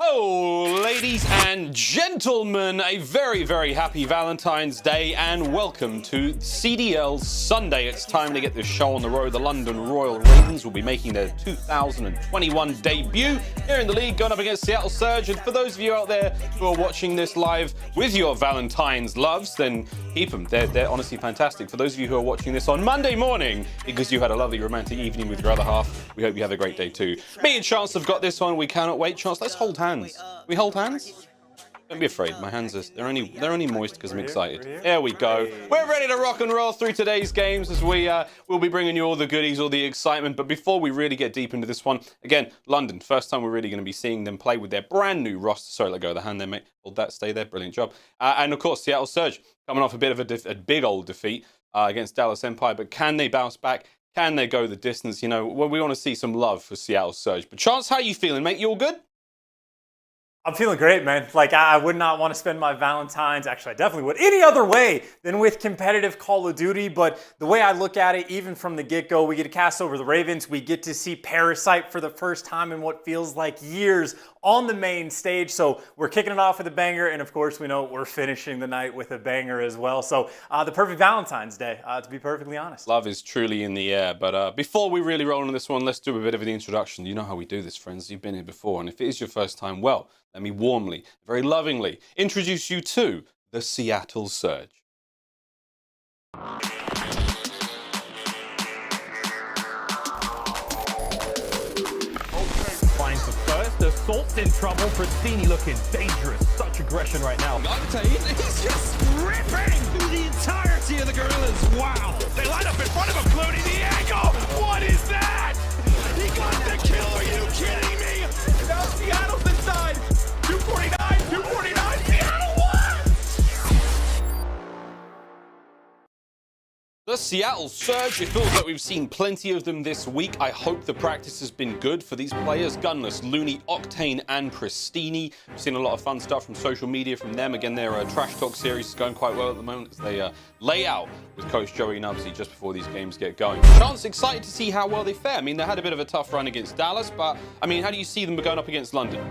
Oh, ladies and gentlemen, a very, very happy Valentine's Day and welcome to CDL Sunday. It's time to get this show on the road. The London Royal Ravens will be making their 2021 debut here in the league, going up against Seattle Surge. And for those of you out there who are watching this live with your Valentine's loves, then keep them. They're honestly fantastic. For those of you who are watching this on Monday morning, because you had a lovely romantic evening with your other half, we hope you have a great day too. Me and Chance have got this one. We cannot wait. Chance, let's hold hands. We hold hands? Don't be afraid. My hands are they're only moist because I'm excited. There we go. We're ready to rock and roll through today's games as we'll be bringing you all the goodies, all the excitement. But before we really get deep into this one, again, London, first time we're really going to be seeing them play with their brand new roster. Sorry, let go of the hand there, mate. Hold that, stay there. Brilliant job. And of course, Seattle Surge coming off a bit of a big old defeat against Dallas Empire. But can they bounce back? Can they go the distance? You know, well, we want to see some love for Seattle Surge. But Chance, how you feeling, mate? You all good? I'm feeling great, man. Like, I would not want to spend my Valentine's, actually, I definitely would, any other way than with competitive Call of Duty. But the way I look at it, even from the get-go, we get to cast over the Ravens. We get to see Parasite for the first time in what feels like years on the main stage. So we're kicking it off with a banger. And of course, we know we're finishing the night with a banger as well. So the perfect Valentine's Day, to be perfectly honest. Love is truly in the air. But before we really roll on this one, let's do a bit of an introduction. You know how we do this, friends. You've been here before. And if it is your first time, well, let me warmly, very lovingly introduce you to the Seattle Surge. Finds the first, Assault's in trouble, Prestinni looking dangerous, such aggression right now. Octane, he's just ripping through the entirety of the Guerrillas. Wow, they line up in front of him, Loony, the angle. What is that? He got the kill, are you kidding me? Now Seattle's inside. 249, Seattle won! The Seattle Surge, it feels like we've seen plenty of them this week. I hope the practice has been good for these players. Gunless, Loony, Octane, and Prestinni. We've seen a lot of fun stuff from social media from them. Again, their Trash Talk series is going quite well at the moment as they lay out with Coach Joey and aBeZy just before these games get going. Chance, excited to see how well they fare. I mean, they had a bit of a tough run against Dallas, but, I mean, how do you see them going up against London?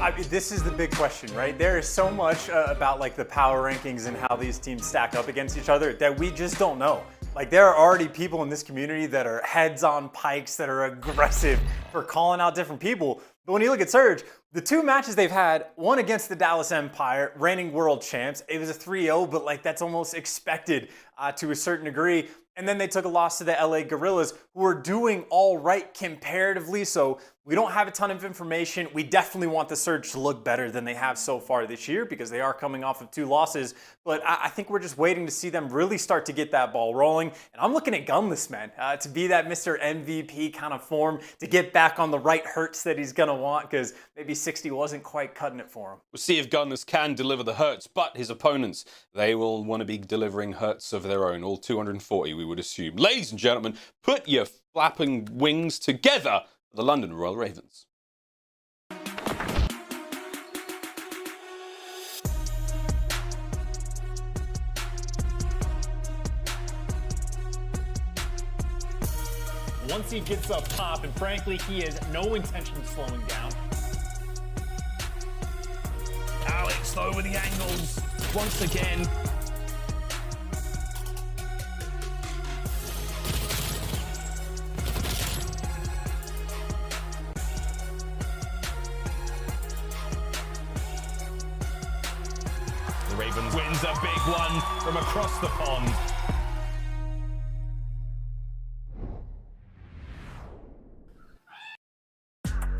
I mean, this is the big question, right? There is so much about like the power rankings and how these teams stack up against each other that we just don't know. Like, there are already people in this community that are heads on pikes, that are aggressive for calling out different people. But when you look at Surge, the two matches they've had, one against the Dallas Empire, reigning world champs, it was a 3-0, but like that's almost expected to a certain degree. And then they took a loss to the LA Guerrillas, who are doing all right comparatively. So we don't have a ton of information. We definitely want the Surge to look better than they have so far this year because they are coming off of 2 losses. But I think we're just waiting to see them really start to get that ball rolling. And I'm looking at Gunless, man, to be that Mr. MVP kind of form, to get back on the right hurts that he's going to want because maybe 60 wasn't quite cutting it for him. We'll see if Gunless can deliver the hurts, but his opponents, they will want to be delivering hurts of their own, all 240, we would assume. Ladies and gentlemen, put your flapping wings together for the London Royal Ravens. Once he gets up top, and frankly, he has no intention of slowing down. Alexx over the angles once again. The Ravens wins a big one from across the pond.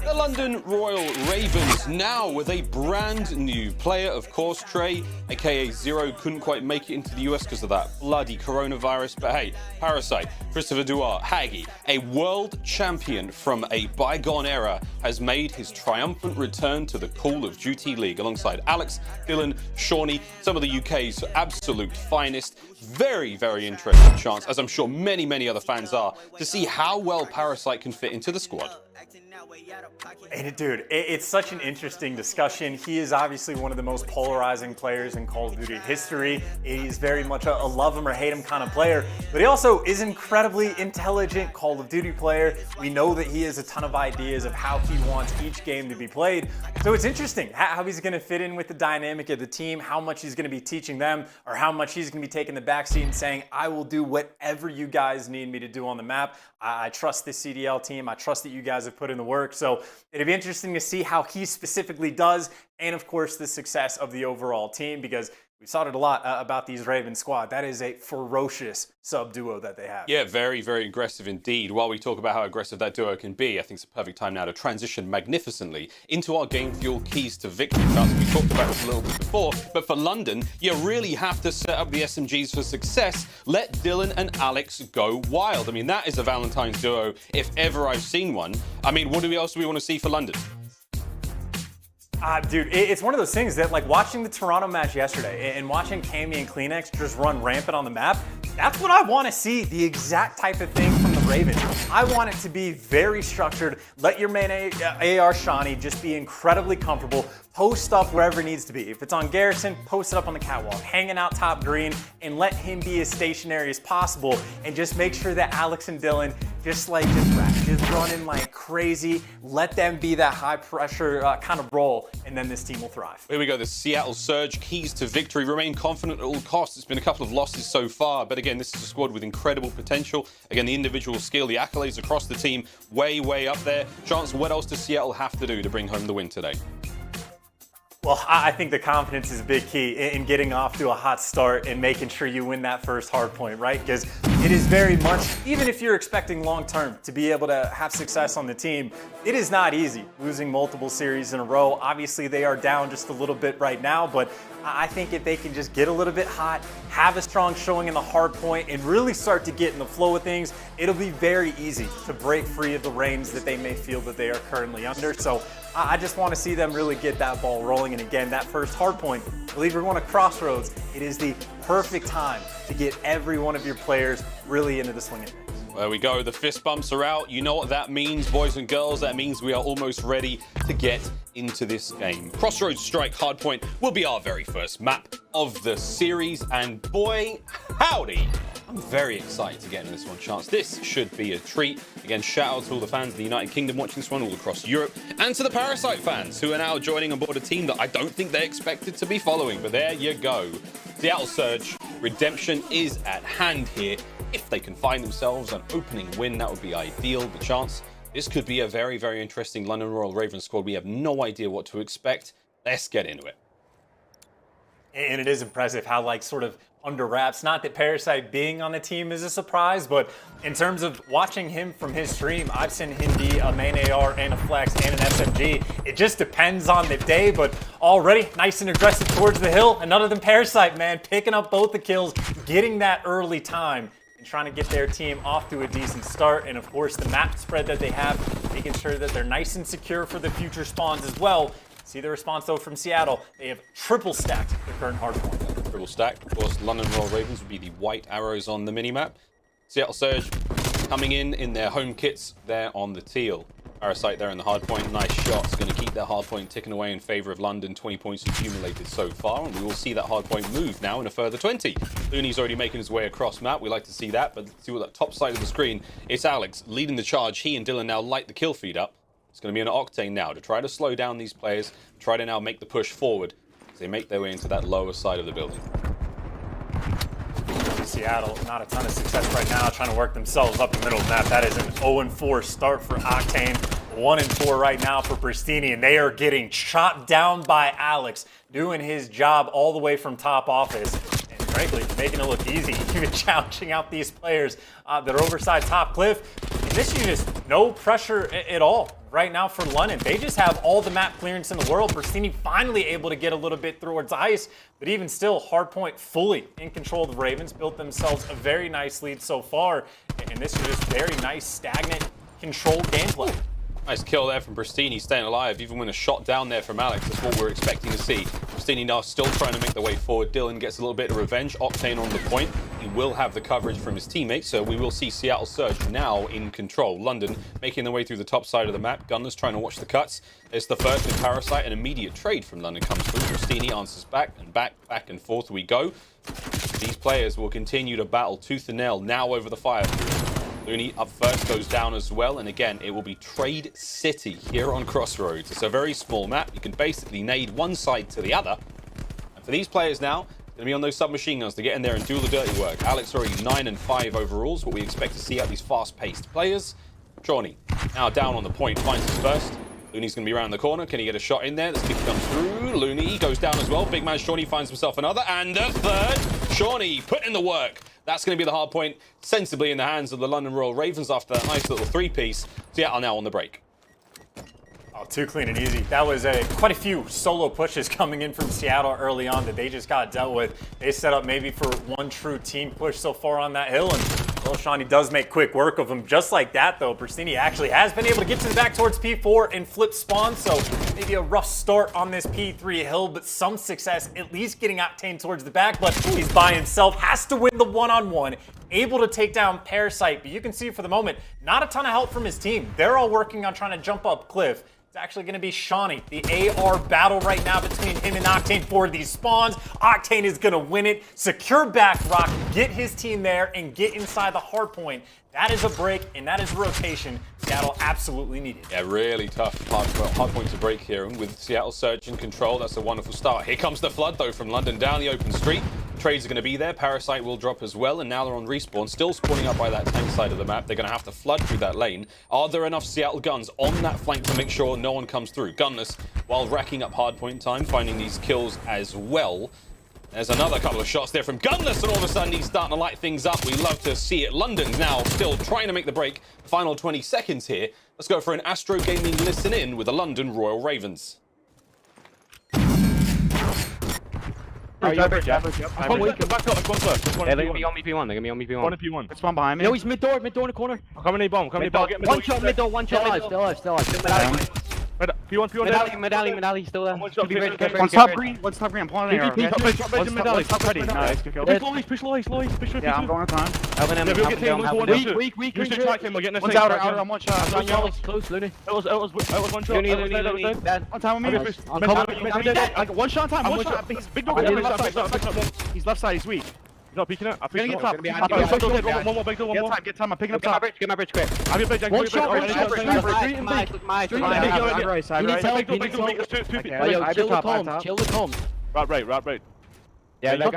The London Royal Ravens now with a brand new player, of course, Trey, aka Zero, couldn't quite make it into the US because of that bloody coronavirus. But hey, Parasite, Christopher Duarte, Haggy, a world champion from a bygone era, has made his triumphant return to the Call of Duty League alongside Alexx, Dylan, Seany, some of the UK's absolute finest. Very, very interesting chance, as I'm sure many, many other fans are, to see how well Parasite can fit into the squad. And dude, it's such an interesting discussion. He is obviously one of the most polarizing players in Call of Duty history. He's very much a love him or hate him kind of player, but he also is incredibly intelligent Call of Duty player. We know that he has a ton of ideas of how he wants each game to be played. So it's interesting how he's going to fit in with the dynamic of the team, how much he's going to be teaching them, or how much he's going to be taking the backseat and saying, I will do whatever you guys need me to do on the map. I trust this CDL team. I trust that you guys have put in the work. So it'll be interesting to see how he specifically does, and of course the success of the overall team, because we saw it a lot about these Raven squad. That is a ferocious sub-duo that they have. Yeah, very, very aggressive indeed. While we talk about how aggressive that duo can be, I think it's a perfect time now to transition magnificently into our game fuel keys to victory. We talked about this a little bit before, but for London, you really have to set up the SMGs for success. Let Dylan and Alexx go wild. I mean, that is a Valentine's duo if ever I've seen one. I mean, what else do we want to see for London? Dude, it's one of those things that, like, watching the Toronto match yesterday and watching Cammy and Kleenex just run rampant on the map, that's what I want to see, the exact type of thing from the Raven. I want it to be very structured. Let your main AR Seany just be incredibly comfortable. Post up wherever it needs to be. If it's on Garrison, post it up on the catwalk, hanging out top green, and let him be as stationary as possible, and just make sure that Alexx and Dylan just running like crazy. Let them be that high pressure kind of role, and then this team will thrive. Here we go, the Seattle Surge, keys to victory. Remain confident at all costs. It's been a couple of losses so far, but again, this is a squad with incredible potential. Again, the individual skill, the accolades across the team, way, way up there. Chance, what else does Seattle have to do to bring home the win today? Well, I think the confidence is a big key in getting off to a hot start and making sure you win that first hard point, right? Because it is very much, even if you're expecting long term to be able to have success on the team, it is not easy losing multiple series in a row. Obviously, they are down just a little bit right now, but I think if they can just get a little bit hot, have a strong showing in the hard point, and really start to get in the flow of things, it'll be very easy to break free of the reins that they may feel that they are currently under. So I just want to see them really get that ball rolling. And again, that first hard point, I believe we're going to Crossroads. It is the perfect time to get every one of your players really into the swing of things. There we go, the fist bumps are out. You know what that means, boys and girls. That means we are almost ready to get into this game. Crossroads Strike Hardpoint will be our very first map of the series, and boy, howdy, I'm very excited to get into this one, Chance. This should be a treat. Again, shout out to all the fans of the United Kingdom watching this one all across Europe, and to the Parasite fans who are now joining on board a team that I don't think they expected to be following, but there you go. Seattle Surge, redemption is at hand here. If they can find themselves an opening win, that would be ideal. But Chance, this could be a very, very interesting London Royal Ravens squad. We have no idea what to expect. Let's get into it. And it is impressive how, like, sort of under wraps, not that Parasite being on the team is a surprise, but in terms of watching him from his stream, I've seen him be a main AR and a flex and an SMG. It just depends on the day, but already nice and aggressive towards the hill. And other than Parasite, man, picking up both the kills, getting that early time, and trying to get their team off to a decent start. And of course, the map spread that they have, making sure that they're nice and secure for the future spawns as well. See the response, though, from Seattle. They have triple stacked the current hardpoint. Triple stacked. Of course, London Royal Ravens would be the white arrows on the minimap. Seattle Surge coming in their home kits there on the teal. Parasite there in the hardpoint. Nice shots. Going to keep that hardpoint ticking away in favor of London. 20 points accumulated so far, and we will see that hardpoint move now in a further 20. Loony's already making his way across map. We like to see that, but let's see what that top side of the screen. It's Alexx leading the charge. He and Dylan now light the kill feed up. It's going to be an Octane now to try to slow down these players, try to now make the push forward as they make their way into that lower side of the building. Seattle, not a ton of success right now, trying to work themselves up the middle of the map. That is an 0-4 start for Octane. 1-4 right now for Prestinni, and they are getting chopped down by Alexx, doing his job all the way from top office. And frankly, making it look easy, even challenging out these players that are overside top cliff. And this is just no pressure at all right now for London. They just have all the map clearance in the world. Prestinni finally able to get a little bit towards ice, but even still, hardpoint fully in control of the Ravens. Built themselves a very nice lead so far, and this is just very nice, stagnant, controlled gameplay. Nice kill there from Prestinni, staying alive, even when a shot down there from Alexx. That's what we're expecting to see. Prestinni now still trying to make the way forward. Dylan gets a little bit of revenge. Octane on the point. He will have the coverage from his teammates, so we will see Seattle Surge now in control. London making their way through the top side of the map. Gunless trying to watch the cuts. It's the first with Parasite. An immediate trade from London comes through. Prestinni answers back and forth we go. These players will continue to battle tooth and nail now over the fire. Loony up first, goes down as well, and again, it will be Trade City here on Crossroads. It's a very small map. You can basically nade one side to the other. And for these players now, it's going to be on those submachine guns to get in there and do the dirty work. Alexx already 9 and 5 overalls, what we expect to see out these fast-paced players. Shawnee now down on the point, finds his first. Loony's going to be around the corner. Can he get a shot in there? This kick comes through. Loony goes down as well. Big man Shawnee finds himself another. And a third. Shawnee put in the work. That's going to be the hard point sensibly in the hands of the London Royal Ravens after that nice little three-piece. Seattle now on the break. Oh, too clean and easy. That was quite a few solo pushes coming in from Seattle early on that they just got dealt with. They set up maybe for one true team push so far on that hill, and well, Shawnee does make quick work of him. Just like that, though, Prestinni actually has been able to get to the back towards P4 and flip spawn, so maybe a rough start on this P3 hill, but some success at least getting Octane towards the back, but he's by himself, has to win the one-on-one, able to take down Parasite, but you can see for the moment, not a ton of help from his team. They're all working on trying to jump up cliff. It's actually going to be Shawnee. The AR battle right now between him and Octane for these spawns. Octane is going to win it, secure back rock, get his team there, and get inside the hard point. That is a break, and that is a rotation Seattle absolutely needed. Yeah, really tough hard point to break here. And with Seattle Surge in control, that's a wonderful start. Here comes the flood, though, from London down the open street. Trades are going to be there. Parasite will drop as well, and now they're on respawn, still spawning up by that tank side of the map. They're going to have to flood through that lane. Are there enough Seattle guns on that flank to make sure no one comes through? Gunless, while racking up hardpoint time, finding these kills as well. There's another couple of shots there from Gunless, and all of a sudden he's starting to light things up. We love to see it. London's now still trying to make the break. Final 20 seconds here. Let's go for an Astro Gaming listen in with the London Royal Ravens. Back up, back up. They're gonna be on me P1, they're gonna be on me P1. One in P1. It's one behind me. No, he's mid door in the corner. I'm coming in bomb, coming in bomb. One shot mid door, one shot mid door. Still alive. P1 Medalli, still there. One shot, One's top green, one's top green. I'm pulling an arrow. Top ready. Nice, good kill. Push Lois. Yeah, I'm going on time. Weak. You should track him, we're getting a One's out, I'm one shot. Close, Loony. It was one shot. Loony, dead. One time on me. I'm coming. One shot time, one shot. He's big dog. He's left side, he's weak. He's not peeking it. I'm Gonna peeking get top. One more big door, one more. Get time, I'm picking up top. Get my bridge quick. Have your bridge, One shot, chill the comms. Right. Yeah, I'm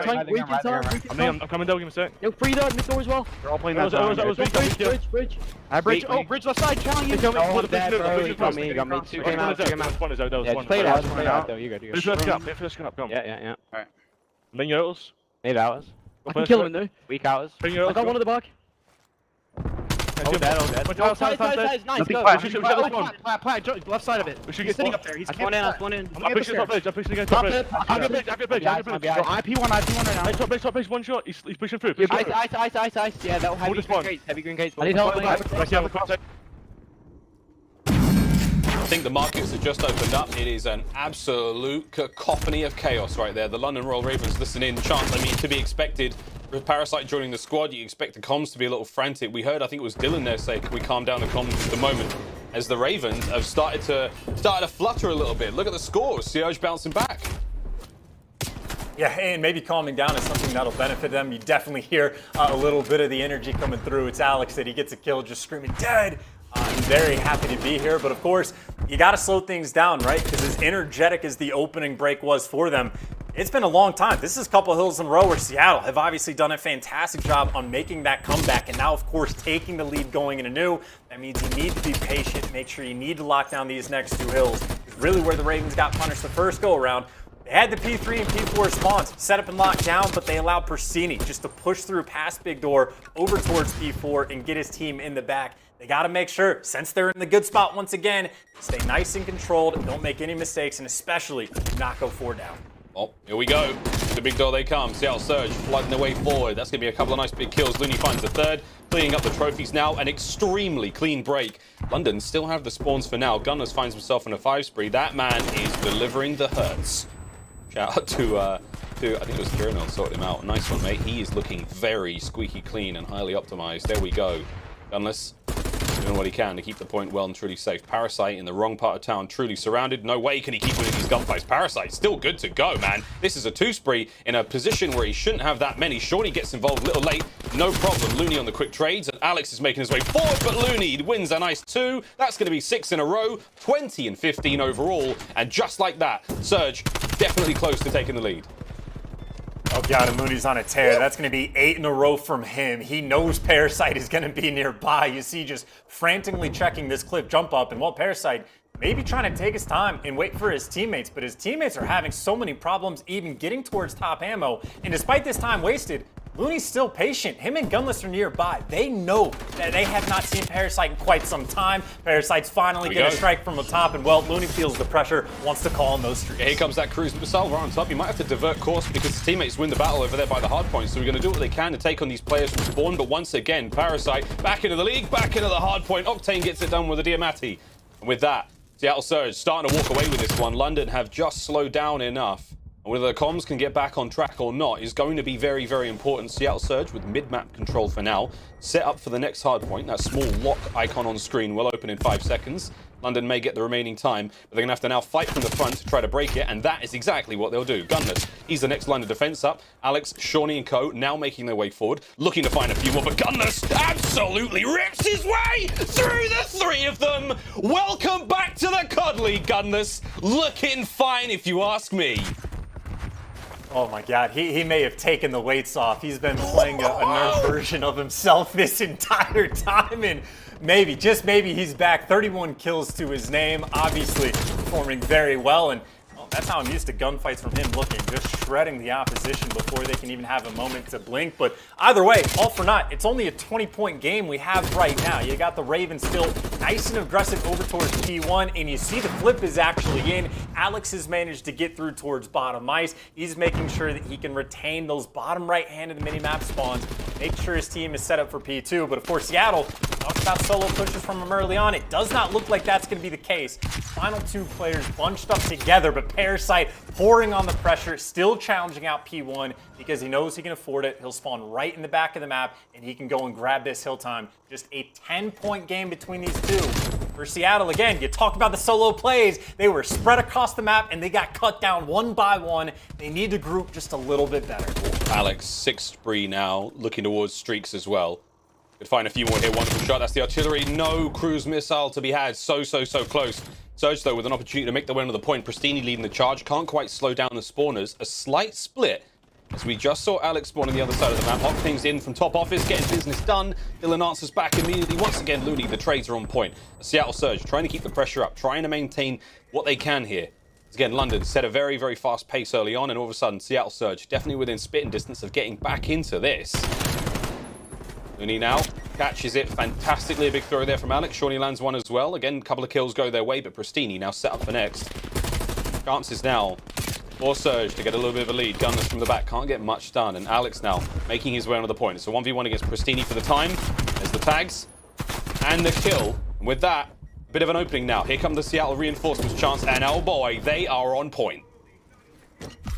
coming down, give me a sec. Yo, free there, mid door as well. They're all playing That was Bridge. Bridge. Oh, bridge left side, challenge you. Got me. Two came out. One is out, that was Yeah, one. play it out though, you go. First gun up, come. Yeah. Alright. Bring your ults. 8 hours. I can kill him though. Weak hours. Bring your I got one at the back. All dead. Nice, Nothing go. flat. Left side of it. We should He's get sitting up there. He's That's one in. I'm pushing top bridge, I'm pushing against top bridge. Top it. Have your bridge. IP1 right now. Top bridge, one shot. He's pushing through. Ice. Yeah, that'll heavy green gates. I need help. I think the markets have just opened up. It is an absolute cacophony of chaos right there. The London Royal Ravens listen in. Chance, to be expected. With Parasite joining the squad, you expect the comms to be a little frantic. We heard, I think it was Dylan there say, can we calm down the comms at the moment? As the Ravens have started to flutter a little bit. Look at the scores. Surge bouncing back. Yeah, and maybe calming down is something that'll benefit them. You definitely hear a little bit of the energy coming through. It's Alexx that he gets a kill just screaming, dead! I'm very happy to be here, but of course, you got to slow things down, right? Because as energetic as the opening break was for them, it's been a long time. This is a couple hills in a row where Seattle have obviously done a fantastic job on making that comeback, and now, of course, taking the lead going into new. That means you need to be patient, make sure you need to lock down these next two hills. It's really where the Ravens got punished the first go-around. They had the P3 and P4 spawns set up and locked down, but they allowed Prestinni just to push through past Big Door over towards P4 and get his team in the back. They got to make sure, since they're in the good spot once again, stay nice and controlled and don't make any mistakes, and especially do not go 4 down. Oh, here we go. To the Big Door they come. Seattle Surge flooding their way forward. That's going to be a couple of nice big kills. Loony finds the third, cleaning up the trophies now. An extremely clean break. London still have the spawns for now. Gunless finds himself in a 5 spree. That man is delivering the hurts. Shout out to to, I think it was Kieran sorted him out. Nice one, mate. He is looking very squeaky clean and highly optimized. There we go. Gunless doing what he can to keep the point well and truly safe. Parasite in the wrong part of town, truly surrounded. No way can he keep winning these gunfights. Parasite still good to go, man. This is a 2-spree in a position where he shouldn't have that many. Shorty gets involved a little late. No problem. Loony on the quick trades, and Alexx is making his way forward, but Loony wins a nice 2. That's going to be 6 in a row, 20 and 15 overall. And just like that, Surge definitely close to taking the lead. Oh god, and Loony's on a tear. That's going to be 8 in a row from him. He knows Parasite is going to be nearby. You see just frantically checking this cliff jump up, and well, Parasite maybe trying to take his time and wait for his teammates, but his teammates are having so many problems even getting towards top ammo, and despite this time wasted, Loony's still patient. Him and Gunless are nearby. They know that they have not seen Parasite in quite some time. Parasite's finally going to strike from the top, and well, Loony feels the pressure, wants to call on those streaks. Yeah, here comes that cruise missile right on top. You might have to divert course because his teammates win the battle over there by the hard point, so we're going to do what they can to take on these players from spawn, but once again, Parasite back into the league, back into the hard point. Octane gets it done with a Diamati. And with that, Seattle Surge starting to walk away with this one. London have just slowed down enough. And whether the comms can get back on track or not is going to be very, very important. Seattle Surge with mid-map control for now. Set up for the next hard point. That small lock icon on screen will open in 5 seconds. London may get the remaining time, but they're going to have to now fight from the front to try to break it, and that is exactly what they'll do. Gunless, he's the next line of defense up. Alexx, Seany, and co now making their way forward, looking to find a few more, but Gunless absolutely rips his way through the 3 of them. Welcome back to the cuddly, Gunless. Looking fine if you ask me. Oh my god, he may have taken the weights off. He's been playing a nerf version of himself this entire time, and maybe, just maybe, he's back. 31 kills to his name, obviously performing very well, and that's how I'm used to gunfights from him, looking, just shredding the opposition before they can even have a moment to blink. But either way, all for naught. It's only a 20-point game we have right now. You got the Ravens still nice and aggressive over towards P1, and you see the flip is actually in. Alexx has managed to get through towards bottom ice. He's making sure that he can retain those bottom right-handed minimap spawns, make sure his team is set up for P2. But of course, Seattle talked about solo pushes from him early on. It does not look like that's going to be the case. Final 2 players bunched up together, but Parasite pouring on the pressure, still challenging out P1 because he knows he can afford it. He'll spawn right in the back of the map, and he can go and grab this hill time. Just a 10-point game between these two. For Seattle, again, you talk about the solo plays. They were spread across the map, and they got cut down one by one. They need to group just a little bit better. Alexx, 6th spree now, looking towards streaks as well. Could find a few more here. Wonderful shot. That's the artillery. No cruise missile to be had. So close. Surge, though, with an opportunity to make their way onto the point. Prestinni leading the charge. Can't quite slow down the spawners. A slight split, as we just saw Alexx spawn on the other side of the map. Octane's in from top office, getting business done. Dylan answers back immediately. Once again, Loony, the trades are on point. The Seattle Surge trying to keep the pressure up, trying to maintain what they can here. Again, London set a very, very fast pace early on, and all of a sudden, Seattle Surge definitely within spitting distance of getting back into this. Loony now catches it fantastically. A big throw there from Alexx. Seany lands one as well. Again, a couple of kills go their way, but Prestinni now set up for next. Chances now for Surge to get a little bit of a lead. Gunless from the back, can't get much done, and Alexx now making his way onto the point. It's a 1v1 against Prestinni for the time. There's the tags and the kill. And with that, a bit of an opening now. Here come the Seattle reinforcements. Chance and oh boy, they are on point.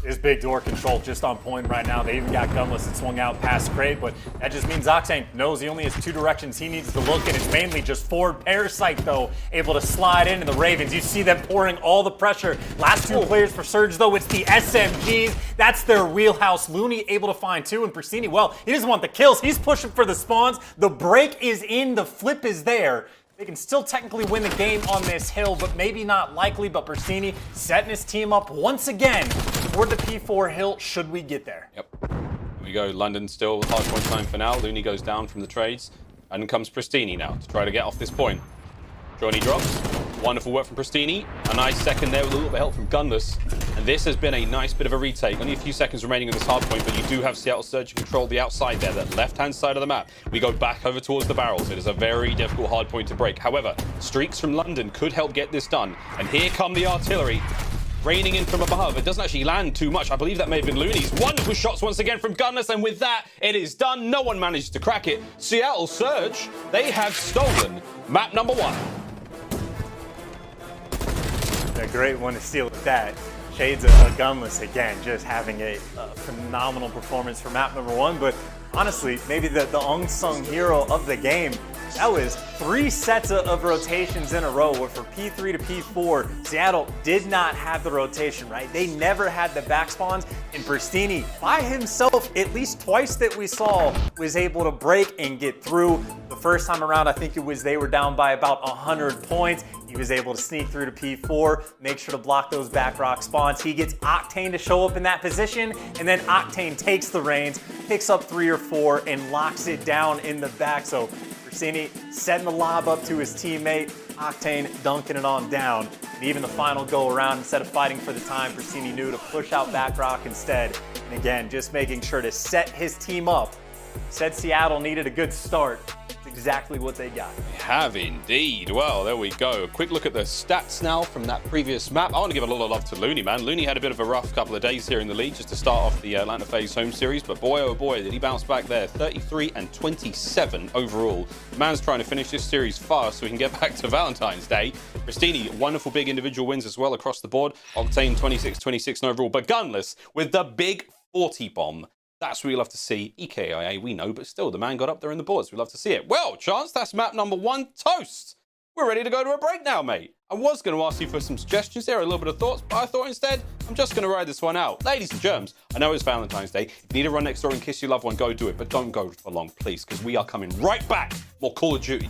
His big door control just on point right now. They even got Gunless that swung out past Crate, but that just means Octane knows he only has 2 directions he needs to look, and it's mainly just forward. Parasite, though, able to slide into the Ravens. You see them pouring all the pressure. Last 2 players for Surge, though, it's the SMGs. That's their wheelhouse. Loony able to find 2, and Prestinni, well, he doesn't want the kills. He's pushing for the spawns. The break is in. The flip is there. They can still technically win the game on this hill, but maybe not likely. But Prestinni setting his team up once again toward the P4 hill, should we get there. Yep. Here we go. London still hard point time for now. Loony goes down from the trades. And comes Prestinni now to try to get off this point. Johnny drops. Wonderful work from Prestinni. A nice second there with a little bit of help from Gunless. And this has been a nice bit of a retake. Only a few seconds remaining on this hard point, but you do have Seattle Surge to control the outside there, that left-hand side of the map. We go back over towards the barrels. It is a very difficult hard point to break. However, streaks from London could help get this done. And here come the artillery. Raining in from above. It doesn't actually land too much. I believe that may have been Loony's. Wonderful shots once again from Gunless, and with that, it is done. No one managed to crack it. Seattle Surge, they have stolen map number 1. A great one to steal with that. Shades of Gunless again, just having a phenomenal performance for map number 1. But honestly, maybe the unsung hero of the game. That was 3 sets of rotations in a row, where for P3 to P4, Seattle did not have the rotation, right? They never had the back spawns, and Prestinni, by himself, at least twice that we saw, was able to break and get through. The first time around, I think it was they were down by about 100 points. He was able to sneak through to P4, make sure to block those back rock spawns. He gets Octane to show up in that position, and then Octane takes the reins, picks up 3 or 4, and locks it down in the back. So Seany setting the lob up to his teammate, Octane dunking it on down. And even the final go around, instead of fighting for the time, Prestinni knew to push out back rock instead. And again, just making sure to set his team up. Said Seattle needed a good start. It's exactly what they got. They have indeed. Well, there we go. A quick look at the stats now from that previous map. I want to give a lot of love to Loony, man. Loony had a bit of a rough couple of days here in the league just to start off the Atlanta FaZe home series, but boy, oh boy, did he bounce back there. 33 and 27 overall. The man's trying to finish this series fast so we can get back to Valentine's Day. Prestinni, wonderful big individual wins as well across the board. Octane, 26-26 overall, but Gunless with the big 40 bomb. That's what we love to see. EKIA, we know, but still, the man got up there in the boards. We love to see it. Well, Chance, that's map number 1, toast. We're ready to go to a break now, mate. I was going to ask you for some suggestions there, a little bit of thoughts, but I thought instead, I'm just going to ride this one out. Ladies and germs, I know it's Valentine's Day. If you need to run next door and kiss your loved one, go do it, but don't go for long, please, because we are coming right back. More Call of Duty.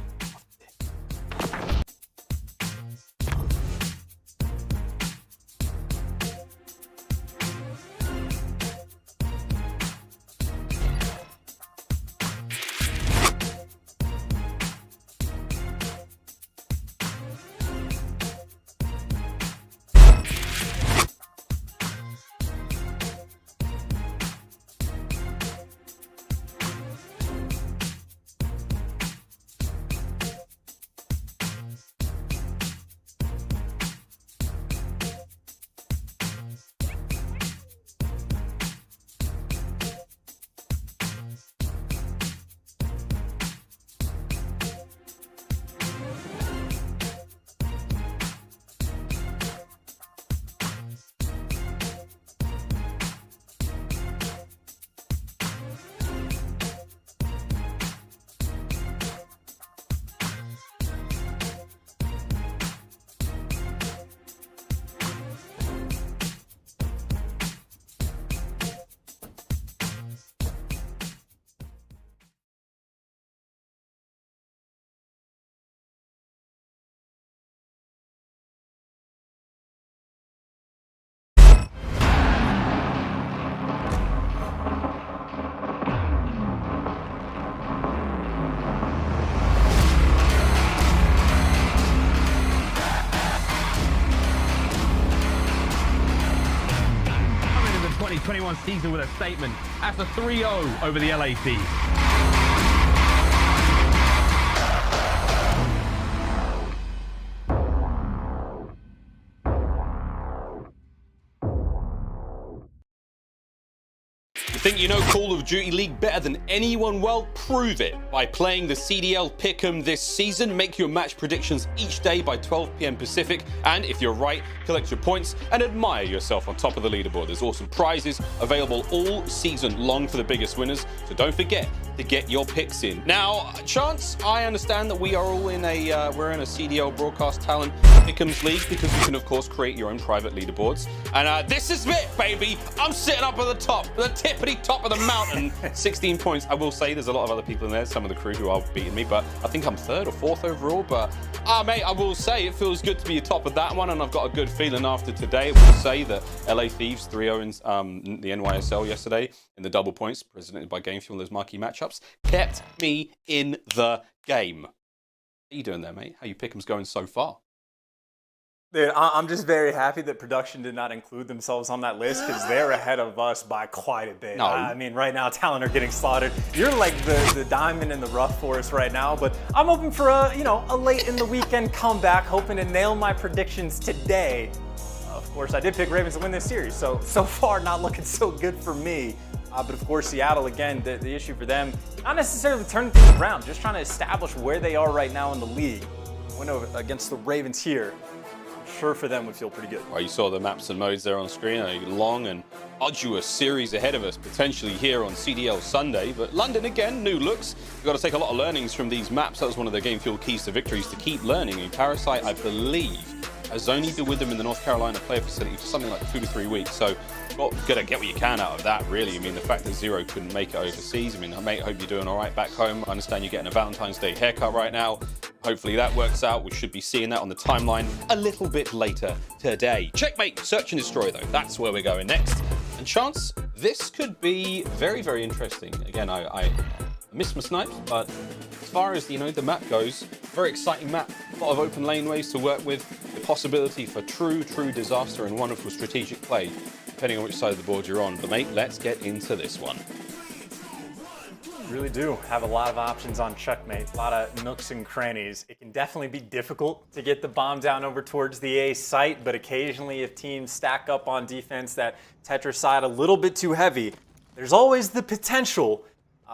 Season with a statement. That's a 3-0 over the LA Thieves. Think you know Call of Duty League better than anyone? Well, prove it by playing the CDL Pick'em this season. Make your match predictions each day by 12 p.m. Pacific, and if you're right, collect your points and admire yourself on top of the leaderboard. There's awesome prizes available all season long for the biggest winners, so don't forget to get your picks in. Now, Chance, I understand that we are all in a we're in a CDL Broadcast Talent Pick'ems League because you can, of course, create your own private leaderboards. And this is it, baby. I'm sitting up at the top, the tippity top of the mountain. 16 points. I will say there's a lot of other people in there, some of the crew who are beating me, but I think I'm 3rd or 4th overall. But mate, I will say it feels good to be atop of that one, and I've got a good feeling after today. I will say that LA Thieves 3-0 in the NYSL yesterday in the double points presented by Game Fuel, those marquee matchups, kept me in the game. How you doing there, mate? How you pick'ems going so far? Dude, I'm just very happy that production did not include themselves on that list because they're ahead of us by quite a bit. No. I mean, right now, Talent are getting slaughtered. You're like the diamond in the rough for us right now, but I'm hoping for a late in the weekend comeback, hoping to nail my predictions today. Of course, I did pick Ravens to win this series, so far not looking so good for me. But of course, Seattle, again, the issue for them, not necessarily turning things around, just trying to establish where they are right now in the league. Win over against the Ravens here. sure for them would feel pretty good. Well, you saw the maps and modes there on screen. A long and arduous series ahead of us, potentially here on CDL Sunday. But London, again, new looks. We've got to take a lot of learnings from these maps. That was one of the Game Fuel keys to victories, to keep learning. And Parasite, I believe, has only been with them in the North Carolina player facility for something like 2 to 3 weeks. So got to get what you can out of that, really. I mean, the fact that Zero couldn't make it overseas. I mean, mate, I hope you're doing all right back home. I understand you're getting a Valentine's Day haircut right now. Hopefully that works out. We should be seeing that on the timeline a little bit later today. Checkmate, search and destroy, though. That's where we're going next. And Chance, this could be very, very interesting. Again, I missed my snipes, but as far as, you know, the map goes, very exciting map. A lot of open laneways to work with. The possibility for true disaster and wonderful strategic play, depending on which side of the board you're on. But mate, let's get into this one. Really do have a lot of options on Checkmate, a lot of nooks and crannies. It can definitely be difficult to get the bomb down over towards the A site, but occasionally if teams stack up on defense that Tetris side a little bit too heavy, there's always the potential.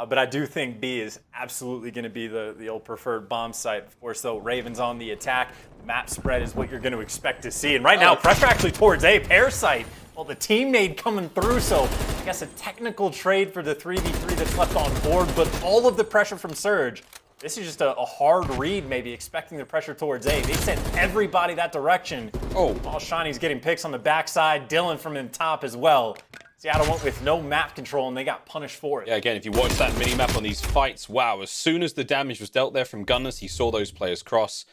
But I do think B is absolutely going to be the old preferred bomb site. Of course, though, Ravens on the attack. Map spread is what you're going to expect to see. And right now, pressure actually towards A. Parasite, well, the teammate coming through. So I guess a technical trade for the 3v3 that's left on board. But all of the pressure from Surge, this is just a hard read, maybe expecting the pressure towards A. They sent everybody that direction. Oh, while Shiny's getting picks on the backside. Dylan from in top as well. Seattle went with no map control, and they got punished for it. Yeah, again, if you watch that mini-map on these fights, wow, as soon as the damage was dealt there from Gunless, he saw those players cross.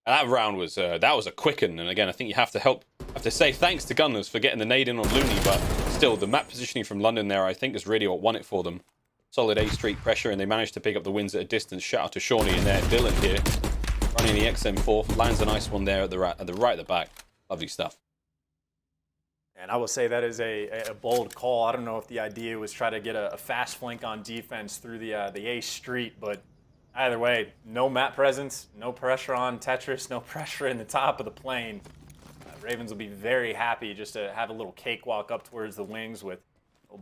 And that round was, that was a quicken. And again, I think you have to say thanks to Gunless for getting the nade in on Loony, but still, the map positioning from London there, I think, is really what won it for them. Solid A Street pressure, and they managed to pick up the wins at a distance. Shout out to Seany and there, Dylan here, running the XM4. Lands a nice one there at the right at the back. Lovely stuff. And I will say that is a bold call. I don't know if the idea was try to get a fast flank on defense through the A Street, but either way, no map presence, no pressure on Tetris, no pressure in the top of the plane. Ravens will be very happy just to have a little cakewalk up towards the wings with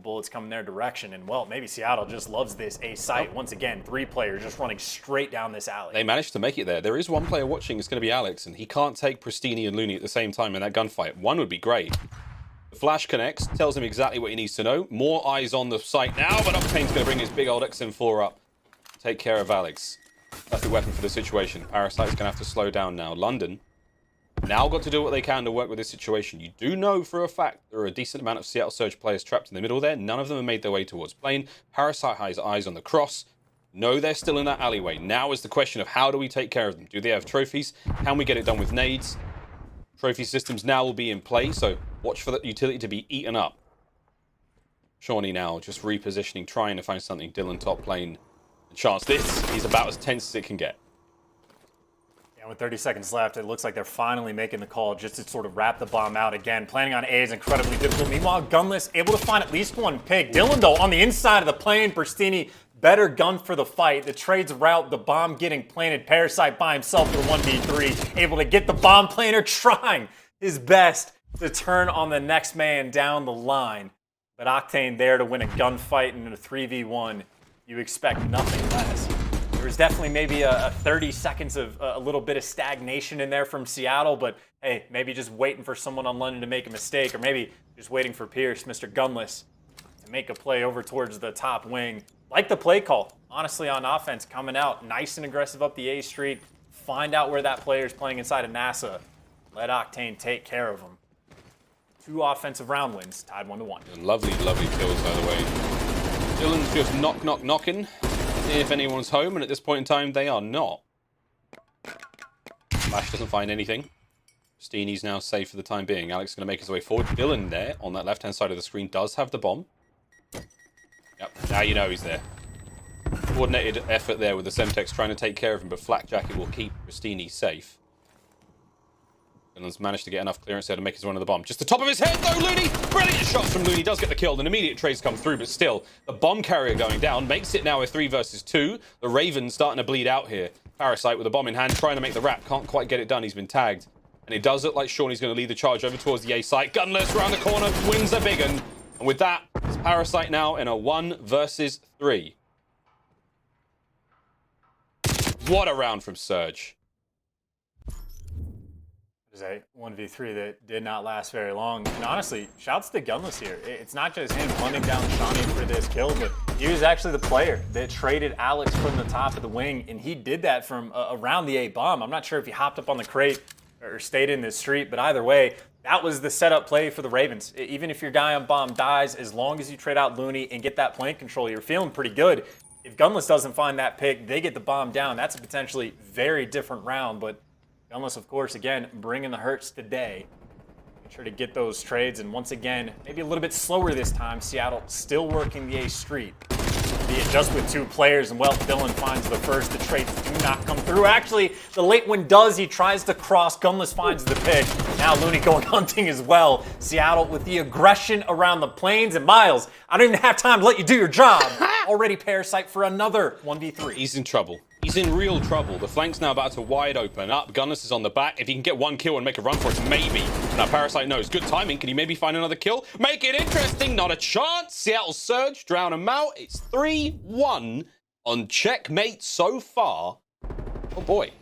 bullets coming their direction. And, well, maybe Seattle just loves this A site. Once again, 3 players just running straight down this alley. They managed to make it there. There is one player watching. It's going to be Alexx, and he can't take Prestinni and Loony at the same time in that gunfight. One would be great. Flash connects, tells him exactly what he needs to know. More eyes on the site now, but Octane's going to bring his big old XM4 up. Take care of Alexx. Perfect weapon for the situation. Parasite's going to have to slow down now. London now got to do what they can to work with this situation. You do know for a fact there are a decent amount of Seattle Surge players trapped in the middle there. None of them have made their way towards plane. Parasite has eyes on the cross. No, they're still in that alleyway. Now is the question of how do we take care of them? Do they have trophies? Can we get it done with nades? Trophy systems now will be in play, so watch for that utility to be eaten up. Seany now just repositioning, trying to find something. Dylan top lane. And Chance, this is about as tense as it can get. Yeah, with 30 seconds left, it looks like they're finally making the call just to sort of wrap the bomb out again. Planning on A is incredibly difficult. Meanwhile, Gunless able to find at least one pick. Dylan, though, on the inside of the plane. Prestinni, better gun for the fight. The trades route, the bomb getting planted. Parasite by himself for 1v3. Able to get the bomb planter, trying his best to turn on the next man down the line. But Octane there to win a gunfight in a 3v1. You expect nothing less. There was definitely maybe a 30 seconds of a little bit of stagnation in there from Seattle, but hey, maybe just waiting for someone on London to make a mistake, or maybe just waiting for Pierce, Mr. Gunless, to make a play over towards the top wing. Like the play call, honestly, on offense, coming out nice and aggressive up the A Street. Find out where that player is playing inside of NASA. Let Octane take care of him. 2 offensive round wins, tied 1-1. And lovely, lovely kills, by the way. Dylan's just knocking. See if anyone's home, and at this point in time, they are not. Flash doesn't find anything. Steeny's now safe for the time being. Alexx is going to make his way forward. Dylan there on that left-hand side of the screen does have the bomb. Yep, now you know he's there. Coordinated effort there with the Semtex trying to take care of him, but Flak Jacket will keep Prestinni safe. Dylan's managed to get enough clearance there to make his run to the bomb. Just the top of his head, though, Loony! Brilliant shots from Loony, does get the kill. An immediate trades come through, but still, the bomb carrier going down makes it now a 3 versus 2. The Ravens starting to bleed out here. Parasite with a bomb in hand, trying to make the wrap. Can't quite get it done, he's been tagged. And it does look like Seany's going to lead the charge over towards the A site. Gunless around the corner, wins a big one. And with that, it's Parasite now in a 1 versus 3. What a round from Surge. was a 1v3 that did not last very long. And honestly, shouts to Gunless here. It's not just him hunting down Seany for this kill, but he was actually the player that traded Alexx from the top of the wing, and he did that from around the A bomb. I'm not sure if he hopped up on the crate or stayed in the street, but either way, that was the setup play for the Ravens. Even if your guy on bomb dies, as long as you trade out Loony and get that plant control, you're feeling pretty good. If Gunless doesn't find that pick, they get the bomb down. That's a potentially very different round, but Gunless, of course, again, bringing the hurts today. Make sure to get those trades, and once again, maybe a little bit slower this time. Seattle still working the A street. Be it just with 2 players, and well, Dylan finds the first. The trades do not come through. Actually, the late one does. He tries to cross. Gunless finds the pick. Now Loony going hunting as well. Seattle with the aggression around the plains. And Miles, I don't even have time to let you do your job. Already Parasite for another 1v3. He's in trouble. He's in real trouble. The flank's now about to wide open up. Gunless is on the back. If he can get 1 kill and make a run for it, maybe. Now Parasite knows. Good timing. Can he maybe find another kill? Make it interesting. Not a chance. Seattle surge. Drown him out. It's 3-1 on checkmate so far. Oh boy.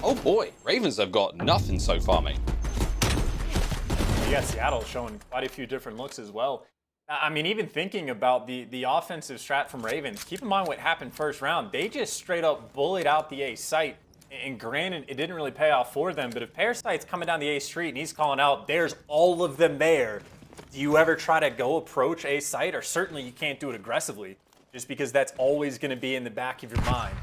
Oh boy. Ravens have got nothing so far, mate. Yeah, Seattle showing quite a few different looks as well. I mean, even thinking about the offensive strat from Ravens, keep in mind what happened first round. They just straight up bullied out the A site. And granted, it didn't really pay off for them, but if Parasite's coming down the A street and he's calling out, there's all of them there, do you ever try to go approach A site? Or certainly you can't do it aggressively, just because that's always going to be in the back of your mind.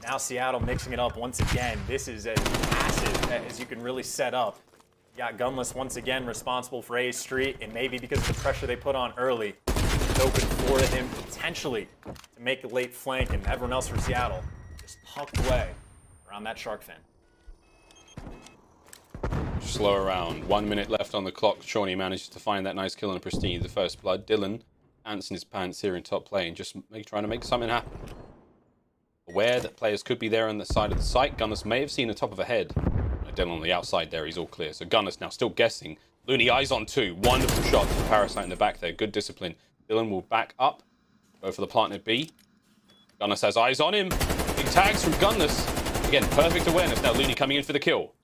Now Seattle mixing it up once again. This is as massive as you can really set up. You got Gunless once again responsible for A street, and maybe because of the pressure they put on early, it's open for him potentially to make the late flank, and everyone else for Seattle just tucked away around that shark fin. Slow around. 1 minute left on the clock. Seany manages to find that nice kill on Prestinni, the first blood. Dylan ants in his pants here in top lane, just trying to make something happen. Aware that players could be there on the side of the site. Gunless may have seen the top of a head. Dylan on the outside there, he's all clear. So Gunless now still guessing. Loony eyes on 2. Wonderful shot from Parasite in the back there. Good discipline. Dylan will back up. Go for the plant at B. Gunless has eyes on him. Big tags from Gunless. Again, perfect awareness. Now Loony coming in for the kill.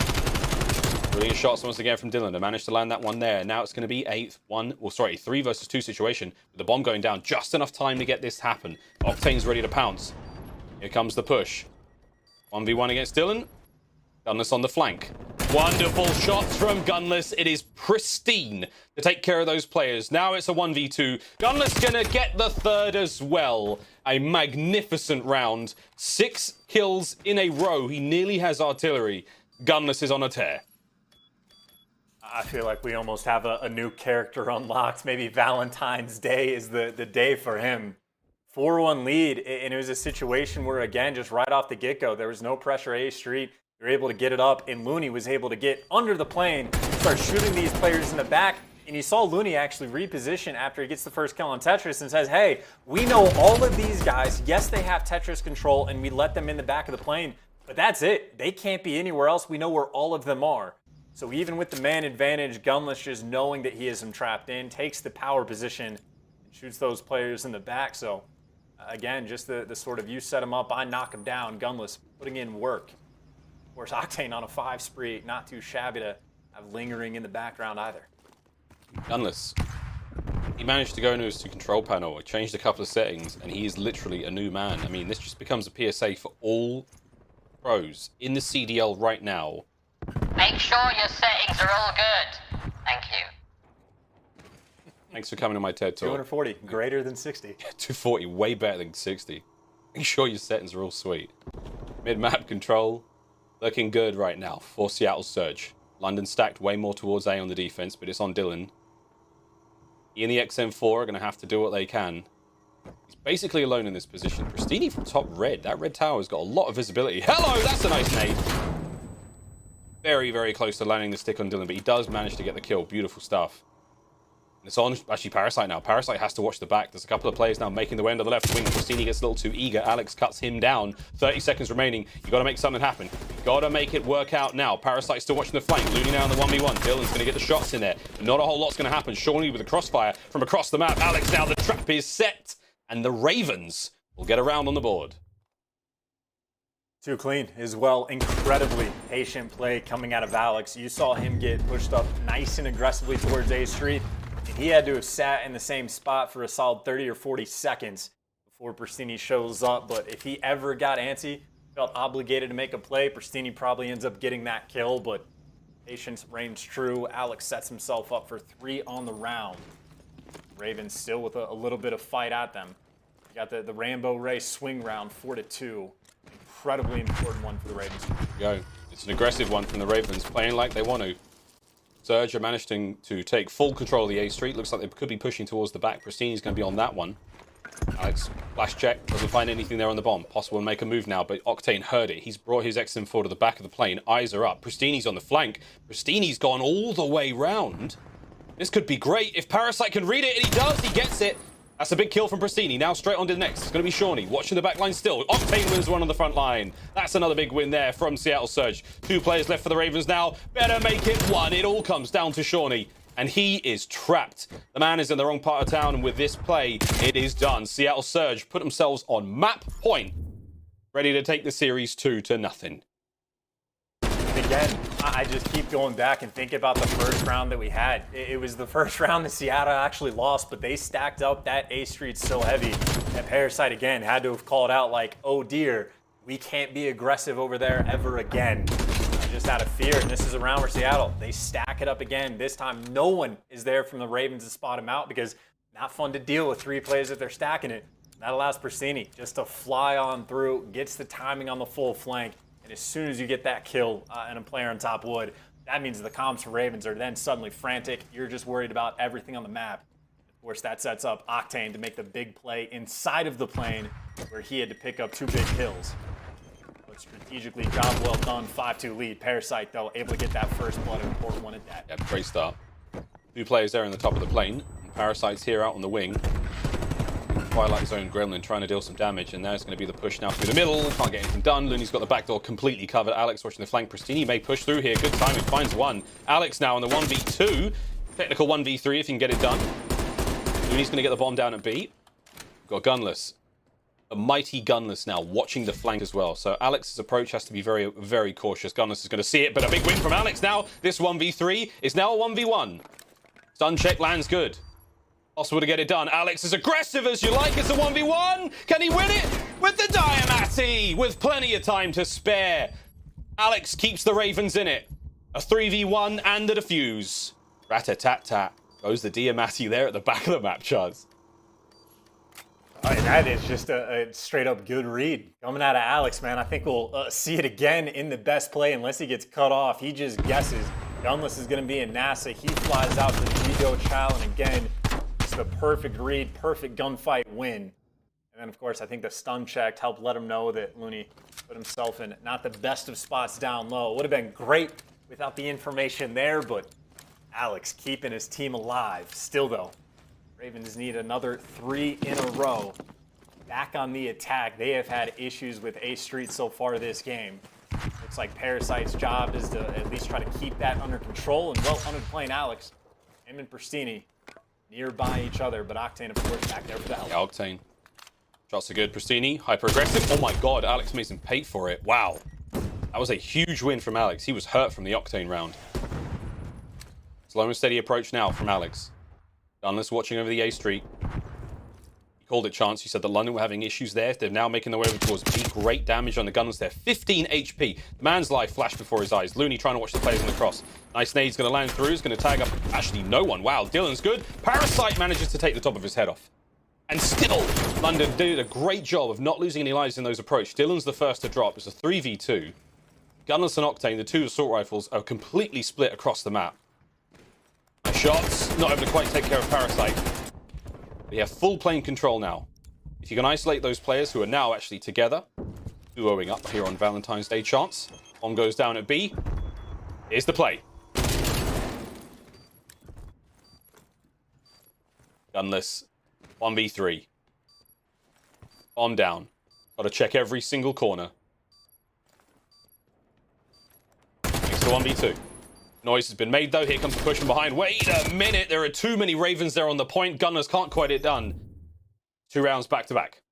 Brilliant shots once again from Dylan. They managed to land that one there. Now it's going to be a 3 versus 2 situation. With the bomb going down. Just enough time to get this happen. Octane's ready to pounce. Here comes the push. 1v1 against Dylan. Gunless on the flank. Wonderful shots from Gunless. It is pristine to take care of those players. Now it's a 1v2. Gunless gonna get the third as well. A magnificent round. 6 kills in a row. He nearly has artillery. Gunless is on a tear. I feel like we almost have a new character unlocked. Maybe Valentine's Day is the day for him. 4-1 lead, and it was a situation where, again, just right off the get-go, there was no pressure A street. You're able to get it up, and Loony was able to get under the plane, start shooting these players in the back, and you saw Loony actually reposition after he gets the first kill on Tetris and says, hey, we know all of these guys. Yes, they have Tetris control, and we let them in the back of the plane, but that's it. They can't be anywhere else. We know where all of them are. So even with the man advantage, Gunless just knowing that he is trapped in, takes the power position, and shoots those players in the back. So again, just the sort of you set him up, I knock him down. Gunless putting in work. Of course, Octane on a 5 spree, not too shabby to have lingering in the background either. Gunless. He managed to go into his control panel, changed a couple of settings, and he is literally a new man. I mean, this just becomes a PSA for all pros in the CDL right now. Make sure your settings are all good. Thank you. Thanks for coming to my TED Talk. 240, greater than 60. 240, way better than 60. Make sure your settings are all sweet. Mid-map control, looking good right now for Seattle Surge. London stacked way more towards A on the defense, but it's on Dylan. He and the XM4 are going to have to do what they can. He's basically alone in this position. Prestinni from top red. That red tower's got a lot of visibility. Hello, that's a nice nade. Very, very close to landing the stick on Dylan, but he does manage to get the kill. Beautiful stuff. And it's on, actually, Parasite now. Parasite has to watch the back. There's a couple of players now making the way under the left wing. Prestinni gets a little too eager. Alexx cuts him down. 30 seconds remaining. You got to make something happen. You got to make it work out now. Parasite's still watching the flank. Loony now in the 1v1. Dylan's going to get the shots in there. Not a whole lot's going to happen. Seany with a crossfire from across the map. Alexx now, the trap is set. And the Ravens will get around on the board. Too clean as well. Incredibly patient play coming out of Alexx. You saw him get pushed up nice and aggressively towards A Street. And he had to have sat in the same spot for a solid 30 or 40 seconds before Prestinni shows up. But if he ever got antsy, felt obligated to make a play, Prestinni probably ends up getting that kill. But patience reigns true. Alexx sets himself up for 3 on the round. Ravens still with a little bit of fight at them. You got the Rambo Ray swing round, 4-2. Incredibly important one for the Ravens. Go. It's an aggressive one from the Ravens, playing like they want to. Surge are managing to take full control of the A Street. Looks like they could be pushing towards the back. Prestinni's going to be on that one. Alexx, flash check, doesn't find anything there on the bomb. Possible to make a move now, but Octane heard it. He's brought his XM4 to the back of the plane. Eyes are up. Prestinni's on the flank. Prestinni's gone all the way round. This could be great. If Parasite can read it, and he does, he gets it. That's a big kill from Prestinni. Now straight on to the next. It's going to be Seany watching the back line still. Octane wins one on the front line. That's another big win there from Seattle Surge. 2 players left for the Ravens now. Better make it 1. It all comes down to Seany. And he is trapped. The man is in the wrong part of town. And with this play, it is done. Seattle Surge put themselves on map point. Ready to take the series 2-0. Again, I just keep going back and think about the first round that we had. It was the first round that Seattle actually lost, but they stacked up that A Street so heavy that Parasite, again, had to have called out like, oh dear, we can't be aggressive over there ever again. Just out of fear, and this is a round where Seattle, they stack it up again. This time, no one is there from the Ravens to spot him out because not fun to deal with 3 players if they're stacking it. That allows Prestinni just to fly on through, gets the timing on the full flank. And as soon as you get that kill and a player on top wood, that means the comms for Ravens are then suddenly frantic. You're just worried about everything on the map. Of course, that sets up Octane to make the big play inside of the plane where he had to pick up 2 big kills. But strategically, job well done, 5-2 lead. Parasite, though, able to get that first blood and important one at that. Yeah, great start. 2 players there in the top of the plane. And Parasite's here out on the wing. Twilight Zone Gremlin trying to deal some damage, and there's going to be the push now through the middle. Can't get anything done. Loony's got the back door completely covered. Alexx watching the flank. Prestinni may push through here. Good timing, finds one. Alexx now on the 1v2. Technical 1v3 if you can get it done. Loony's going to get the bomb down at B. Got Gunless. The mighty Gunless now watching the flank as well. So Alex's approach has to be very, very cautious. Gunless is going to see it, but a big win from Alexx now. This 1v3 is now a 1v1. Stun check lands good. Possible to get it done. Alexx is aggressive as you like. It's a 1v1. Can he win it? With the Diamondcon, with plenty of time to spare. Alexx keeps the Ravens in it. A 3v1 and the defuse. Rat-a-tat-tat. Goes the Diamondcon there at the back of the map, Chaz. That is just a straight-up good read. Coming out of Alexx, man, I think we'll see it again in the best play unless he gets cut off. He just guesses. Gunless is going to be in NASA. He flies out to TJHaLy, and again, the perfect read, perfect gunfight win. And then, of course, I think the stun check helped let him know that Loony put himself in not the best of spots down low. Would have been great without the information there, but Alexx keeping his team alive. Still, though, Ravens need another 3 in a row. Back on the attack. They have had issues with A Street so far this game. Looks like Parasite's job is to at least try to keep that under control. And well, under the plane, Alexx, him and Prestinni, nearby each other, but Octane, of course, back there for the help. Yeah, Octane. Shots are good. Prestinni, hyper-aggressive. Oh my god, Alexx made him pay for it. Wow. That was a huge win from Alexx. He was hurt from the Octane round. Slow and steady approach now from Alexx. Gunless watching over the A Street. He called it chance. He said that London were having issues there. They're now making their way over towards B. Great damage on the Gunless there. 15 HP. The man's life flashed before his eyes. Loony trying to watch the players on the cross. Nice nade's going to land through. He's going to tag up actually no one. Wow, Dylan's good. Parasite manages to take the top of his head off. And still, London did a great job of not losing any lives in those approach. Dylan's the first to drop. It's a 3v2. Gunless and Octane, the 2 assault rifles, are completely split across the map. Nice shots. Not able to quite take care of Parasite. We have full plane control now. If you can isolate those players who are now actually together, duoing up here on Valentine's Day chance. Bomb goes down at B. Here's the play. Gunless. 1v3. Bomb down. Got to check every single corner. Next to 1v2. Noise has been made, though. Here comes the push from behind. Wait a minute. There are too many Ravens there on the point. Gunners can't quite it done. 2 rounds back to back.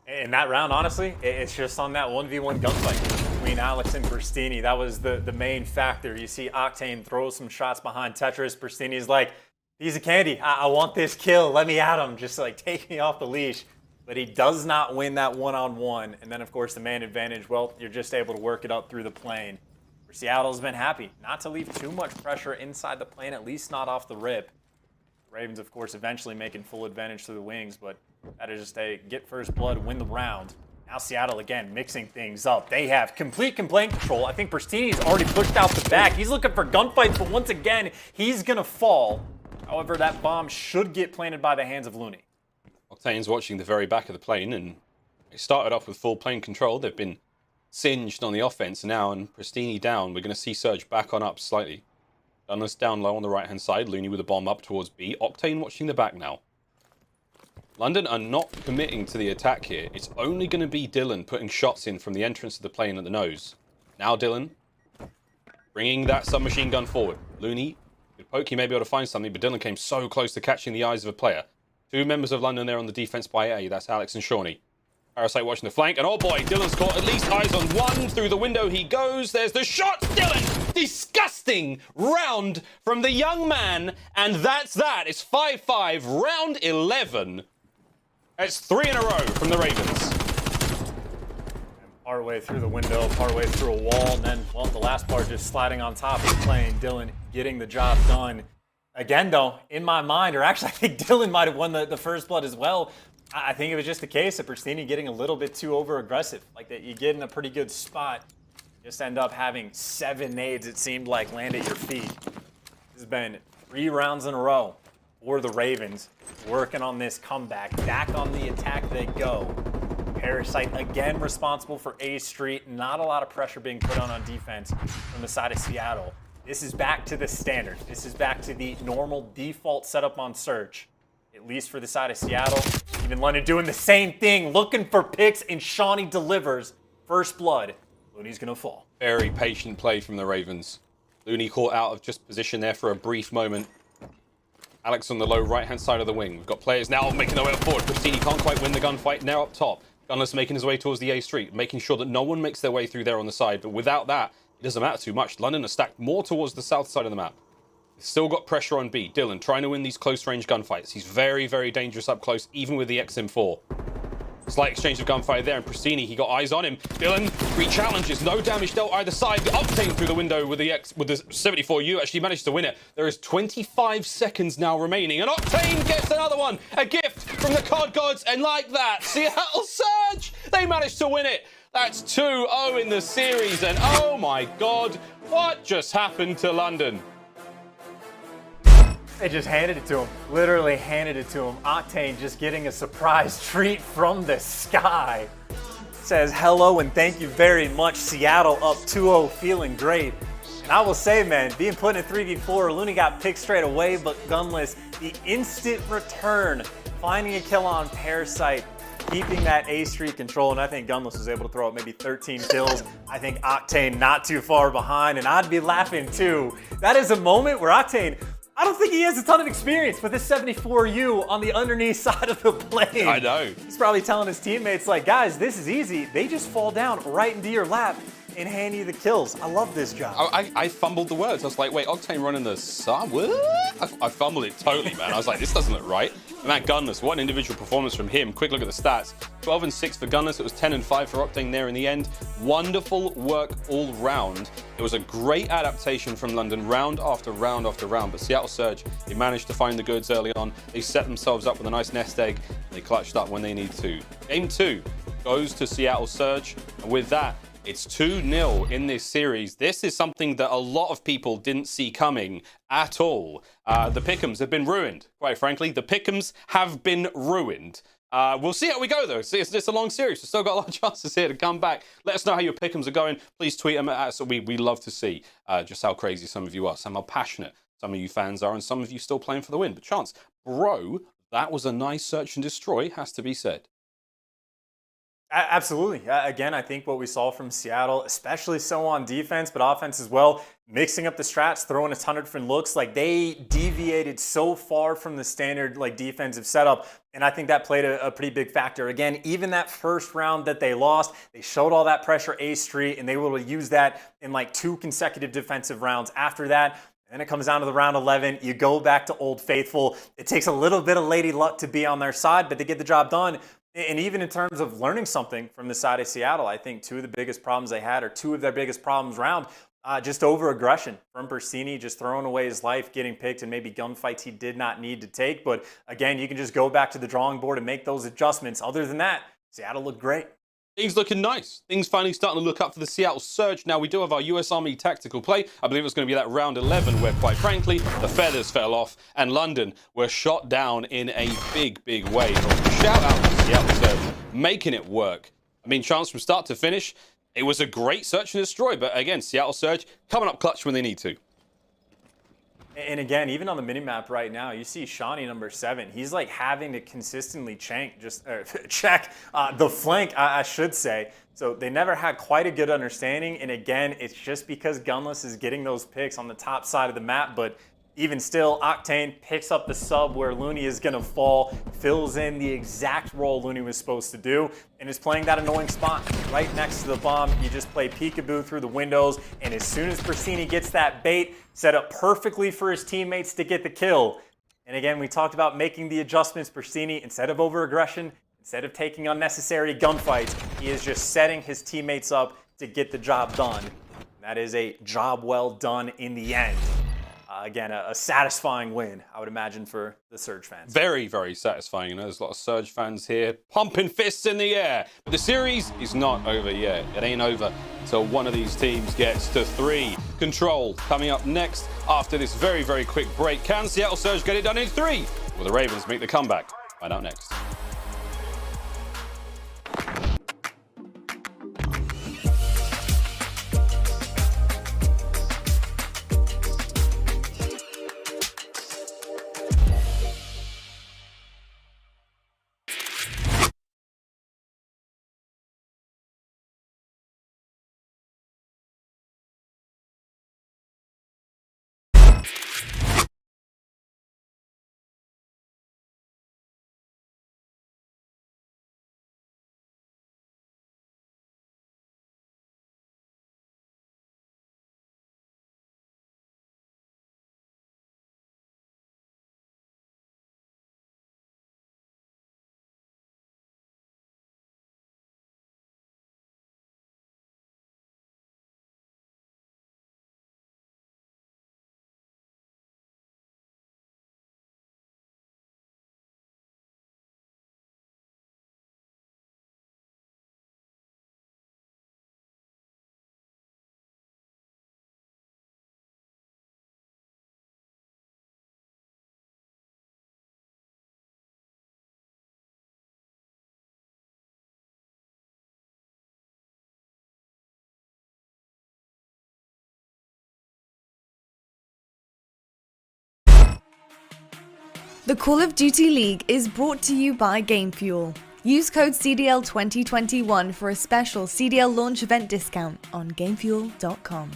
In that round, honestly, it's just on that 1v1 gunfight between Alexx and Prestinni. That was the main factor. You see Octane throw some shots behind Tetris. Prestinni's like, piece of candy. I want this kill. Let me at him. Just like take me off the leash. But he does not win that one-on-one. And then, of course, the man advantage, well, you're just able to work it up through the plane. Seattle's been happy not to leave too much pressure inside the plane, at least not off the rip. Ravens, of course, eventually making full advantage through the wings, but that is just a get first blood, win the round. Now Seattle, again, mixing things up. They have complete plane control. I think Prestinni's already pushed out the back. He's looking for gunfights, but once again, he's going to fall. However, that bomb should get planted by the hands of Loony. Octane's watching the very back of the plane, and they started off with full plane control. They've been singed on the offense now, and Prestinni down. We're going to see Surge back on up slightly. Gunless down low on the right-hand side. Loony with a bomb up towards B. Octane watching the back now. London are not committing to the attack here. It's only going to be Dylan putting shots in from the entrance of the plane at the nose. Now Dylan bringing that submachine gun forward. Loony, good poke, he may be able to find something, but Dylan came so close to catching the eyes of a player. Two members of London there on the defense by A. That's Alexx and Seany. Parasite watching the flank, and oh boy, Dylan's caught at least eyes on one. Through the window he goes. There's the shot. Dylan! Disgusting round from the young man, and that's that. It's 5-5, round 11. That's 3 in a row from the Ravens. Partway through the window, partway through a wall, and then, well, the last part just sliding on top of the plane. Dylan getting the job done. Again, though, in my mind, or actually I think Dylan might have won the first blood as well. I think it was just a case of Prestinni getting a little bit too over-aggressive. Like that you get in a pretty good spot, just end up having 7 nades, it seemed like, land at your feet. This has been 3 rounds in a row for the Ravens, working on this comeback. Back on the attack they go. Parasite again responsible for A Street. Not a lot of pressure being put on defense from the side of Seattle. This is back to the standard. This is back to the normal default setup on search, at least for the side of Seattle. Even London doing the same thing, looking for picks, and Seany delivers. First blood. Loony's going to fall. Very patient play from the Ravens. Loony caught out of just position there for a brief moment. Alexx on the low right-hand side of the wing. We've got players now making their way up forward. Prestinni can't quite win the gunfight. Now up top. Gunless making his way towards the A Street, making sure that no one makes their way through there on the side. But without that, it doesn't matter too much. London are stacked more towards the south side of the map. Still got pressure on B. Dylan trying to win these close-range gunfights. He's very, very dangerous up close, even with the XM4. Slight exchange of gunfire there, and Prestinni, he got eyes on him. Dylan, 3 challenges, no damage dealt either side. The Octane through the window with the 74U actually managed to win it. There is 25 seconds now remaining, and Octane gets another one. A gift from the COD gods, and like that, Seattle Surge, they managed to win it. That's 2-0 in the series, and oh my God, what just happened to London? They just handed it to him. Literally handed it to him. Octane just getting a surprise treat from the sky. Says hello and thank you very much. Seattle up 2-0, feeling great. And I will say, man, being put in a 3v4, Loony got picked straight away, but Gunless, the instant return, finding a kill on Parasite, keeping that A Street control, and I think Gunless was able to throw up maybe 13 kills. I think Octane not too far behind, and I'd be laughing too. That is a moment where Octane, I don't think he has a ton of experience with this 74U on the underneath side of the plane. I know. He's probably telling his teammates, like, guys, this is easy. They just fall down right into your lap and hand you the kills. I love this job. I fumbled the words. I was like, wait, Octane running the sub? What? I fumbled it totally, man. I was like, this doesn't look right. And that Gunless, what an individual performance from him. Quick look at the stats. 12 and 6 for Gunless. It was 10 and 5 for Octane there in the end. Wonderful work all round. It was a great adaptation from London, round after round after round. But Seattle Surge, they managed to find the goods early on. They set themselves up with a nice nest egg. And they clutched up when they need to. Game 2 goes to Seattle Surge. And with that, it's 2-0 in this series. This is something that a lot of people didn't see coming at all. The pick'ems have been ruined, quite frankly. The pick'ems have been ruined. We'll see how we go, though. See, it's a long series. We've still got a lot of chances here to come back. Let us know how your pick'ems are going. Please tweet them at us. We love to see just how crazy some of you are, how passionate some of you fans are, and some of you still playing for the win. But Chance, bro, that was a nice search and destroy, has to be said. Absolutely. Again, I think what we saw from Seattle, especially so on defense, but offense as well, mixing up the strats, throwing a ton of different looks. Like, they deviated so far from the standard like defensive setup, and I think that played a pretty big factor. Again, even that first round that they lost, they showed all that pressure A Street, and they were able to use that in like 2 consecutive defensive rounds after that. And it comes down to the round 11. You go back to Old Faithful. It takes a little bit of lady luck to be on their side, but they get the job done. And even in terms of learning something from the side of Seattle, I think 2 of the biggest problems they had, or 2 of their biggest problems round, just over-aggression from Prestinni, just throwing away his life, getting picked, and maybe gunfights he did not need to take. But again, you can just go back to the drawing board and make those adjustments. Other than that, Seattle looked great. Things looking nice. Things finally starting to look up for the Seattle Surge. Now, we do have our US Army tactical play. I believe it's going to be that round 11 where, quite frankly, the feathers fell off and London were shot down in a big, big way. Shout out to Seattle Surge, making it work. I mean, chance from start to finish. It was a great search and destroy, but again, Seattle Surge coming up clutch when they need to. And again, even on the minimap right now, you see Seany number 7. He's like having to consistently check the flank, I should say. So they never had quite a good understanding. And again, it's just because Gunless is getting those picks on the top side of the map. But even still, Octane picks up the sub where Loony is going to fall, fills in the exact role Loony was supposed to do, and is playing that annoying spot right next to the bomb. You just play peekaboo through the windows, and as soon as Prestinni gets that bait set up perfectly for his teammates to get the kill. And again, we talked about making the adjustments. Prestinni, instead of over-aggression, instead of taking unnecessary gunfights, he is just setting his teammates up to get the job done. That is a job well done in the end. Again, a satisfying win, I would imagine, for the Surge fans. Very, very satisfying. You know, there's a lot of Surge fans here pumping fists in the air. But the series is not over yet. It ain't over until one of these teams gets to 3. Control coming up next after this very, very quick break. Can Seattle Surge get it done in 3? Will the Ravens make the comeback? Find out next. The Call of Duty League is brought to you by GameFuel. Use code CDL2021 for a special CDL launch event discount on GameFuel.com.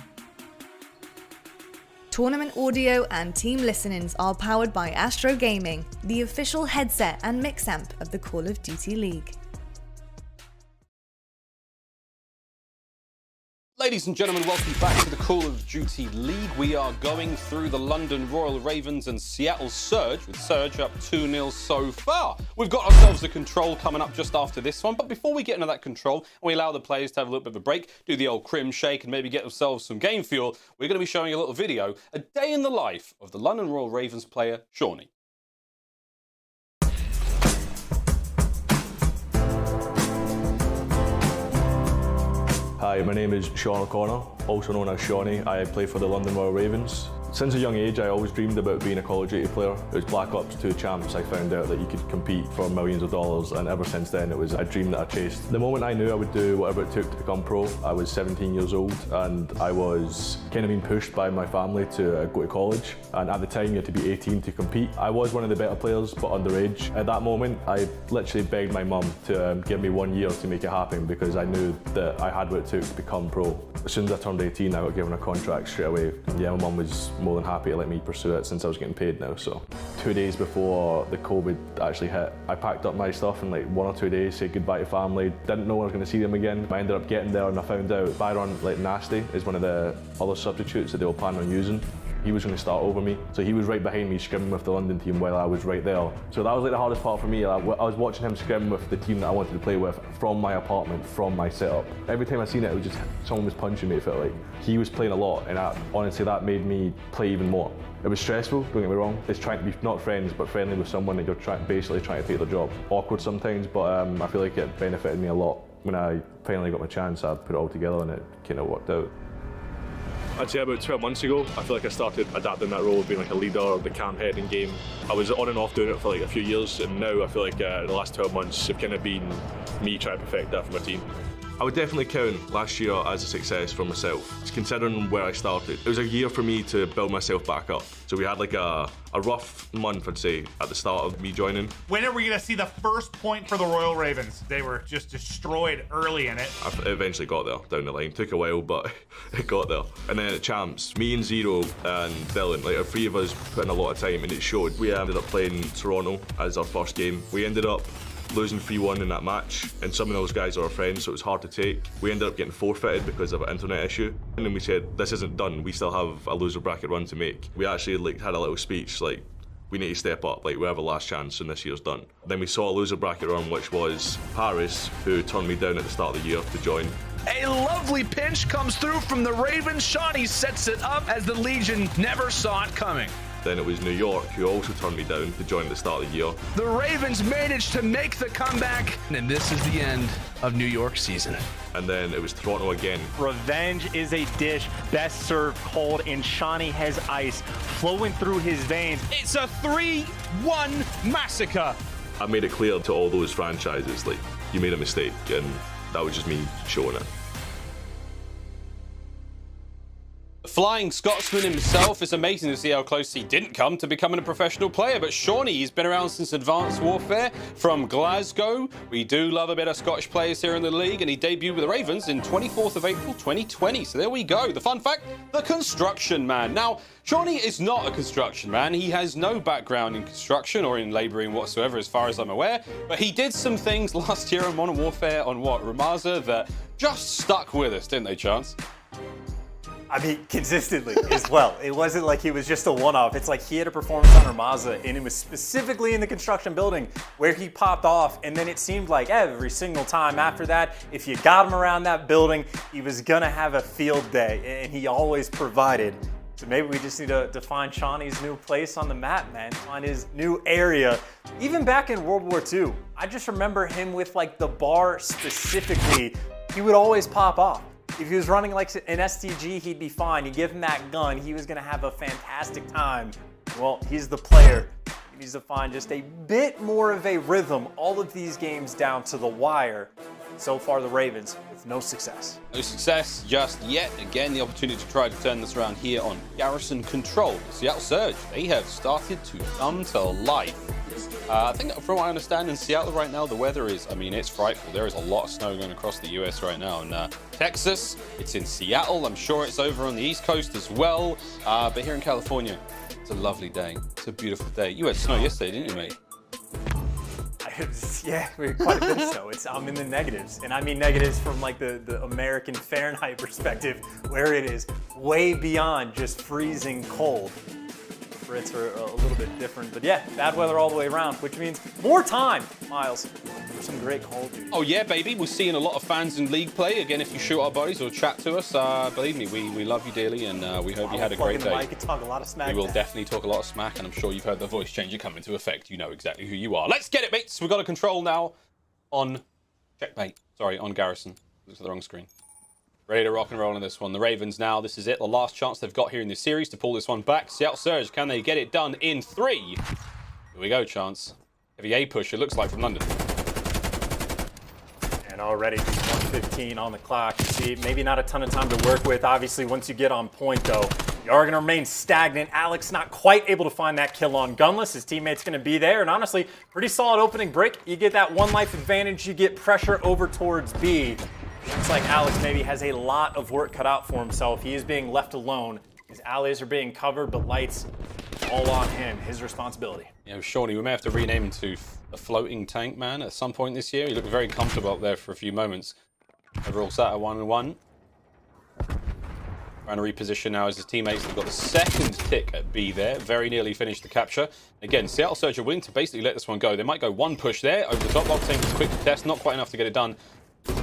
Tournament audio and team listenings are powered by Astro Gaming, the official headset and mix amp of the Call of Duty League. Ladies and gentlemen, welcome back to the Call of Duty League. We are going through the London Royal Ravens and Seattle Surge, with Surge up 2-0 so far. We've got ourselves a control coming up just after this one, but before we get into that control, we allow the players to have a little bit of a break, do the old crim shake, and maybe get themselves some game fuel. We're going to be showing a little video, a day in the life of the London Royal Ravens player, Seany. Hi, my name is Sean O'Connor, also known as Seany. I play for the London Royal Ravens. Since a young age, I always dreamed about being a Call of Duty player. It was Black Ops 2 Champs I found out that you could compete for millions of dollars, and ever since then it was a dream that I chased. The moment I knew I would do whatever it took to become pro, I was 17 years old and I was kind of being pushed by my family to go to college, and at the time you had to be 18 to compete. I was one of the better players but underage. At that moment I literally begged my mum to give me 1 year to make it happen because I knew that I had what it took to become pro. As soon as I turned 18 I got given a contract straight away. Yeah, my mum was more than happy to let me pursue it since I was getting paid now. So 2 days before the COVID actually hit, I packed up my stuff in like 1 or 2 days, said goodbye to family, didn't know when I was going to see them again. I ended up getting there and I found out Byron like Nasty is one of the other substitutes that they were planning on using. He was going to start over me, so he was right behind me scrimming with the London team while I was right there. So that was like the hardest part for me. I was watching him scrim with the team that I wanted to play with from my apartment, from my setup. Every time I seen it, it was just someone was punching me, it felt like. He was playing a lot, and honestly that made me play even more. It was stressful, don't get me wrong. It's trying to be not friends, but friendly with someone that you're basically trying to take their job. Awkward sometimes, but I feel like it benefited me a lot. When I finally got my chance, I put it all together and it kind of worked out. I'd say about 12 months ago, I feel like I started adapting that role of being like a leader, the cam head in game. I was on and off doing it for like a few years, and now I feel like the last 12 months have kind of been me trying to perfect that for my team. I would definitely count last year as a success for myself, considering where I started. It was a year for me to build myself back up. So we had like a rough month, I'd say, at the start of me joining. When are we gonna see the first point for the Royal Ravens? They were just destroyed early in it. I eventually got there down the line. Took a while, but it got there. And then at Champs, me and Zero and Dylan, like our three of us put in a lot of time and it showed. We ended up playing Toronto as our first game. We ended up losing 3-1 in that match, and some of those guys are our friends, so it was hard to take. We ended up getting forfeited because of an internet issue, and then we said, this isn't done, we still have a loser bracket run to make. We actually had a little speech, like, we need to step up, like we have a last chance and this year's done. Then we saw a loser bracket run, which was Paris, who turned me down at the start of the year to join. A lovely pinch comes through from the Ravens. Shotzzy sets it up as the Legion never saw it coming. Then it was New York, who also turned me down to join at the start of the year. The Ravens managed to make the comeback, and this is the end of New York season. And then it was Toronto again. Revenge is a dish best served cold, and Seany has ice flowing through his veins. It's a 3-1 massacre. I made it clear to all those franchises, like, you made a mistake, and that was just me showing it. Flying Scotsman himself, it's amazing to see how close he didn't come to becoming a professional player. But Seany, he's been around since Advanced Warfare from Glasgow. We do love a bit of Scottish players here in the league, and he debuted with the Ravens in 24th of April 2020. So there we go. The fun fact, the construction man. Now, Seany is not a construction man. He has no background in construction or in labouring whatsoever, as far as I'm aware. But he did some things last year in Modern Warfare on Ramaza that just stuck with us, didn't they, Chance? I mean, consistently as well. It wasn't like he was just a one-off. It's like he had a performance on Ramaza, and it was specifically in the construction building where he popped off, and then it seemed like every single time after that, if you got him around that building, he was gonna have a field day, and he always provided. So maybe we just need to find Seany's new place on the map, man. Find his new area. Even back in World War II, I just remember him with like the bar specifically. He would always pop off. If he was running like an STG, he'd be fine. You give him that gun, he was gonna have a fantastic time. Well, he's the player. He needs to find just a bit more of a rhythm. All of these games down to the wire. So far, the Ravens with no success. No success just yet. Again, the opportunity to try to turn this around here on Garrison Control. The Seattle Surge, they have started to come to life. I think from what I understand in Seattle right now, the weather is, I mean, it's frightful. There is a lot of snow going across the US right now. And Texas, it's in Seattle. I'm sure it's over on the East Coast as well. But here in California, it's a lovely day. It's a beautiful day. You had snow yesterday, didn't you, mate? Yeah, quite a bit of snow. I'm in the negatives. And I mean negatives from like the American Fahrenheit perspective, where it is way beyond just freezing cold. Brits are a little bit different, but yeah, bad weather all the way around, which means more time, Miles, for some great Call of Duty. Oh yeah, baby, we're seeing a lot of fans in League play. Again, if you shoot our buddies or chat to us, believe me, we love you dearly, and we hope you had a great day. You can talk a lot of smack. We will definitely talk a lot of smack, and I'm sure you've heard the voice changer come into effect. You know exactly who you are. Let's get it, mates. We've got a control now on checkmate. Sorry, on Garrison. Looks at the wrong screen. Ready to rock and roll in this one. The Ravens now, this is it. The last chance they've got here in this series to pull this one back. Seattle Surge, can they get it done in 3? Here we go, chance. Heavy A push, it looks like, from London. And already 1:15 on the clock. You see, maybe not a ton of time to work with. Obviously, once you get on point, though, you are going to remain stagnant. Alexx not quite able to find that kill on Gunless. His teammate's going to be there. And honestly, pretty solid opening break. You get that 1 life advantage. You get pressure over towards B. Looks like Alexx maybe has a lot of work cut out for himself. He is being left alone. His allies are being covered, but lights all on him. His responsibility. Yeah, Seany, we may have to rename him to a floating tank man at some point this year. He looked very comfortable up there for a few moments. Overall sat at 1-1. Trying to reposition now as his teammates have got the second tick at B there. Very nearly finished the capture. Again, Seattle Surge are willing to basically let this one go. They might go 1 push there over the top. Octane was quick to test, not quite enough to get it done.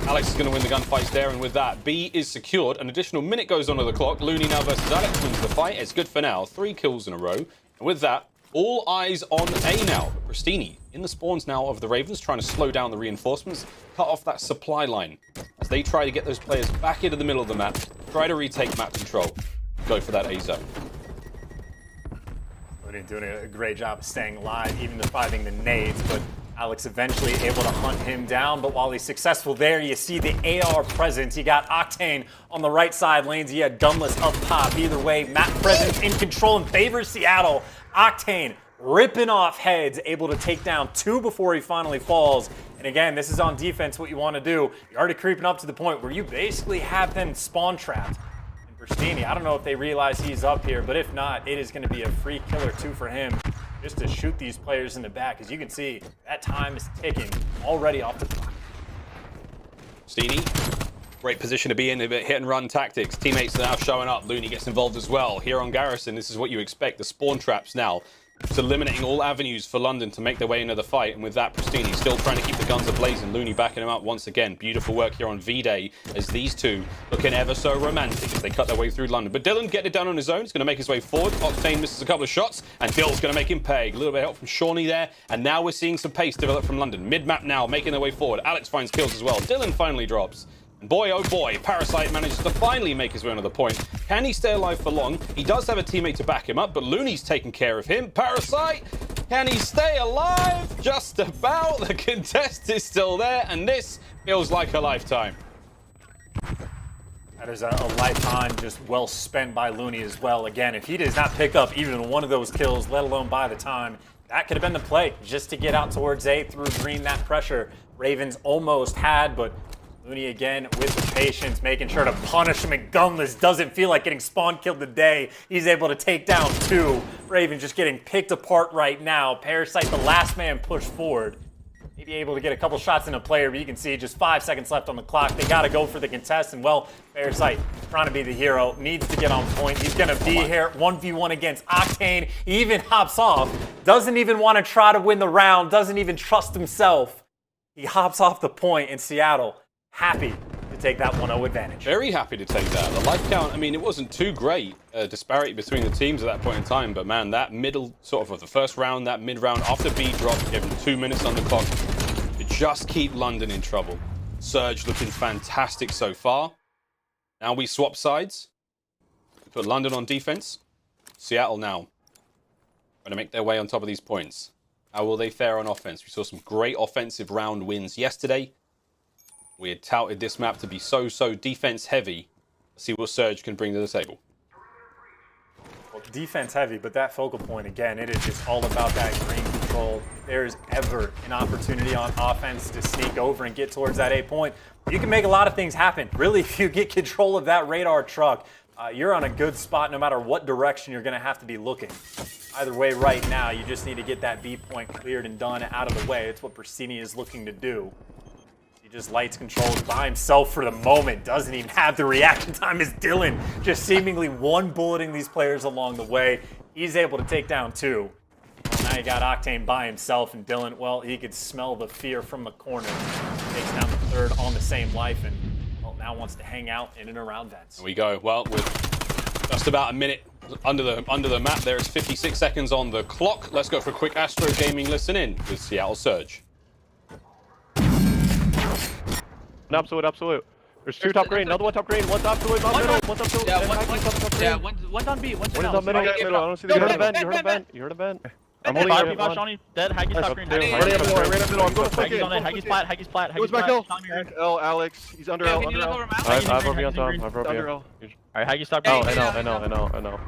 Alexx is going to win the gunfights there, and with that, B is secured. An additional minute goes on to the clock. Loony now versus Alexx wins the fight. It's good for now. 3 kills in a row. And with that, all eyes on A now. Prestinni in the spawns now of the Ravens, trying to slow down the reinforcements, cut off that supply line as they try to get those players back into the middle of the map, try to retake map control, go for that A zone. Loony doing a great job of staying alive, even surviving the nades, but Alexx eventually able to hunt him down, but while he's successful there, you see the AR presence. You got Octane on the right side lanes. You had Gunless up top. Either way, Mack presence in control and favors Seattle. Octane ripping off heads, able to take down 2 before he finally falls. And again, this is on defense, what you want to do. You're already creeping up to the point where you basically have them spawn trapped. And Prestinni, I don't know if they realize he's up here, but if not, it is going to be a free kill or 2 for him, just to shoot these players in the back. As you can see, that time is ticking already off the clock. Seany, great position to be in, a bit hit and run tactics. Teammates are now showing up. Loony gets involved as well. Here on Garrison, this is what you expect. The spawn traps now. It's eliminating all avenues for London to make their way into the fight. And with that, Prestinni still trying to keep the guns ablaze, and Loony backing him up once again. Beautiful work here on V-Day as these two looking ever so romantic as they cut their way through London. But Dylan getting it down on his own. He's going to make his way forward. Octane misses a couple of shots, and Dill's going to make him pay. A little bit of help from Seany there, and now we're seeing some pace develop from London. Mid-map now, making their way forward. Alexx finds kills as well. Dylan finally drops. And boy, oh boy, Parasite manages to finally make his way onto the point. Can he stay alive for long? He does have a teammate to back him up, but Loony's taking care of him. Parasite, can he stay alive? Just about. The contest is still there, and this feels like a lifetime. That is a lifetime just well spent by Loony as well. Again, if he does not pick up even one of those kills, let alone by the time, that could have been the play just to get out towards A through green. That pressure Ravens almost had, but Loony again with the patience, making sure to punish him, and Gunless doesn't feel like getting spawn killed today. He's able to take down 2. Ravens just getting picked apart right now. Parasite, the last man, pushed forward. Maybe able to get a couple shots in a player, but you can see just 5 seconds left on the clock. They got to go for the contest, and well, Parasite trying to be the hero, needs to get on point. He's going to be here 1v1 against Octane. He even hops off, doesn't even want to try to win the round, doesn't even trust himself. He hops off the point in Seattle. Happy to take that 1-0 advantage. Very happy to take that. The life count, I mean, it wasn't too great disparity between the teams at that point in time, but man, that middle sort of the first round, that mid-round after B drop, given 2 minutes on the clock to just keep London in trouble. Surge looking fantastic so far. Now we swap sides. We put London on defense. Seattle now trying to make their way on top of these points. How will they fare on offense? We saw some great offensive round wins yesterday. We had touted this map to be so defense heavy. Let's see what Surge can bring to the table. Well, defense heavy, but that focal point, again, it is just all about that green control. If there's ever an opportunity on offense to sneak over and get towards that A point, you can make a lot of things happen. Really, if you get control of that radar truck, you're on a good spot no matter what direction you're going to have to be looking. Either way, right now, you just need to get that B point cleared and done out of the way. It's what Prestinni is looking to do. He just lights controls by himself for the moment. Doesn't even have the reaction time as Dylan, just seemingly one-bulleting these players along the way. He's able to take down 2. Well, now you got Octane by himself, and Dylan, well, he could smell the fear from the corner. Takes down the 3rd on the same life, and well, now wants to hang out in and around vents. There we go. Well, with just about a minute under the map, there is 56 seconds on the clock. Let's go for a quick Astro Gaming listen in with Seattle Surge. Absolut. There's two top green, another one top green, one top two, one middle, one top two. Yeah, one's on B, one's One is on middle, I don't see the. You heard a bend, you heard a bend, you heard a bend. I'm holding Five it. people, Shawnee, dead, Haggis top green. I ran up middle, I'm going to Haggis on it, Haggis plat, Haggis plat, It was Haggis my plat. kill. L, Alex, he's under L, under L. I have RP on top, I have RP on. Alright, Haggis top Oh, green. I know.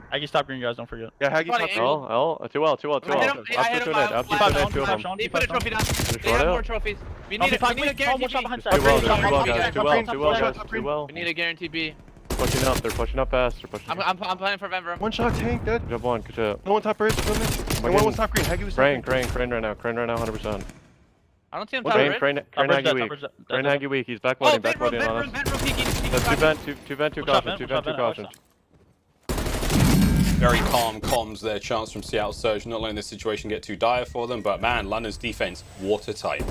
Haggis top green, guys, don't forget. Yeah, Haggis top L, 2L. I'll put two in it, I'll keep it in, two of them. He put a trophy down. Finish They one have out. more trophies. We need a guaranteed B. Too well, guys, too well, guys, too well. We need a guaranteed B. Pushing up, they're pushing up fast, they're pushing up. I'm planning for Venver. One shot, tank, dead. Jump one, good job. No one top bridge, and one was top green, Haggy was crane right now, 100%. I don't see him top bridge. Crane Haggy weak. Crane Haggy weak, he's backloading on us. That's two vent, two caution. Very calm comms there, chance from Seattle Surge, not letting this situation get too dire for them, but man, London's defense watertight.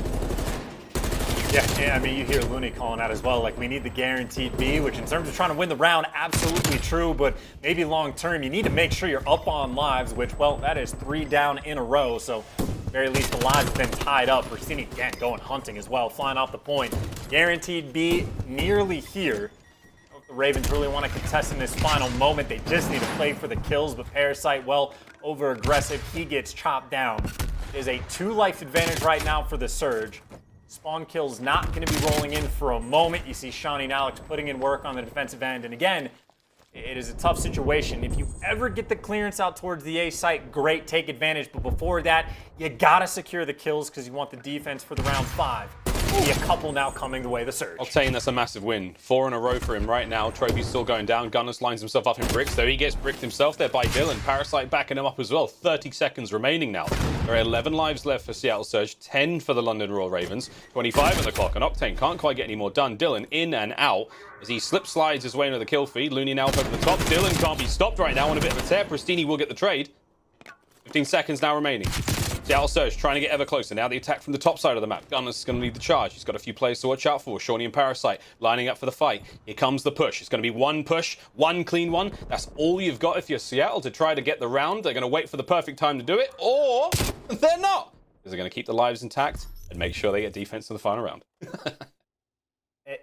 Yeah, I mean, you hear Loony calling out as well, like, we need the guaranteed B, which in terms of trying to win the round, absolutely true, but maybe long term, you need to make sure you're up on lives, which, well, that is 3 down in a row, so at the very least the lives have been tied up. Prestinni, again, going hunting as well, flying off the point. Guaranteed B nearly here. The Ravens really want to contest in this final moment. They just need to play for the kills, but Parasite, well, over aggressive. He gets chopped down. There's a 2-life advantage right now for the Surge. Spawn kill's not going to be rolling in for a moment. You see Seany and Alexx putting in work on the defensive end. And again, it is a tough situation. If you ever get the clearance out towards the A site, great, take advantage. But before that, you got to secure the kills because you want the defense for the round 5. Be a couple now coming the way of the Surge. Octane, that's a massive win. 4 in a row for him right now. Trophy's still going down. Gunless lines himself up in bricks, though he gets bricked himself there by Dylan. Parasite backing him up as well. 30 seconds remaining now. There are 11 lives left for Seattle Surge, 10 for the London Royal Ravens, 25 on the clock, and Octane can't quite get any more done. Dylan in and out as he slip slides his way into the kill feed. Loony now over the top. Dylan can't be stopped right now on a bit of a tear. Prestinni will get the trade. 15 seconds now remaining. Seattle Surge trying to get ever closer. Now the attack from the top side of the map. Gunless is going to lead the charge. He's got a few players to watch out for. Shawnee and Parasite lining up for the fight. Here comes the push. It's going to be one push, one clean one. That's all you've got if you're Seattle to try to get the round. They're going to wait for the perfect time to do it, or they're not. Because they're going to keep the lives intact and make sure they get defense in the final round.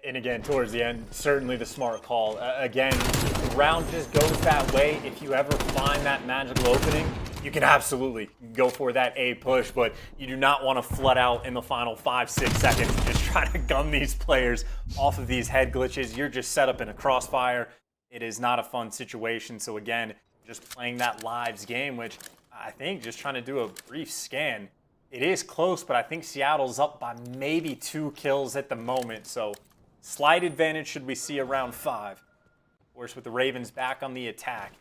And again, towards the end, certainly the smart call. Again, if the round just goes that way, if you ever find that magical opening, you can absolutely go for that A push, but you do not want to flood out in the final 5-6 seconds and just try to gun these players off of these head glitches. You're just set up in a crossfire. It is not a fun situation. So again, just playing that lives game, which I think just trying to do a brief scan. It is close, but I think Seattle's up by maybe 2 kills at the moment. So slight advantage should we see around 5. Of course, with the Ravens back on the attack.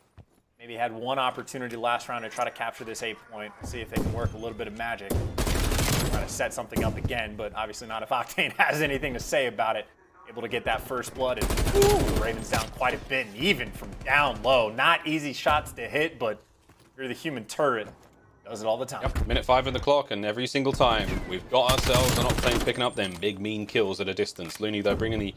Maybe had one opportunity last round to try to capture this A point. See if they can work a little bit of magic. Try to set something up again, but obviously not if Octane has anything to say about it. Able to get that first blood. And the Ravens down quite a bit, and even from down low. Not easy shots to hit, but you're the human turret. Does it all the time. Yep, minute 5 in the clock, and every single time we've got ourselves an Octane picking up them big mean kills at a distance. Loony, though, bringing the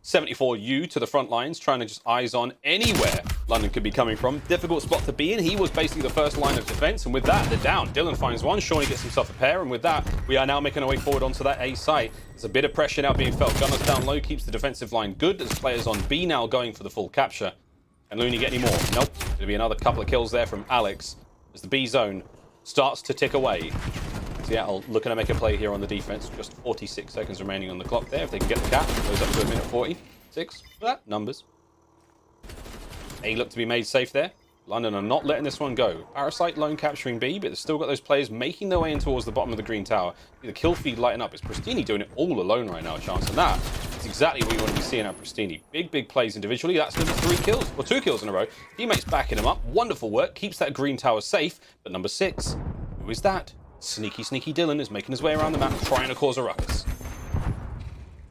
74U to the front lines, trying to just eyes on anywhere London could be coming from. Difficult spot to be in. He was basically the first line of defense, and with that, they're down. Dylan finds one. Shawnee gets himself a pair, and with that, we are now making our way forward onto that A site. There's a bit of pressure now being felt. Gunless down low keeps the defensive line good. There's players on B now going for the full capture. And Loony get any more? Nope. There'll be another couple of kills there from Alexx as the B zone starts to tick away. Seattle looking to make a play here on the defense. Just 46 seconds remaining on the clock there. If they can get the cap, it goes up to a minute 46. Numbers. A look to be made safe there. London are not letting this one go. Parasite lone capturing B, but they've still got those players making their way in towards the bottom of the green tower. The kill feed lighting up. It's Prestinni doing it all alone right now, chance. And that's exactly what you want to be seeing at Prestinni. Big plays individually. That's going to be 3 kills, or 2 kills in a row. Teammates backing him up. Wonderful work. Keeps that green tower safe. But number 6, who is that? Sneaky Dylan is making his way around the map, trying to cause a ruckus.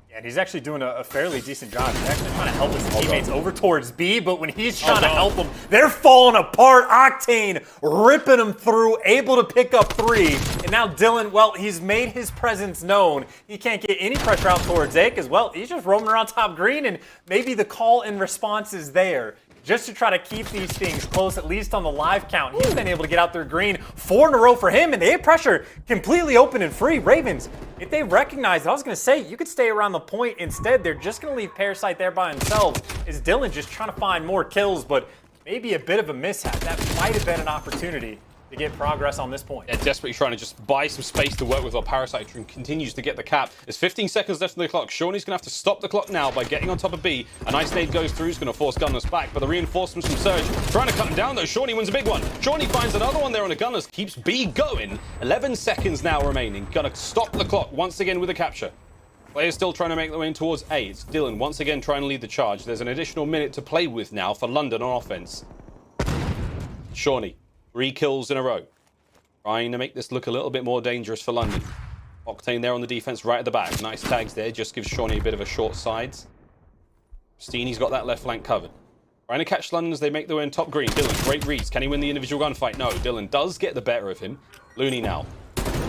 Yeah, and he's actually doing a fairly decent job. He's actually trying to help his teammates over towards B, but when he's trying to help them, they're falling apart. Octane ripping them through, able to pick up 3. And now Dylan, well, he's made his presence known. He can't get any pressure out towards A because, well, he's just roaming around top green, and maybe the call and response is there. just to try to keep these things close, at least on the live count. He's been able to get out their green 4 in a row for him, and they have pressure completely open and free. Ravens, if they recognize it, I was going to say, you could stay around the point. Instead, they're just going to leave Parasite there by themselves. Is Dylan just trying to find more kills, but maybe a bit of a mishap. That might have been an opportunity to get progress on this point. They're desperately trying to just buy some space to work with while Parasite continues to get the cap. There's 15 seconds left on the clock. Seany's going to have to stop the clock now by getting on top of B. A nice nade goes through, is going to force Gunless back, but the reinforcements from Surge trying to cut him down though. Seany wins a big one. Seany finds another one there on the Gunless, keeps B going. 11 seconds now remaining. Gonna stop the clock once again with a capture. Players still trying to make their way in towards A. It's Dylan once again trying to lead the charge. There's an additional minute to play with now for London on offense. Seany, 3 kills in a row. Trying to make this look a little bit more dangerous for London. Octane there on the defense right at the back. Nice tags there, just gives Seany a bit of a short sides. Prestinni's got that left flank covered. Trying to catch London as they make their way in top green. Dylan, great reads. Can he win the individual gunfight? No, Dylan does get the better of him. Loony now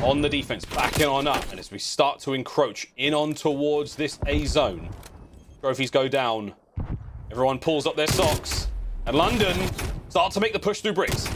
on the defense, backing on up. And as we start to encroach in on towards this A zone, trophies go down. Everyone pulls up their socks. And London start to make the push through bricks.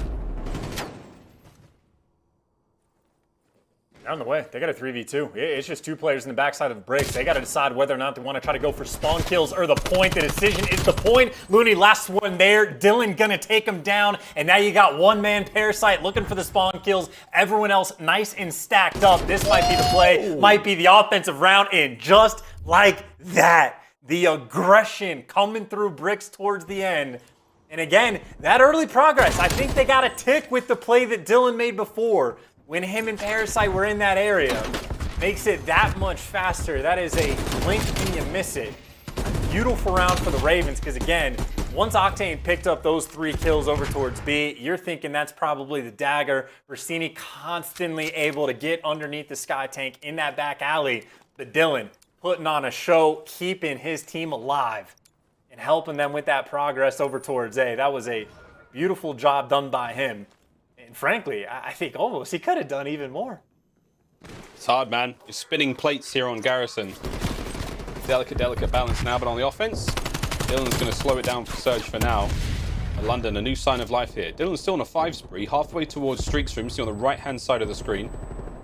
They're on the way. They got a 3v2. It's just 2 players in the backside of the bricks. They got to decide whether or not they want to try to go for spawn kills or the point. The decision is the point. Loony, last one there. Dylan gonna take him down. And now you got one-man Parasite looking for the spawn kills. Everyone else nice and stacked up. This might be the play. Might be the offensive round. And just like that, the aggression coming through bricks towards the end. And again, that early progress, I think they got a tick with the play that Dylan made before. When him and Parasite were in that area, makes it that much faster. That is a blink and you miss it. A beautiful round for the Ravens, because again, once Octane picked up those 3 kills over towards B, you're thinking that's probably the dagger. Prestinni constantly able to get underneath the Sky Tank in that back alley. But Dylan putting on a show, keeping his team alive, and helping them with that progress over towards A. That was a beautiful job done by him. And frankly, I think almost he could have done even more. It's hard, man. You're spinning plates here on Garrison. Delicate balance now, but on the offense, Dylan's going to slow it down for Surge for now. London, a new sign of life here. Dylan's still on a 5 spree, halfway towards streaks for him, see on the right-hand side of the screen.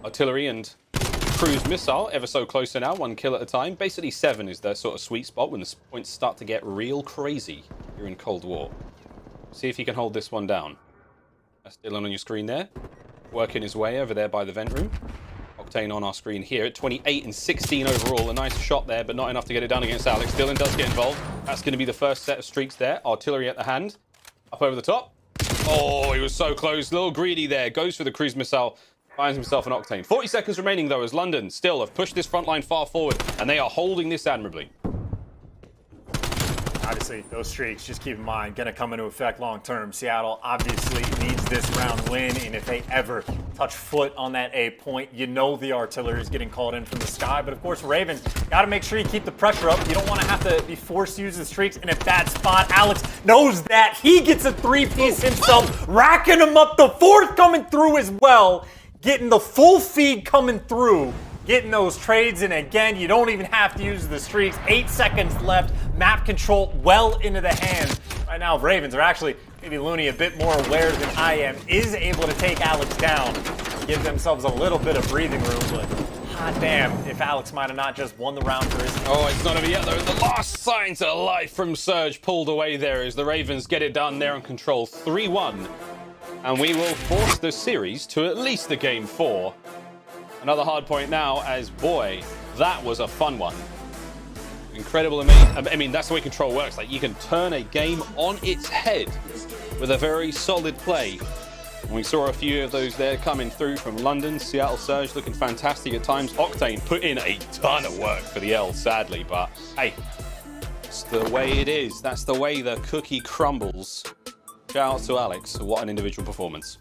Artillery and cruise missile, ever so closer now, 1 kill at a time. Basically 7 is their sort of sweet spot when the points start to get real crazy here in Cold War. See if he can hold this one down. That's Dylan on your screen there, working his way over there by the vent room. Octane on our screen here at 28 and 16 overall. A nice shot there, but not enough to get it done against Alexx. Dylan does get involved. That's going to be the first set of streaks there. Artillery at the hand. Up over the top. Oh, he was so close. A little greedy there. Goes for the cruise missile. Finds himself an Octane. 40 seconds remaining, though, as London still have pushed this front line far forward, and they are holding this admirably. Obviously, those streaks, just keep in mind, going to come into effect long term. Seattle obviously needs this round win, and if they ever touch foot on that A point, you know the artillery is getting called in from the sky. But of course, Ravens got to make sure you keep the pressure up. You don't want to have to be forced to use the streaks in a bad spot. Alexx knows that. He gets a 3-piece himself, racking him up. The 4th coming through as well, getting the full feed coming through. Getting those trades, and again, you don't even have to use the streaks. 8 seconds left. Map control well into the hands. Right now, Ravens are actually, maybe Loony a bit more aware than I am, is able to take Alexx down. Give themselves a little bit of breathing room, but hot damn if Alexx might have not just won the round for his team. Oh, it's not over yet, though. The last signs of life from Surge pulled away there as the Ravens get it done there on control. 3-1. And we will force the series to at least the game 4. Another hard point now, as boy, that was a fun one. Incredible, I mean, that's the way control works. Like, you can turn a game on its head with a very solid play. And we saw a few of those there coming through from London. Seattle Surge looking fantastic at times. Octane put in a ton of work for the L, sadly, but hey, it's the way it is. That's the way the cookie crumbles. Shout out to Alexx. What an individual performance.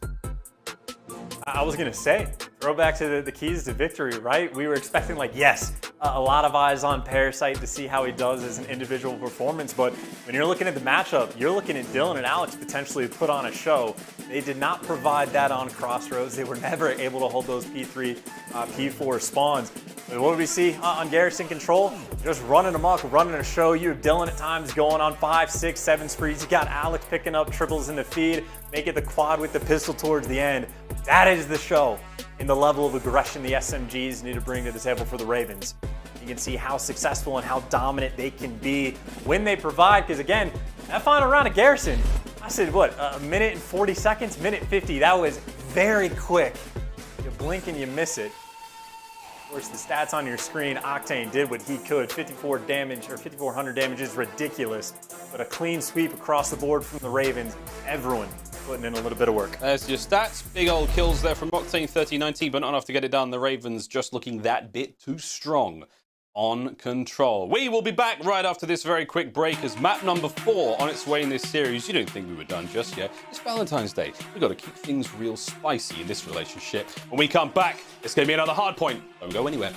I was going to say, throw back to the keys to victory, right? We were expecting, like, yes, a lot of eyes on Parasite to see how he does as an individual performance, but when you're looking at the matchup, you're looking at Dylan and Alexx potentially put on a show. They did not provide that on Crossroads. They were never able to hold those P3, P4 spawns. But what do we see on Garrison Control? Just running amok, running a show. You have Dylan at times going on 5, 6, 7 sprees. You got Alexx picking up triples in the feed, make it the quad with the pistol towards the end. That is the show in the level of aggression the SMGs need to bring to the table for the Ravens. You can see how successful and how dominant they can be when they provide, because again, that final round of Garrison, I said, what, a minute and 40 seconds, minute 50. That was very quick. You blink and you miss it. Of course, the stats on your screen, Octane did what he could. 54 damage, or 5,400 damage is ridiculous, but a clean sweep across the board from the Ravens. Everyone putting in a little bit of work. There's your stats. Big old kills there from Octane, 30-19, but not enough to get it done. The Ravens just looking that bit too strong on Control. We will be back right after this very quick break as map number 4 on its way in this series. You don't think we were done just yet. It's Valentine's Day. We've got to keep things real spicy in this relationship. When we come back, it's going to be another hard point. Don't go anywhere.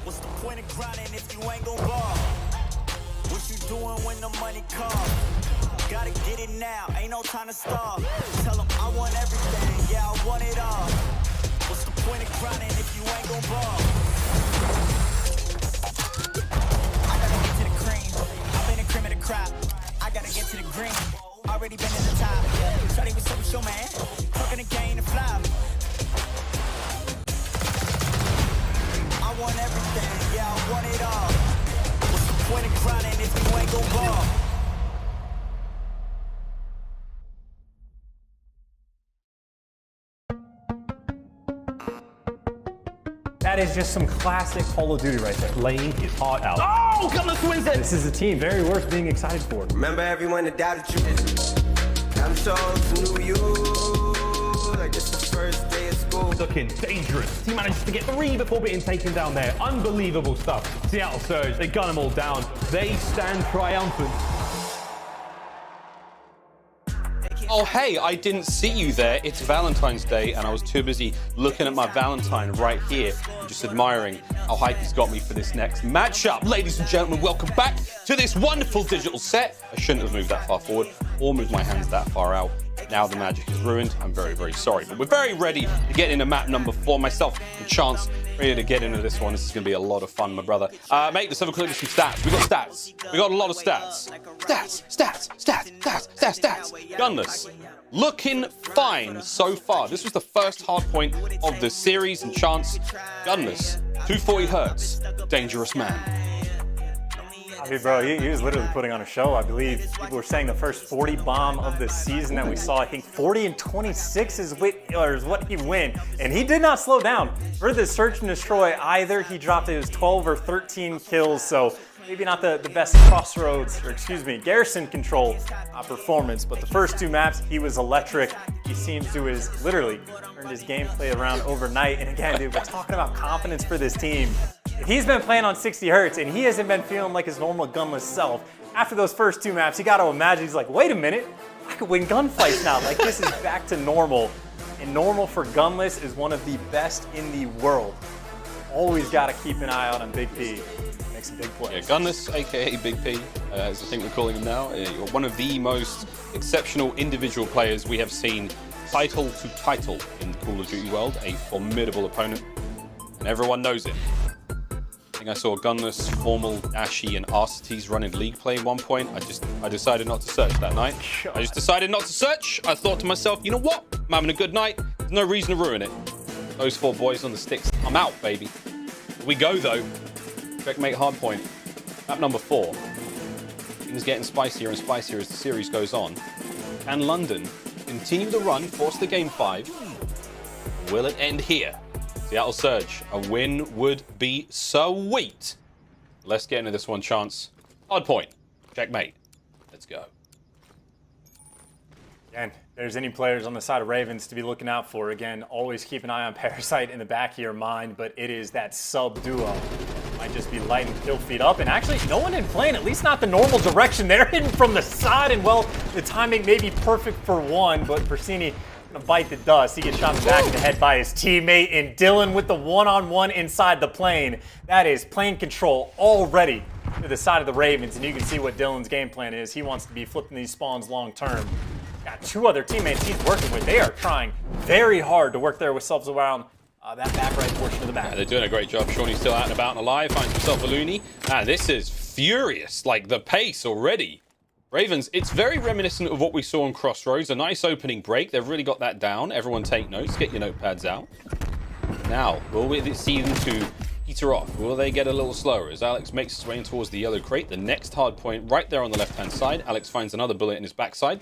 What's the point of grinding if you ain't gon' ball? What you doing when the money comes? Gotta get it now, ain't no time to stall. Tell them I want everything, yeah, I want it all. What's the point of grinding if you ain't gon' ball? I gotta get to the cream, I've been a cream of the crop. I gotta get to the green, already been in the top. Shawty was so with your man, talking the game to fly. I want everything, yeah, I want it all. What's the point of grinding if you ain't gon' ball? That is just some classic Call of Duty right there. Laying his heart out. Oh, Gunless wins it! This is a team very worth being excited for. Remember everyone that doubted you. I'm so to you. Like this is first day of school. Looking dangerous. He managed to get 3 before being taken down there. Unbelievable stuff. Seattle Surge, they gun them all down. They stand triumphant. Oh, hey, I didn't see you there. It's Valentine's Day, and I was too busy looking at my Valentine right here and just admiring how hype he's got me for this next matchup. Ladies and gentlemen, welcome back to this wonderful digital set. I shouldn't have moved that far forward or moved my hands that far out. Now the magic is ruined. I'm very, very sorry. But we're very ready to get into map number 4. Myself and Chance ready to get into this one. This is going to be a lot of fun, my brother. Mate, let's have a quick look at some stats. We got stats. We got a lot of stats. Stats. Gunless. Looking fine so far. This was the first hard point of the series, and Chance, Gunless, 240 hertz, dangerous man. I mean, bro, he was literally putting on a show. I believe people were saying the first 40 bomb of the season that we saw. I think 40 and 26 is what he went, and he did not slow down for the search and destroy either. He dropped his 12 or 13 kills, so maybe not the best crossroads, or excuse me, garrison control performance, but the first 2 maps, he was electric. He seems to have literally turned his gameplay around overnight. And again, dude, we're talking about confidence for this team. He's been playing on 60 hertz, and he hasn't been feeling like his normal gunless self. After those first 2 maps, you got to imagine he's like, wait a minute, I could win gunfights now. Like, this is back to normal. And normal for Gunless is one of the best in the world. Always got to keep an eye out on Big P. Make some big plays. Yeah, Gunless, aka Big P, as I think we're calling him now. You're one of the most exceptional individual players we have seen title to title in the Call of Duty world. A formidable opponent, and everyone knows it. I think I saw Gunless, Formal, Dashy, and Arcitys running league play at one point. I decided not to search that night. I just decided not to search. I thought to myself, you know what? I'm having a good night. There's no reason to ruin it. Those 4 boys on the sticks. I'm out, baby. Here we go, though. Checkmate hardpoint. Map number 4. Things getting spicier and spicier as the series goes on. Can London continue the run, force the game 5? Will it end here? Seattle Surge, a win would be sweet. Let's get into this one, Chance. Hard point. Checkmate. Let's go. Again, if there's any players on the side of Ravens to be looking out for, again, always keep an eye on Parasite in the back of your mind, but it is that sub duo. Might just be lighting kill feed up, and actually, no one in playing, at least not the normal direction. They're hitting from the side, and well, the timing may be perfect for one, but Prestinni gonna bite the dust. He gets shot back in the head by his teammate, and Dylan with the one-on-one inside the plane. That is plane control already to the side of the Ravens, and you can see what Dylan's game plan is. He wants to be flipping these spawns long term. Got 2 other teammates he's working with. They are trying very hard to work their themselves around that back right portion of the map. Yeah, they're doing a great job. Shawnee's still out and about and alive. Finds himself a Loony. This is furious. Like, the pace already. Ravens, it's very reminiscent of what we saw on Crossroads. A nice opening break. They've really got that down. Everyone take notes. Get your notepads out. Now, will we see them to peter off? Will they get a little slower? As Alexx makes his way in towards the yellow crate, the next hard point right there on the left-hand side. Alexx finds another bullet in his backside.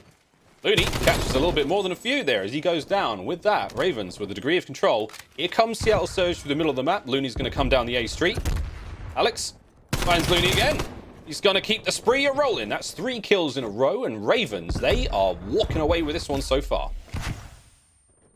Loony catches a little bit more than a few there as he goes down. With that, Ravens with a degree of control. Here comes Seattle Surge through the middle of the map. Loony's going to come down the A street. Alexx finds Loony again. He's going to keep the spree rolling. That's 3 kills in a row, and Ravens, they are walking away with this one so far.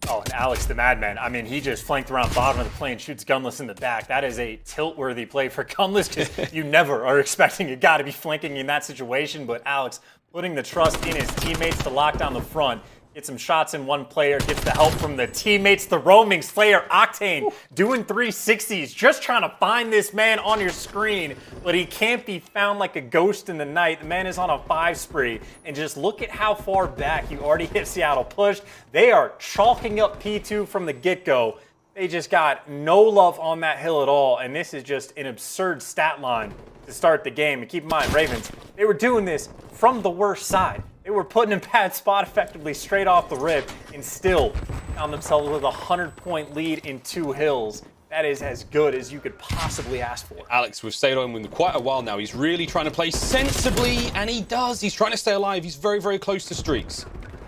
Oh, and Alexx the Madman. I mean, he just flanked around bottom of the plane, shoots Gunless in the back. That is a tilt-worthy play for Gunless because you never are expecting a guy to be flanking in that situation, but Alexx putting the trust in his teammates to lock down the front. Get some shots in one player, gets the help from the teammates, the roaming Slayer, Octane, doing 360s, just trying to find this man on your screen, but he can't be found like a ghost in the night. The man is on a 5 spree, and just look at how far back you already hit Seattle pushed. They are chalking up P2 from the get-go. They just got no love on that hill at all, and this is just an absurd stat line to start the game. And keep in mind, Ravens, they were doing this from the worst side. They were putting in bad spot effectively straight off the rip and still found themselves with a 100-point lead in 2 hills. That is as good as you could possibly ask for. Alexx, we've stayed on him quite a while now. He's really trying to play sensibly, and he does. He's trying to stay alive. He's very, very close to streaks.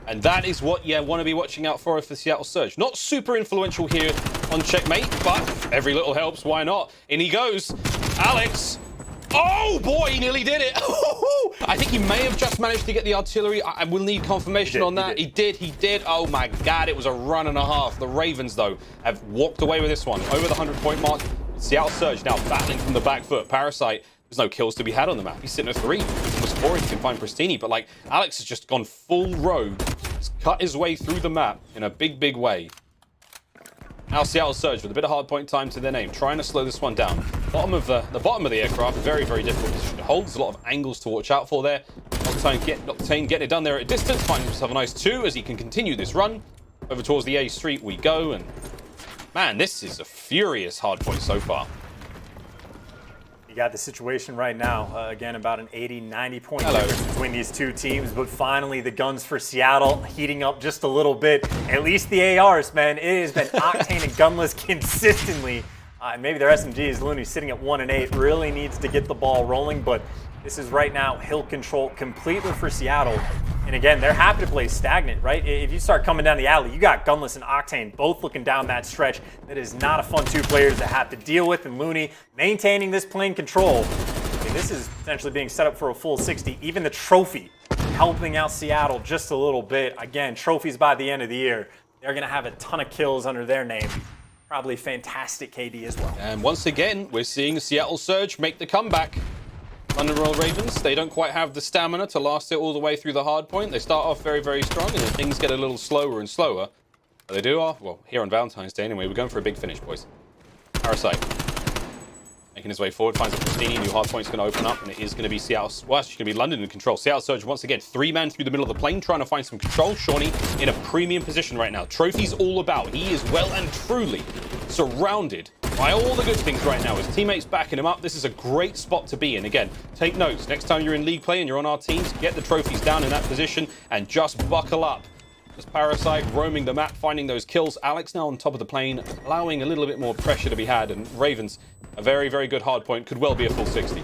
And that is what you want to be watching out for Seattle Surge. Not super influential here on Checkmate, but every little helps. Why not? In he goes. Alexx. Oh boy, he nearly did it. I think he may have just managed to get the artillery. I will need confirmation on that. He did. Oh my God, it was a run and a half. The Ravens, though, have walked away with this one. Over the 100-point mark. Seattle Surge now battling from the back foot. Parasite, there's no kills to be had on the map. He's sitting at 3. Almost 4 if he can find Prestinni. But like, Alexx has just gone full rogue. He's cut his way through the map in a big, big way. Now Seattle Surge with a bit of hard point time to their name, trying to slow this one down. The bottom of the aircraft, very, very difficult position to hold. There's a lot of angles to watch out for there. Octane getting it done there at distance, finding himself a nice 2 as he can continue this run. Over towards the A street we go, and man, this is a furious hard point so far. You got the situation right now, again, about an 80-90 point difference between these 2 teams, but finally the guns for Seattle heating up just a little bit. At least the ARs, man, it has been Octane and Gunless consistently. And maybe their SMGs, Loony sitting at 1 and 8, really needs to get the ball rolling, but this is right now hill control completely for Seattle. And again, they're happy to play stagnant, right? If you start coming down the alley, you got Gunless and Octane both looking down that stretch. That is not a fun 2 players to have to deal with. And Loony maintaining this plane control. this is potentially being set up for a full 60. Even the trophy helping out Seattle just a little bit. Again, trophies by the end of the year. They're going to have a ton of kills under their name. Probably fantastic KD as well. And once again, we're seeing Seattle Surge make the comeback. London Royal Ravens, they don't quite have the stamina to last it all the way through the hard point. They start off very, very strong, and then things get a little slower and slower. But they do off, well, here on Valentine's Day anyway, we're going for a big finish, boys. aBeZy making his way forward, finds a Prestinni. New hard point's going to open up, and it is going to be Seattle. Well, it's going to be London in control. Seattle Surge once again, 3-man through the middle of the plane, trying to find some control. Seany in a premium position right now. Trophy's all about. He is well and truly surrounded by all the good things right now. His teammates backing him up. This is a great spot to be in. Again, take notes. Next time you're in league play and you're on our teams, get the trophies down in that position and just buckle up. As aBeZy roaming the map, finding those kills. Alexx now on top of the plane, allowing a little bit more pressure to be had. And Ravens, a very, very good hard point. Could well be a full 60.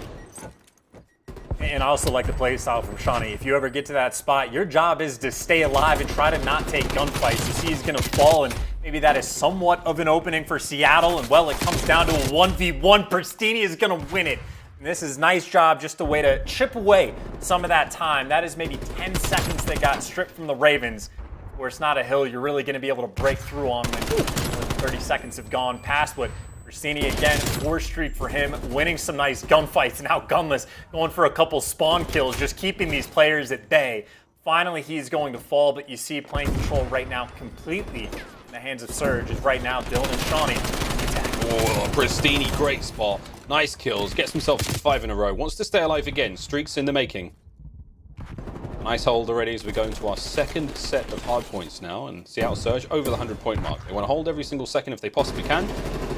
And I also like the play style from Seany. If you ever get to that spot, your job is to stay alive and try to not take gunfights. You see he's going to fall, and maybe that is somewhat of an opening for Seattle. And, well, it comes down to a 1v1. Prestinni is going to win it. And this is nice job, just a way to chip away some of that time. That is maybe 10 seconds that got stripped from the Ravens. Where it's not a hill, you're really going to be able to break through on when 30 seconds have gone past. But Prestinni, again, 4 streak for him, winning some nice gunfights. Now Gunless going for a couple spawn kills, just keeping these players at bay. Finally, he's going to fall, but you see playing control right now completely in the hands of Surge is right now Dylan and Seany. Oh, Prestinni, great spot. Nice kills, gets himself 5 in a row. Wants to stay alive again, streaks in the making. Nice hold already as we go into our second set of hard points now, and Seattle Surge over the 100-point mark. They want to hold every single second if they possibly can.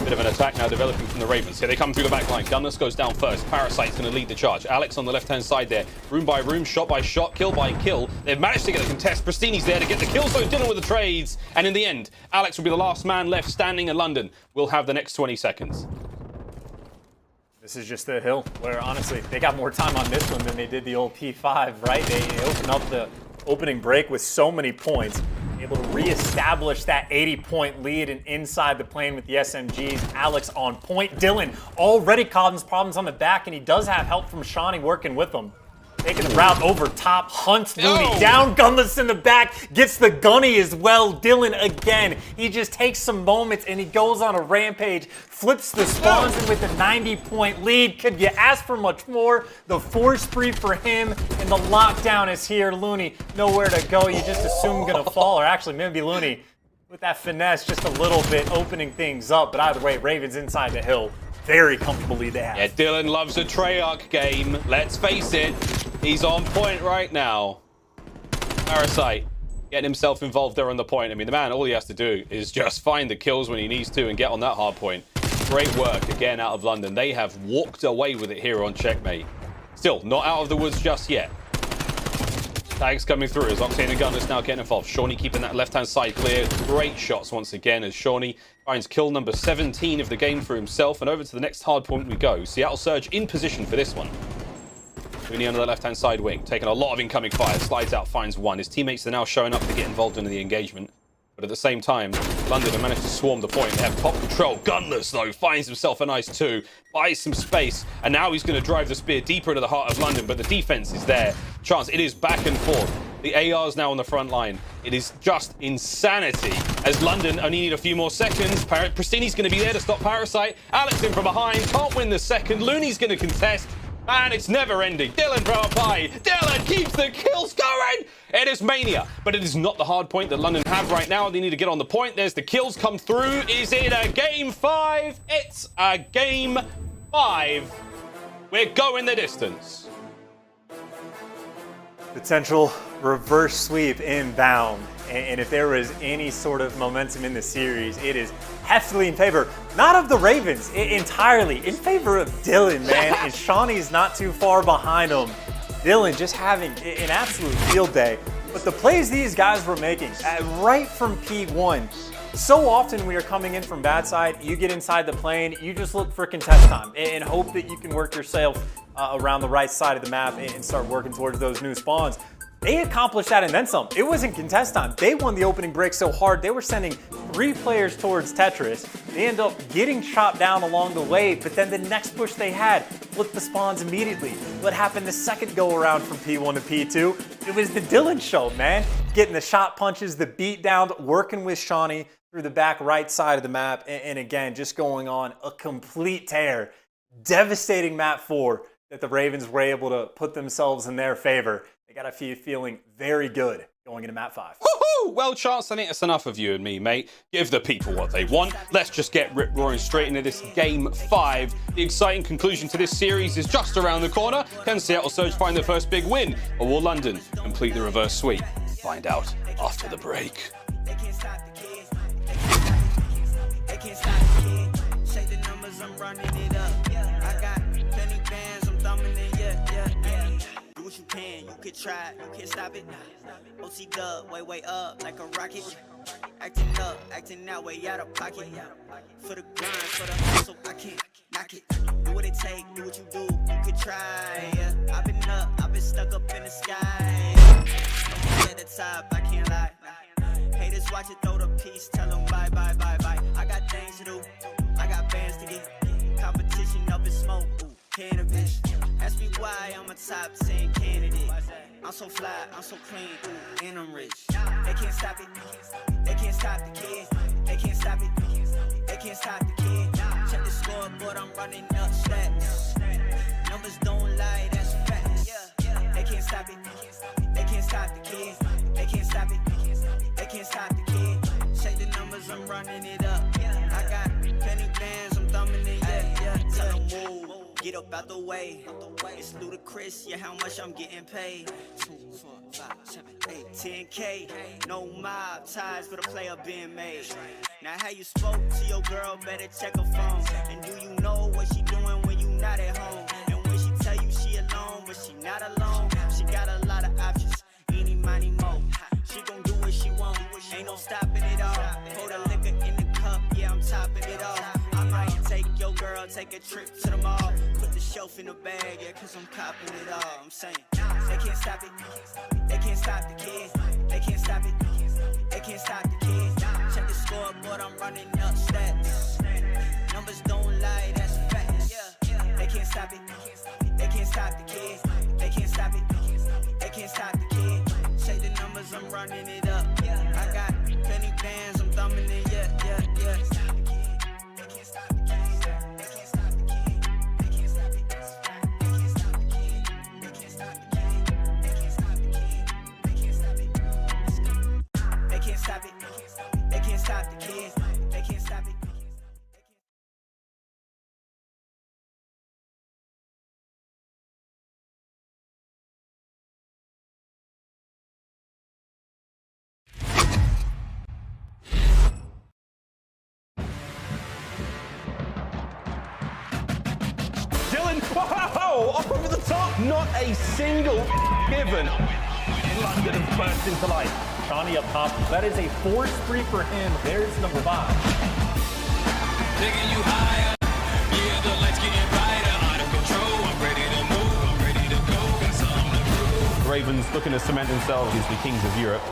Bit of an attack now developing from the Ravens. Here they come through the back line. Gunless goes down first. aBeZy's going to lead the charge. Alexx on the left-hand side there. Room by room, shot by shot, kill by kill. They've managed to get a contest. Prestinni's there to get the kills, though Dylan with the trades. And in the end, Alexx will be the last man left standing, and London will have the next 20 seconds. This is just the hill where, honestly, they got more time on this one than they did the old P5, right? They opened up the opening break with so many points, able to reestablish that 80-point lead and inside the plane with the SMGs. Alexx on point. Dylan already causing problems on the back, and he does have help from Seany working with him. Taking the route over top, hunts Loony down, Gunless in the back, gets the gunny as well. Dylan again, he just takes some moments and he goes on a rampage, flips the spawns in with a 90-point lead. Could you ask for much more? The 4 spree for him, and the lockdown is here. Loony, nowhere to go. You just assume gonna fall, or actually maybe Loony with that finesse just a little bit opening things up. But either way, Ravens inside the hill. Very comfortable lead they have. Yeah, Dylan loves a Treyarch game. Let's face it, he's on point right now. aBeZy getting himself involved there on the point. I mean, the man, all he has to do is just find the kills when he needs to and get on that hard point. Great work again out of London. They have walked away with it here on Checkmate. Still, not out of the woods just yet. Tags coming through as Octane and Gunless now getting involved. Seany keeping that left-hand side clear. Great shots once again as Seany finds kill number 17 of the game for himself. And over to the next hard point we go. Seattle Surge in position for this one. Loony on the left-hand side wing, taking a lot of incoming fire. Slides out, finds one. His teammates are now showing up to get involved in the engagement. But at the same time, London have managed to swarm the point. They have top control. Gunless, though, finds himself a nice 2. Buys some space. And now he's going to drive the spear deeper into the heart of London. But the defense is there. Chance, it is back and forth. The AR's now on the front line. It is just insanity. As London only need a few more seconds. Prestinni's going to be there to stop aBeZy. Alexx in from behind. Can't win the second. Loony's going to contest. And it's never ending. Dylan from up high. Dylan keeps the kills going. It is mania, but it is not the hard point that London have right now. They need to get on the point. There's the kills come through. Is it a game 5? It's a game 5. We're going the distance. Potential reverse sweep inbound. And if there was any sort of momentum in the series, it is heftily in favor, not of the Ravens, entirely in favor of Dylan, man. And Seany's not too far behind him. Dylan just having an absolute field day. But the plays these guys were making, right from P1, so often we are coming in from bad side, you get inside the plane, you just look for contest time and hope that you can work yourself around the right side of the map and start working towards those new spawns. they accomplished that and then some. It wasn't contest time. They won the opening break so hard, they were sending 3 players towards Tetris. They end up getting chopped down along the way, but then the next push they had flipped the spawns immediately. What happened the second go around from P1 to P2? It was the Dylan show, man. Getting the shot punches, the beat down, working with Seany through the back right side of the map, and again, just going on a complete tear. Devastating map 4 that the Ravens were able to put themselves in their favor. They got a few feeling very good going into map 5. Woohoo! Well, Chance, I think it's enough of you and me, mate. Give the people what they want. Let's just get rip-roaring straight into this Game 5. The exciting conclusion to this series is just around the corner. Can Seattle Surge find their first big win? Or will London complete the reverse sweep? Find out after the break. They can't stop the kids. They can't stop the kids. Shake the numbers, I'm running it up. I got plenty bands, I'm thumbing it, yeah. Do what you can, you could try it, you can't stop it. OC dub, way up like a rocket. Acting up, acting that way out of pocket. For the grind, for the hustle, I can't knock it. Do what it take, do what you do, you could try. Yeah. I've been up, I've been stuck up in the sky. At the top, I can't lie. Haters watch it, throw the piece, tell them bye. I got things to do, I got bands to get. Competition up in smoke, ooh, cannabis. Ask me why I'm a top 10 candidate. I'm so fly, I'm so clean, ooh, and I'm rich. They can't stop it, they can't stop the kid. They can't stop it, they can't stop the kid. Check the scoreboard, I'm running up stats. Numbers don't lie, that's facts. They can't stop it, they can't stop the kid. They can't stop it, they can't stop the kid. Shake the numbers, I'm running it up. I got plenty bands, I'm thumbing it, yeah. Tell them move, get up out the way. It's ludicrous, yeah, how much I'm getting paid. 2, 4, 5, 7, 8, 10K. No mob ties for the player being made. Now how you spoke to your girl, better check her phone. And do you know what she doing when you not at home? And when she tell you she alone, but she not alone. She got a lot of options, eeny, miny, mo. She gon' do what she want, ain't no stopping it all. Pour the liquor in the cup, yeah, I'm topping it off. I might take your girl, take a trip to the mall. Put the shelf in the bag, yeah, cause I'm copping it all. I'm saying, they can't stop it, they can't stop the kids. They can't stop it, they can't stop the kids. Check the scoreboard, I'm running up stats. Numbers don't lie, that's facts. They can't stop it, they can't stop the kids. They can't stop it, they can't stop the kids. Shake the numbers, I'm running it up. I got plenty bands, I'm thumbing it, yeah. Wow! Up over the top, not a single given. London burst into life. Seany up top, that is a force free for him. There's number 5. Taking you higher, yeah, the lights getting brighter. Out of control, I'm ready to move, I'm ready to go, got something to prove. Ravens looking to cement themselves as the kings of Europe.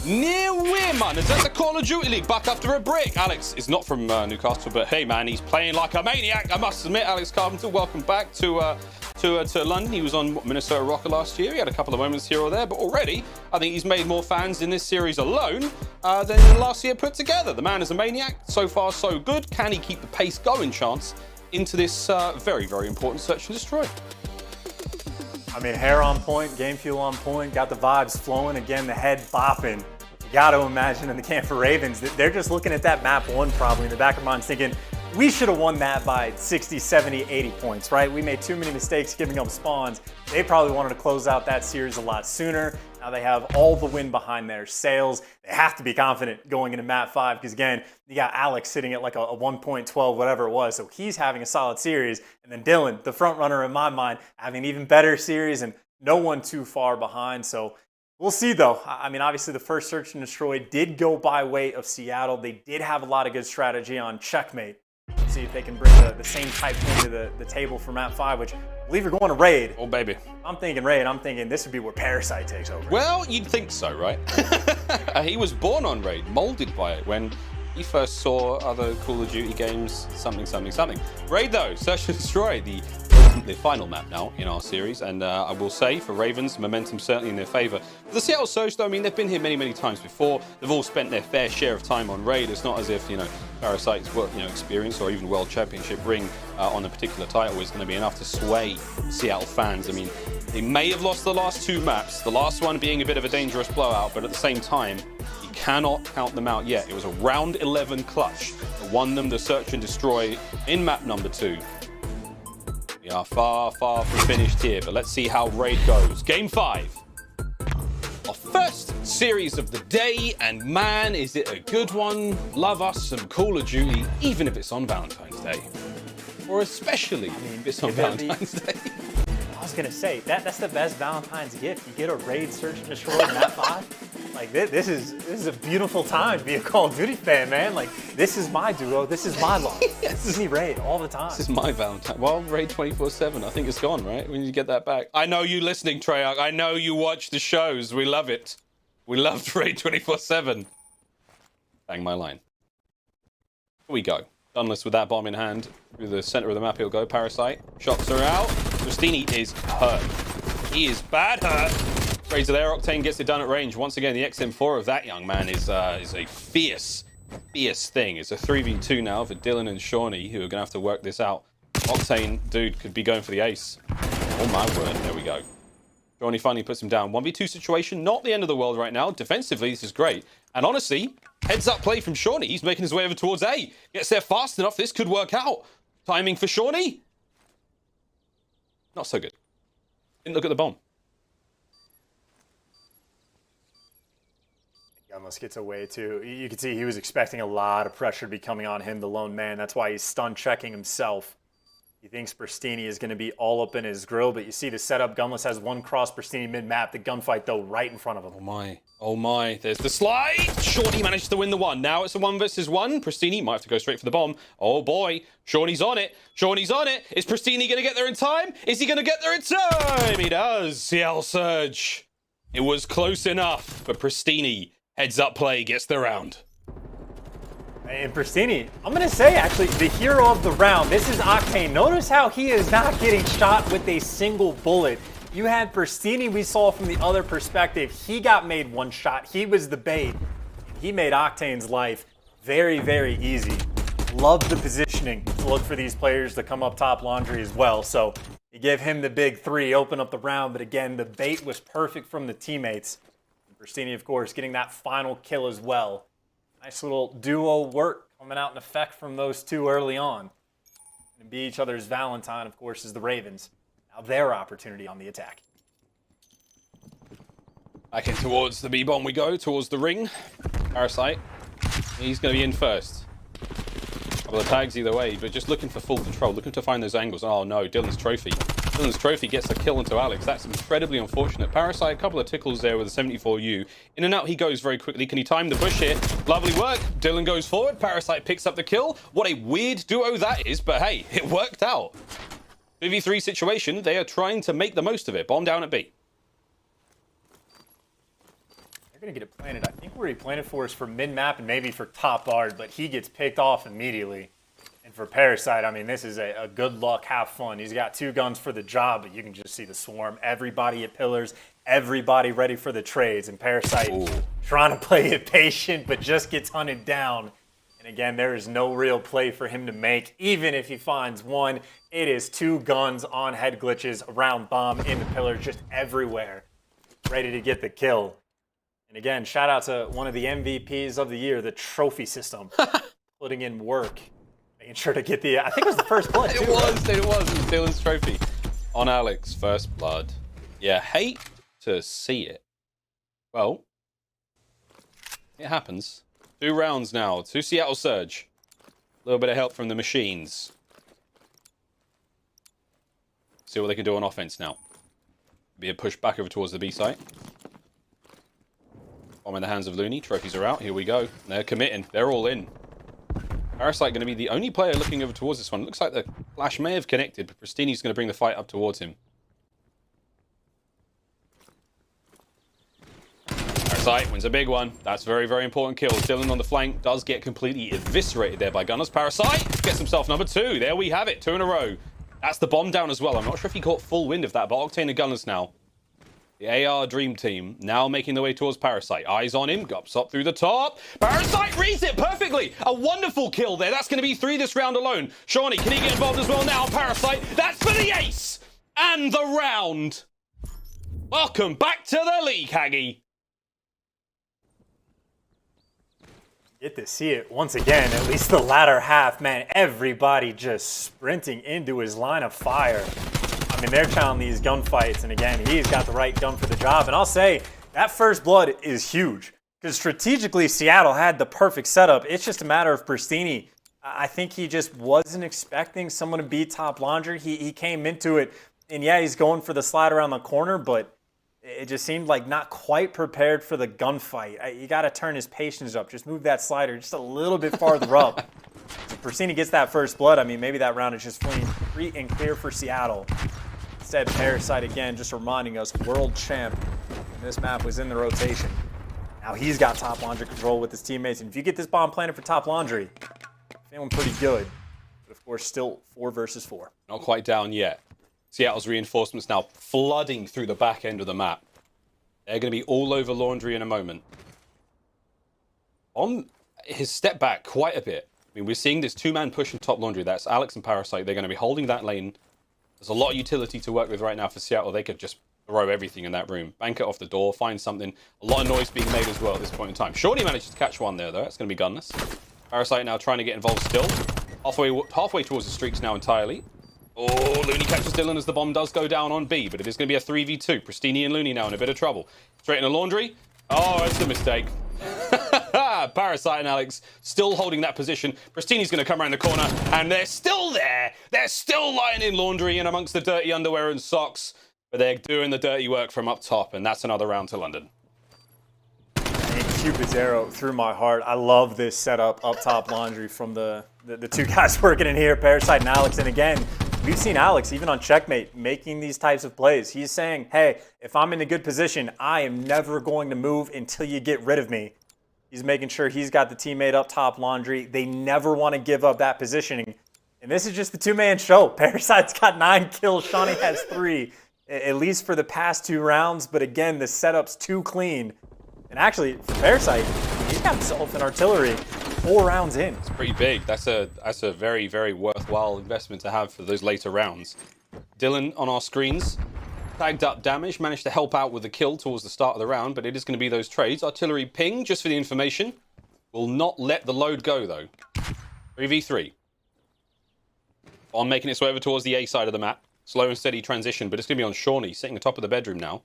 Near win, man. Is that the Call of Duty League back after a break? Alexx is not from Newcastle, but hey, man, he's playing like a maniac. I must admit, Alexx Carpenter, welcome back to London. He was on Minnesota Røkkr last year. He had a couple of moments here or there, but already, I think he's made more fans in this series alone than last year put together. The man is a maniac. So far, so good. Can he keep the pace going, Chance, into this very, very important search and destroy? I mean, hair on point, game fuel on point, got the vibes flowing. Again, the head bopping. You got to imagine in the camp for Ravens that they're just looking at that map 1 probably in the back of their minds thinking, we should have won that by 60, 70, 80 points, right? We made too many mistakes giving up spawns. They probably wanted to close out that series a lot sooner. Now they have all the wind behind their sails. They have to be confident going into map 5 because, again, you got Alexx sitting at like a 1.12, whatever it was. So he's having a solid series. And then Dylan, the front runner in my mind, having an even better series and no one too far behind. So we'll see, though. I mean, obviously, the first search and destroy did go by way of Seattle. They did have a lot of good strategy on checkmate. See if they can bring the same type thing to the table for map 5, which believe you're going to raid. Oh, baby. I'm thinking raid. I'm thinking this would be where Parasite takes over. Well, you'd think so, right? He was born on raid, molded by it when he first saw other Call of Duty games, something. Raid, though, Search and Destroy, the final map now in our series. And I will say, for Ravens, momentum certainly in their favor. For the Seattle Surge, though, I mean, they've been here many times before. They've all spent their fair share of time on raid. It's not as if, you know, Parasite's experience or even World Championship ring on a particular title is going to be enough to sway Seattle fans. I mean, they may have lost the last 2 maps, the last one being a bit of a dangerous blowout, but at the same time, you cannot count them out yet. It was a round 11 clutch that won them the Search and Destroy in map number 2. We are far from finished here, but let's see how raid goes. Game 5. Our first series of the day, and man, is it a good one. Love us some Call of Duty, even if it's on Valentine's Day. Or especially if it's on Valentine's Day. I was gonna say, that's the best Valentine's gift. You get a raid, Search and Destroy in map 5. Like, this is a beautiful time to be a Call of Duty fan, man. Like, this is my duo, this is my love. Yes. This is me raid all the time. This is my Valentine. Well, raid 24/7. I think it's gone, right? We need to get that back. I know you listening, Treyarch. I know you watch the shows. We love it. We loved raid 24/7. Bang my line. Here we go. Gunless with that bomb in hand. Through the center of the map he'll go. Parasite. Shots are out. Prestinni is hurt. He is bad hurt. Raids are there. Octane gets it done at range. Once again, the XM4 of that young man is a fierce thing. It's a 3v2 now for Dylan and Seany, who are going to have to work this out. Octane, dude, could be going for the ace. Oh my word. There we go. Seany finally puts him down. 1v2 situation, not the end of the world right now. Defensively, this is great. And honestly, heads up play from Seany. He's making his way over towards A. Gets there fast enough. This could work out. Timing for Seany. Not so good. Didn't look at the bomb. Gunless gets away too. You can see he was expecting a lot of pressure to be coming on him, the lone man. That's why he's stun checking himself. He thinks Prestinni is going to be all up in his grill, but you see the setup. Gunless has one cross Prestinni mid-map. The gunfight, though, right in front of him. Oh, my. Oh, my. There's the slide. Seany managed to win the one. Now it's a 1v1. Prestinni might have to go straight for the bomb. Oh, boy. Seany's on it. Seany's on it. Is Prestinni going to get there in time? Is he going to get there in time? He does. CL Surge. It was close enough, but Prestinni, heads up play, gets the round. And Prestinni, I'm going to say, actually, the hero of the round. This is Octane. Notice how he is not getting shot with a single bullet. You had Prestinni, we saw from the other perspective. He got made one shot. He was the bait. He made Octane's life very, very easy. Love the positioning to look for these players to come up top laundry as well. So you give him the big 3, open up the round. But again, the bait was perfect from the teammates. And Prestinni, of course, getting that final kill as well. Nice little duo work coming out in effect from those two early on. And be each other's Valentine, of course, is the Ravens. Now their opportunity on the attack. Back in towards the B-bomb we go, towards the ring. Parasite. He's going to be in first. Couple of tags either way, but just looking for full control, looking to find those angles. Oh no, Dylan's trophy. Dylan's trophy gets a kill into Alexx. That's incredibly unfortunate. Parasite, a couple of tickles there with a 74U. In and out he goes very quickly. Can he time the push here? Lovely work. Dylan goes forward. Parasite picks up the kill. What a weird duo that is, but hey, it worked out. 2v3 situation. They are trying to make the most of it. Bomb down at B. They're going to get it planted. I think where he planted for is for mid-map and maybe for top guard, but he gets picked off immediately. And for Parasite, I mean, this is a good luck, have fun. He's got 2 guns for the job, but you can just see the swarm. Everybody at pillars, everybody ready for the trades. And Parasite trying to play it patient, but just gets hunted down. And again, there is no real play for him to make. Even if he finds one, it is 2 guns on head glitches, around bomb, in the pillars, just everywhere. Ready to get the kill. And again, shout out to one of the MVPs of the year, the trophy system, putting in work. Making sure to get the, I think it was the first blood. It was Dylan's trophy. On Alexx, first blood. Yeah, hate to see it. Well, it happens. 2 rounds now, 2 Seattle Surge. A little bit of help from the machines. See what they can do on offense now. Be a push back over towards the B site. Bomb in the hands of Loony. Trophies are out. Here we go. They're committing. They're all in. Parasite going to be the only player looking over towards this one. Looks like the flash may have connected, but Prestinni's going to bring the fight up towards him. Parasite wins a big one. That's very, very important kill. Dylan on the flank does get completely eviscerated there by Gunless. Parasite gets himself number 2. There we have it. 2 in a row. That's the bomb down as well. I'm not sure if he caught full wind of that, but Octane and Gunless now. The AR Dream Team now making their way towards Parasite. Eyes on him. Gups up through the top. Parasite reads it perfectly. A wonderful kill there. That's going to be 3 this round alone. Seany, can he get involved as well now? Parasite. That's for the ace. And the round. Welcome back to the league, Haggy. Get to see it once again, at least the latter half, man. Everybody just sprinting into his line of fire. I mean, they're counting these gunfights, and again, he's got the right gun for the job. And I'll say, that first blood is huge, because strategically, Seattle had the perfect setup. It's just a matter of Prestinni. I think he just wasn't expecting someone to be top laundry. He came into it, and yeah, he's going for the slide around the corner, but it just seemed like not quite prepared for the gunfight. You got to turn his patience up. Just move that slider just a little bit farther up. So Prestinni gets that first blood. I mean, maybe that round is just free and clear for Seattle. Instead, Parasite again, just reminding us, world champ. This map was in the rotation. Now he's got top laundry control with his teammates. And if you get this bomb planted for top laundry, feeling pretty good. But of course, still 4 versus 4. Not quite down yet. Seattle's reinforcements now flooding through the back end of the map. They're going to be all over Laundry in a moment. On his step back quite a bit. I mean, we're seeing this 2-man push in top Laundry. That's Alexx and Parasite. They're going to be holding that lane. There's a lot of utility to work with right now for Seattle. They could just throw everything in that room. Bank it off the door, find something. A lot of noise being made as well at this point in time. Seany manages to catch one there, though. That's going to be Gunless. Parasite now trying to get involved still. Halfway towards the streaks now entirely. Oh, Loony catches Dylan as the bomb does go down on B, but it is going to be a 3v2. Prestinni and Loony now in a bit of trouble. Straight into Laundry. Oh, it's a mistake. Parasite and Alexx still holding that position. Prestinni's going to come around the corner, and they're still there. They're still lying in Laundry and amongst the dirty underwear and socks, but they're doing the dirty work from up top, and that's another round to London. Cupid's arrow through my heart. I love this setup up top Laundry from the 2 guys working in here, Parasite and Alexx. And again, we've seen Alexx, even on Checkmate, making these types of plays. He's saying, hey, if I'm in a good position, I am never going to move until you get rid of me. He's making sure he's got the teammate up top Laundry. They never want to give up that positioning. And this is just the 2-man show. Parasite's got 9 kills. Seany has 3, at least for the past 2 rounds. But again, the setup's too clean. And actually, for Parasite, he's got himself an artillery 4 rounds in. It's pretty big. That's a very, very worthwhile investment to have for those later rounds. Dylan on our screens. Tagged up damage, managed to help out with the kill towards the start of the round, but it is going to be those trades. Artillery ping, just for the information. Will not let the load go, though. 3v3. On making its way over towards the A side of the map. Slow and steady transition, but it's going to be on Seany, sitting atop of the bedroom now.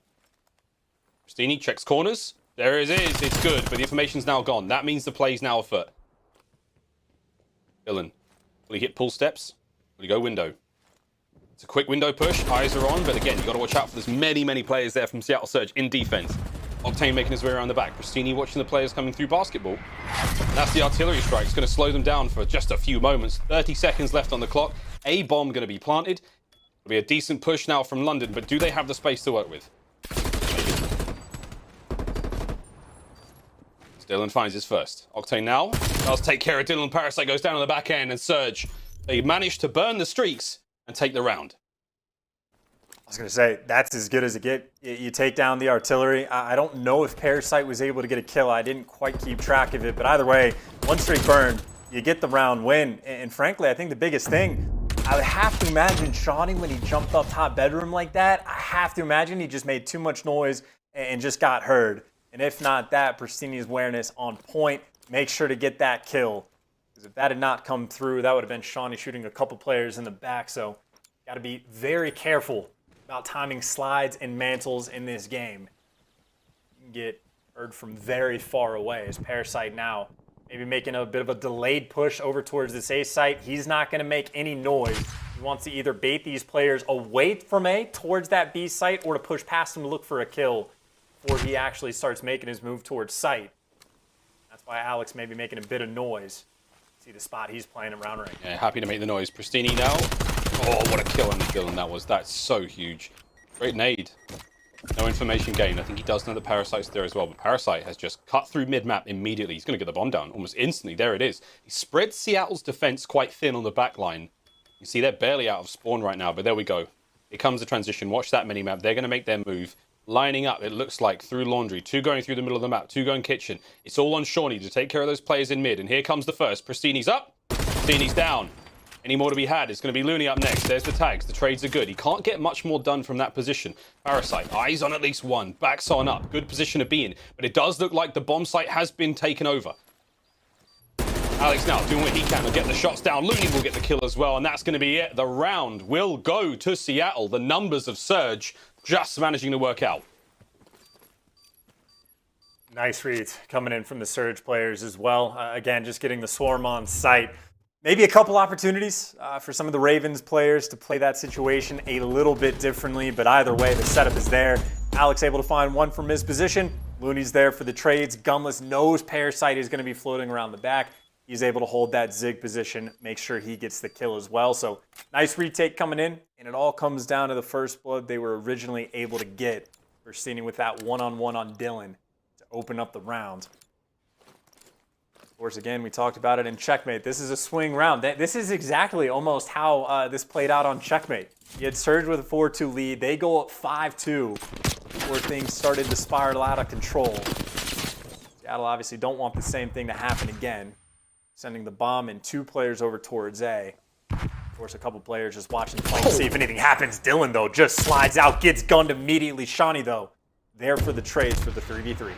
Prestinni checks corners. There it is. It's good, but the information's now gone. That means the play's now afoot. Dylan. Will he hit pull steps? Will he go window? It's a quick window push. Eyes are on, but again, you've got to watch out for there's many players there from Seattle Surge in defense. Octane making his way around the back. Prestinni watching the players coming through basketball. And that's the artillery strike. It's going to slow them down for just a few moments. 30 seconds left on the clock. A bomb going to be planted. It'll be a decent push now from London, but do they have the space to work with? Dylan finds his first. Octane now does take care of Dylan. Parasite goes down on the back end, and Surge, they manage to burn the streaks and take the round. I was going to say, that's as good as it gets. You take down the artillery. I don't know if Parasite was able to get a kill. I didn't quite keep track of it. But either way, 1 streak burned, you get the round win. And frankly, I think the biggest thing, I would have to imagine Seany, when he jumped up top bedroom like that, I have to imagine he just made too much noise and just got heard. And if not that, Prestinni's awareness on point. Make sure to get that kill. Because if that had not come through, that would have been Seany shooting a couple players in the back. So got to be very careful about timing slides and mantles in this game. You can get heard from very far away as Parasite now maybe making a bit of a delayed push over towards this A site. He's not going to make any noise. He wants to either bait these players away from A towards that B site or to push past them to look for a kill before he actually starts making his move towards site. That's why Alexx may be making a bit of noise. See the spot he's playing around right now. Yeah, happy to make the noise. Prestinni now. Oh, what a kill on the Dylan that was. That's so huge. Great nade. No information gained. I think he does know the Parasite's there as well, but Parasite has just cut through mid-map immediately. He's going to get the bomb down almost instantly. There it is. He spread Seattle's defense quite thin on the back line. You see they're barely out of spawn right now, but there we go. Here comes the transition. Watch that mini-map. They're going to make their move. Lining up, it looks like, through laundry. 2 going through the middle of the map. 2 going kitchen. It's all on Seany to take care of those players in mid. And here comes the first. Prestinni's up. Prestinni's down. Any more to be had? It's going to be Loony up next. There's the tags. The trades are good. He can't get much more done from that position. Parasite, eyes on at least one. Backs on up. Good position to be in. But it does look like the bomb site has been taken over. Alexx now doing what he can to get the shots down. Loony will get the kill as well. And that's going to be it. The round will go to Seattle. The numbers of Surge just managing to work out. Nice reads coming in from the Surge players as well. Again, just getting the swarm on site. Maybe a couple opportunities for some of the Ravens players to play that situation a little bit differently, but either way, the setup is there. Alexx able to find one from his position. Loony's there for the trades. Gunless knows Parasite is going to be floating around the back. He's able to hold that zig position, make sure he gets the kill as well. So nice retake coming in, and it all comes down to the first blood they were originally able to get. Prestinni with that one-on-one on Dylan to open up the round. Of course, again, we talked about it in Checkmate. This is a swing round. This is exactly almost how this played out on Checkmate. You had Surge with a 4-2 lead. They go up 5-2 before things started to spiral out of control. Seattle obviously don't want the same thing to happen again. Sending the bomb and 2 players over towards A. Of course, a couple players just watching the fight to see if anything happens. Dylan, though, just slides out, gets gunned immediately. Seany, though, there for the trades for the 3v3.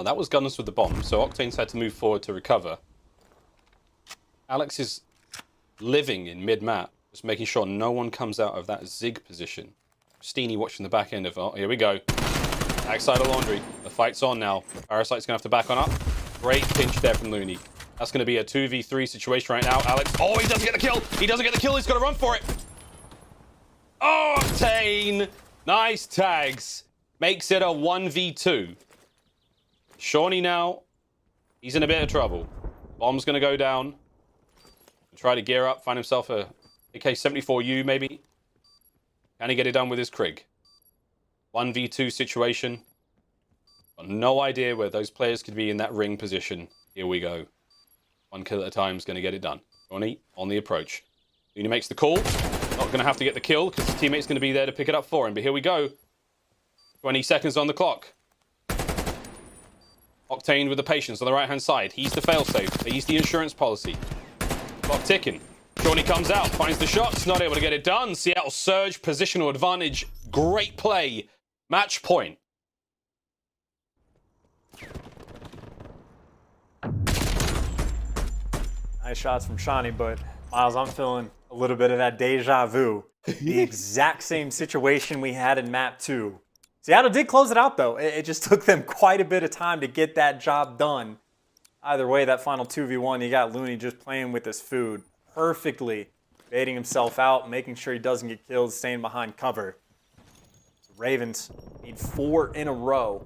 That was Gunless with the bomb, so Octane's had to move forward to recover. Alexx is living in mid-map, just making sure no one comes out of that zig position. Prestinni watching the back end of, oh, here we go. Backside of laundry. The fight's on now. Parasite's going to have to back on up. Great pinch there from Loony. That's going to be a 2v3 situation right now. Alexx, oh, he doesn't get the kill. He doesn't get the kill. He's got to run for it. Oh, Octane. Nice tags. Makes it a 1v2. Seany now, he's in a bit of trouble. Bomb's going to go down. Try to gear up, find himself a AK-74U maybe. Can he get it done with his Krig? 1v2 situation. Got no idea where those players could be in that ring position. Here we go. 1 kill at a time is going to get it done. Seany on the approach. Loony makes the call. Not going to have to get the kill because his teammate's going to be there to pick it up for him. But here we go. 20 seconds on the clock. Octane with the patience on the right-hand side. He's the failsafe. He's the insurance policy. Clock ticking. Seany comes out, finds the shots, not able to get it done. Seattle Surge, positional advantage. Great play. Match point. Nice shots from Seany, but Miles, I'm feeling a little bit of that deja vu. The exact same situation we had in map 2. Seattle did close it out, though. It just took them quite a bit of time to get that job done. Either way, that final 2v1, you got Loony just playing with his food perfectly, baiting himself out, making sure he doesn't get killed, staying behind cover. So Ravens need 4 in a row.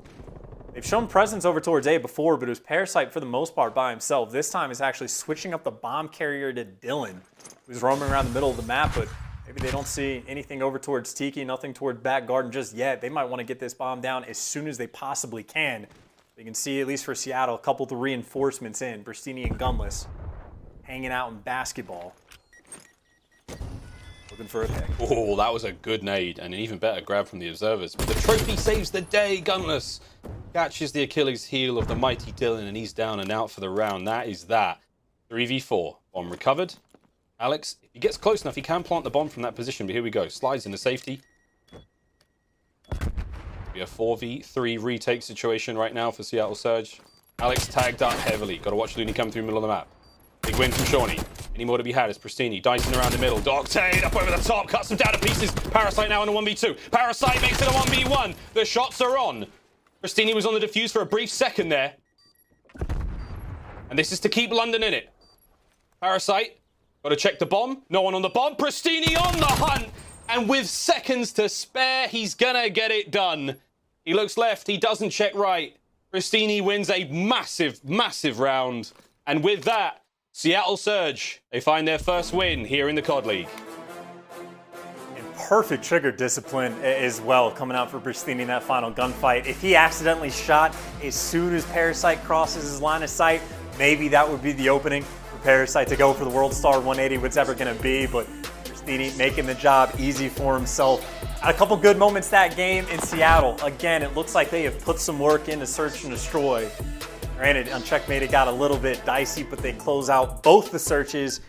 They've shown presence over towards A before, but it was Parasite for the most part by himself. This time it's actually switching up the bomb carrier to Dylan, who's roaming around the middle of the map, but maybe they don't see anything over towards Tiki, nothing toward back garden just yet. They might want to get this bomb down as soon as they possibly can. You can see, at least for Seattle, a couple of the reinforcements in. Prestinni and Gunless hanging out in basketball. Looking for a pick. Oh, that was a good nade and an even better grab from the observers. But the trophy saves the day. Gunless catches the Achilles heel of the mighty Dylan and he's down and out for the round. That is that. 3v4. Bomb recovered. Alexx, if he gets close enough, he can plant the bomb from that position, but here we go. Slides into safety. Be a 4v3 retake situation right now for Seattle Surge. Alexx tagged up heavily. Got to watch Loony come through the middle of the map. Big win from Seany. Any more to be had is Prestinni dicing around the middle. Octane up over the top, cuts him down to pieces. Parasite now in a 1v2. Parasite makes it a 1v1. The shots are on. Prestinni was on the defuse for a brief second there. And this is to keep London in it. Parasite. Got to check the bomb. No one on the bomb. Prestinni on the hunt. And with seconds to spare, he's gonna get it done. He looks left. He doesn't check right. Prestinni wins a massive, massive round. And with that, Seattle Surge, they find their first win here in the COD League. Perfect trigger discipline as well, coming out for Prestinni in that final gunfight. If he accidentally shot as soon as Parasite crosses his line of sight, maybe that would be the opening for Parasite to go for the World Star 180, what's ever going to be. But Prestinni making the job easy for himself. Had a couple good moments that game in Seattle. Again, it looks like they have put some work into Search and Destroy. Granted, on Checkmate it got a little bit dicey, but they close out both the searches,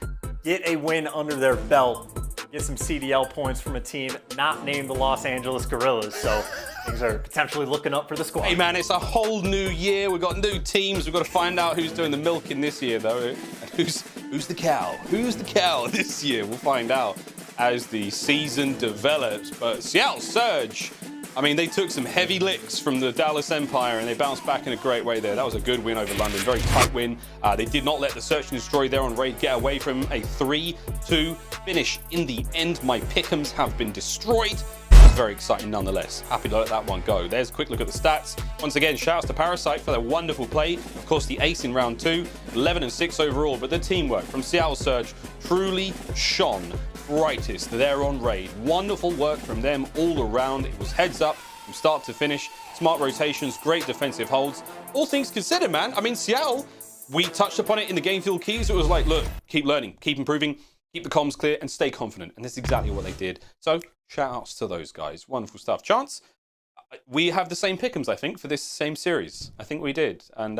get a win under their belt. Get some CDL points from a team not named the Los Angeles Guerrillas, so things are potentially looking up for the squad. Hey man, it's a whole new year. We've got new teams. We've got to find out who's doing the milking this year, though. Who's the cow? Who's the cow this year? We'll find out as the season develops. But Seattle Surge, I mean, they took some heavy licks from the Dallas Empire and they bounced back in a great way there. That was a good win over London, very tight win. They did not let the Search and Destroy there on Raid get away from a 3-2 finish in the end. My pick'ems have been destroyed. It's very exciting nonetheless. Happy to let that one go. There's a quick look at the stats. Once again, shouts to Parasite for their wonderful play. Of course, the ace in round 2, 11-6 overall, but the teamwork from Seattle Surge truly shone brightest there on Raid. Wonderful work from them all around. It was heads up from start to finish. Smart rotations, great defensive holds. All things considered, man. I mean, Seattle, we touched upon it in the game fuel keys. It was like, look, keep learning, keep improving, keep the comms clear, and stay confident. And that's exactly what they did. So, shout outs to those guys. Wonderful stuff. Chance, we have the same pick'ems, I think, for this same series. I think we did. And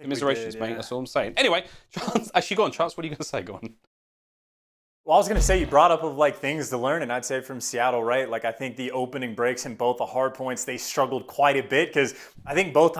commiserations, mate. That's all I'm saying. Anyway, Chance, actually, go on, Chance. What are you going to say? Go on. Well, I was going to say, you brought up of like things to learn, and I'd say from Seattle, right? Like, I think the opening breaks in both the hard points, they struggled quite a bit because I think both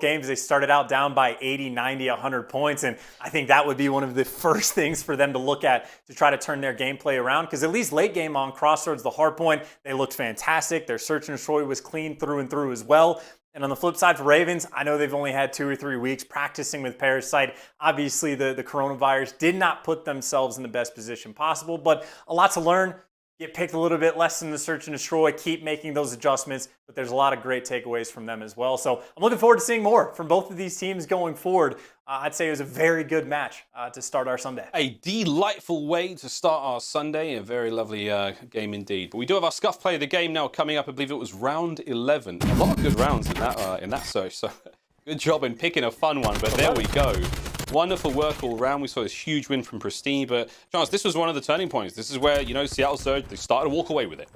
games, they started out down by 80, 90, 100 points. And I think that would be one of the first things for them to look at to try to turn their gameplay around. Because at least late game on Crossroads, the hard point, they looked fantastic. Their Search and Destroy was clean through and through as well. And on the flip side for Ravens, I know they've only had 2 or 3 weeks practicing with Parasite. Obviously, the coronavirus did not put themselves in the best position possible, but a lot to learn. Get picked a little bit less in the Search and Destroy, keep making those adjustments, but there's a lot of great takeaways from them as well. So I'm looking forward to seeing more from both of these teams going forward. I'd say it was a very good match to start our Sunday. A delightful way to start our Sunday. A very lovely game indeed. But we do have our Scuff Play of the game now coming up. I believe it was round 11. A lot of good rounds in that search. So good job in picking a fun one. But there we go. Wonderful work all around. We saw this huge win from Prestinni. But Chance, this was one of the turning points. This is where, you know, Seattle Surge, they started to walk away with it.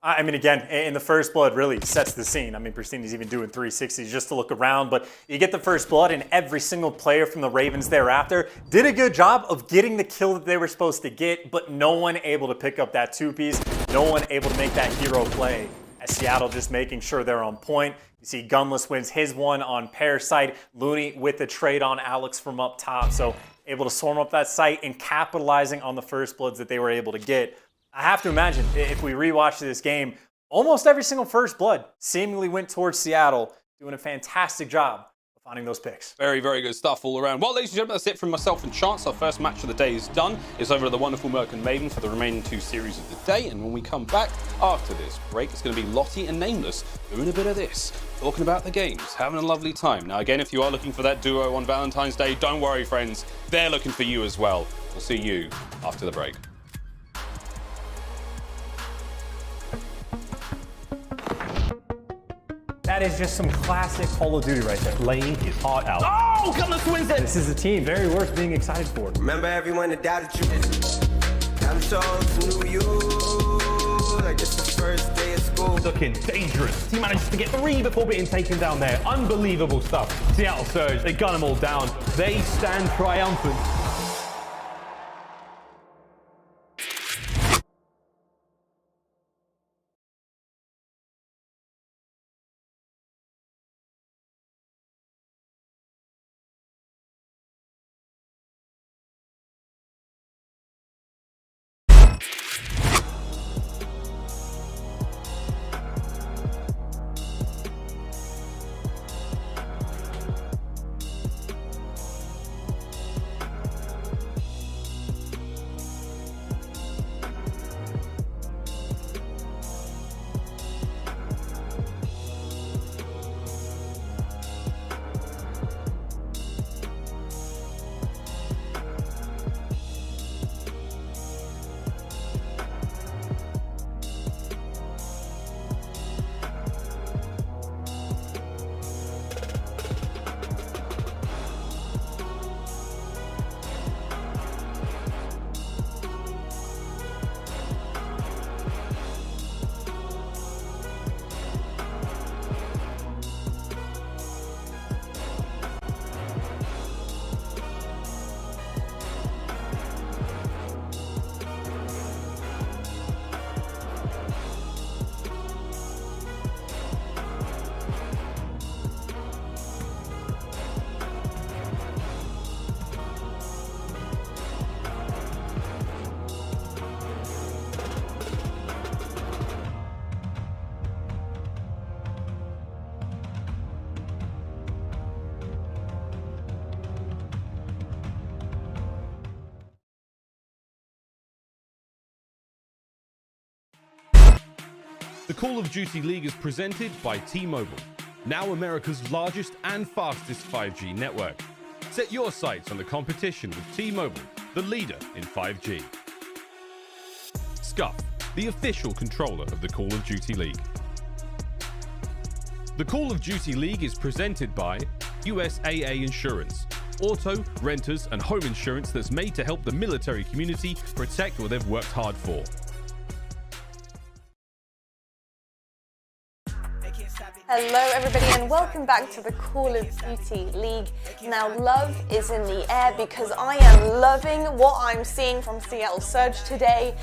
I mean, again, in the first blood really sets the scene. I mean, Prestinni's even doing 360s just to look around, but you get the first blood and every single player from the Ravens thereafter did a good job of getting the kill that they were supposed to get, but no one able to pick up that 2-piece, no one able to make that hero play. As Seattle just making sure they're on point. You see Gunless wins his one on Parasite, Loony with the trade on Alexx from up top, so able to swarm up that site and capitalizing on the first bloods that they were able to get. I have to imagine, if we rewatch this game, almost every single first blood seemingly went towards Seattle, doing a fantastic job of finding those picks. Very, very good stuff all around. Well, ladies and gentlemen, that's it from myself and Chance. Our first match of the day is done. It's over to the wonderful Merc and Maven for the remaining 2 series of the day. And when we come back after this break, it's going to be Lottie and Nameless doing a bit of this, talking about the games, having a lovely time. Now, again, if you are looking for that duo on Valentine's Day, don't worry, friends. They're looking for you as well. We'll see you after the break. That is just some classic Call of Duty right there. Laying his heart out. Oh, Gunless wins it! This is a team very worth being excited for. Remember everyone that doubted you. I'm so to you. Like it's the first day of school. Looking dangerous. He manages to get 3 before being taken down there. Unbelievable stuff. Seattle Surge, they gun them all down. They stand triumphant. The Call of Duty League is presented by T-Mobile, now America's largest and fastest 5G network. Set your sights on the competition with T-Mobile, the leader in 5G. Scump, the official controller of the Call of Duty League. The Call of Duty League is presented by USAA Insurance, auto, renters, and home insurance that's made to help the military community protect what they've worked hard for. Hello everybody and welcome back to the Call of Duty League. Now love is in the air because I am loving what I'm seeing from Seattle Surge today.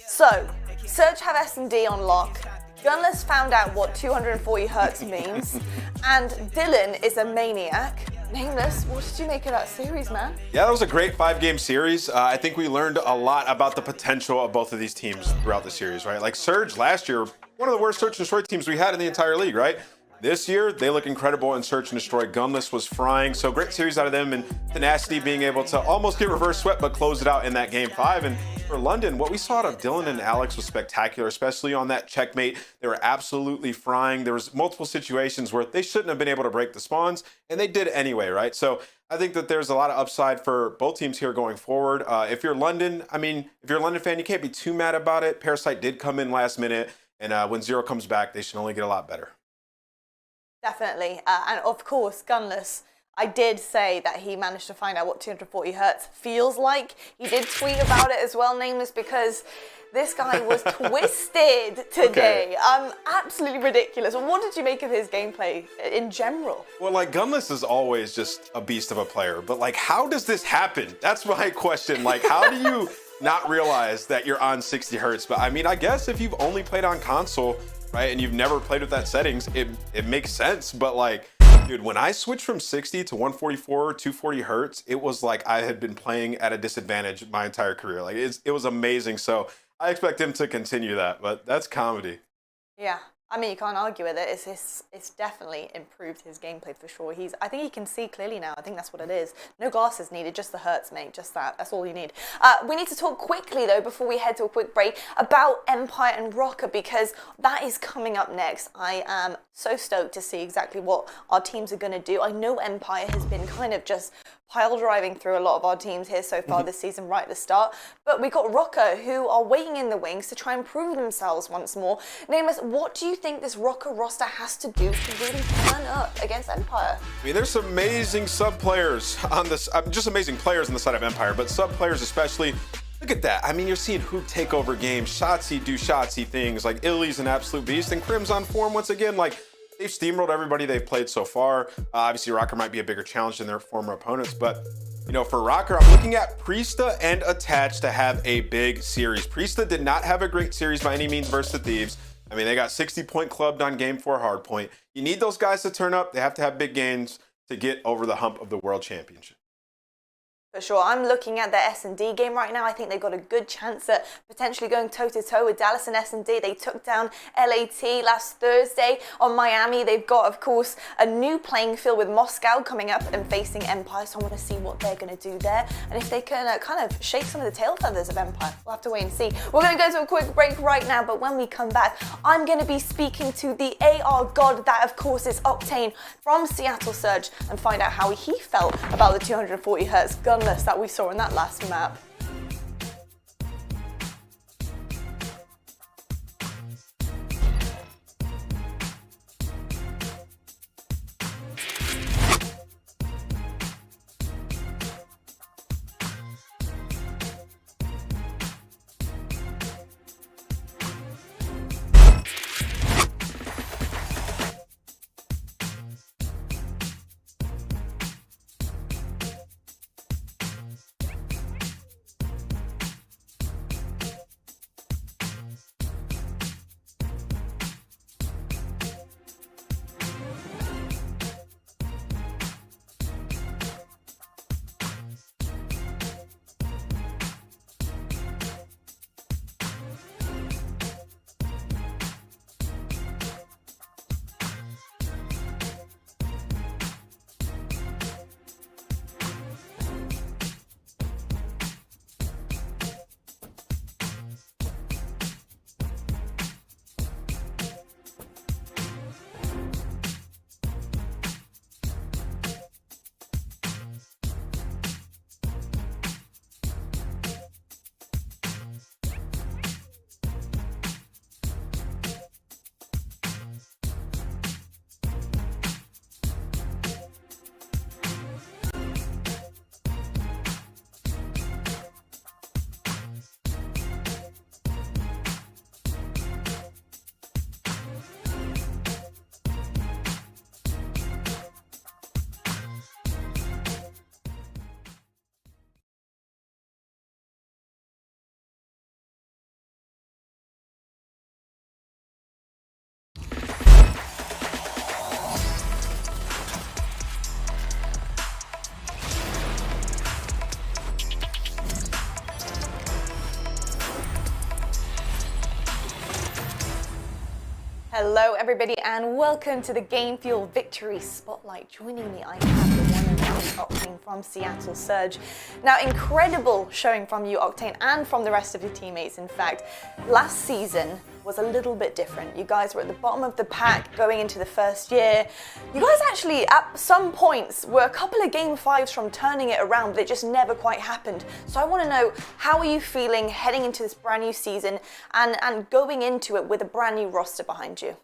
So, Surge have S&D on lock, Gunless found out what 240 Hz means, and Dylan is a maniac. Nameless, what did you make of that series, man? Yeah, that was a great 5-game series. I think we learned a lot about the potential of both of these teams throughout the series, right? Like Surge last year, one of the worst search and destroy teams we had in the entire league, right? This year, they look incredible in search and destroy. Gunless was frying, so great series out of them, and Tenacity being able to almost get reverse swept, but close it out in that game 5. And for London, what we saw out of Dylan and Alexx was spectacular, especially on that checkmate. They were absolutely frying. There was multiple situations where they shouldn't have been able to break the spawns, and they did anyway, right? So I think that there's a lot of upside for both teams here going forward. If you're London, if you're a London fan, you can't be too mad about it. Parasite did come in last minute, and when Zero comes back, they should only get a lot better. Definitely, and of course, Gunless, I did say that he managed to find out what 240 Hz feels like. He did tweet about it as well, Nameless, because this guy was twisted today. Okay. Absolutely ridiculous. What did you make of his gameplay in general? Well, like, Gunless is always just a beast of a player, but like, how does this happen? That's my question. Like, how do you not realize that you're on 60 Hz? But I mean, I guess if you've only played on console, right, and you've never played with that settings, it makes sense. But like, dude, when I switched from 60 to 144, 240 Hz, it was like I had been playing at a disadvantage my entire career. Like, it was amazing. So I expect him to continue that, but that's comedy. Yeah, I mean, you can't argue with it. It's definitely improved his gameplay for sure. I think he can see clearly now. I think that's what it is. No glasses needed, just the Hertz, mate. Just that. That's all you need. We need to talk quickly, though, before we head to a quick break, about Empire and Røkkr, because that is coming up next. I am so stoked to see exactly what our teams are going to do. I know Empire has been kind of just pile driving through a lot of our teams here so far this season right at the start, but we got Røkkr who are waiting in the wings to try and prove themselves once more. Nameless, what do you think this Røkkr roster has to do to really turn up against Empire? I mean, there's some amazing sub players on this, just amazing players on the side of Empire, but sub players especially. Look at that. I mean, you're seeing Huke take over games, Shotzzy do Shotzzy things, like iLLeY's an absolute beast, and Crim's on form once again. Like, they've steamrolled everybody they've played so far. Obviously, Røkkr might be a bigger challenge than their former opponents, but you know, for Røkkr, I'm looking at Priestahh and Attach to have a big series. Priestahh did not have a great series by any means versus the Thieves. I mean, they got 60-point clubbed on game 4 hardpoint. You need those guys to turn up. They have to have big games to get over the hump of the World Championship. For sure. I'm looking at their S&D game right now. I think they've got a good chance at potentially going toe-to-toe with Dallas and S&D. They took down LAT last Thursday on Miami. They've got, of course, a new playing field with Moscow coming up and facing Empire, so I want to see what they're going to do there. And if they can kind of shake some of the tail feathers of Empire, we'll have to wait and see. We're going to go to a quick break right now, but when we come back, I'm going to be speaking to the AR god, that, of course, is Octane from Seattle Surge, and find out how he felt about the 240 Hz gun that we saw in that last map. Hello everybody and welcome to the Game Fuel Victory Spotlight. Joining me I have the one and only Octane from Seattle Surge. Now incredible showing from you Octane and from the rest of your teammates. In fact, last season was a little bit different. You guys were at the bottom of the pack going into the first year. You guys actually at some points were a couple of game 5s from turning it around, but it just never quite happened. So I want to know, how are you feeling heading into this brand new season and going into it with a brand new roster behind you?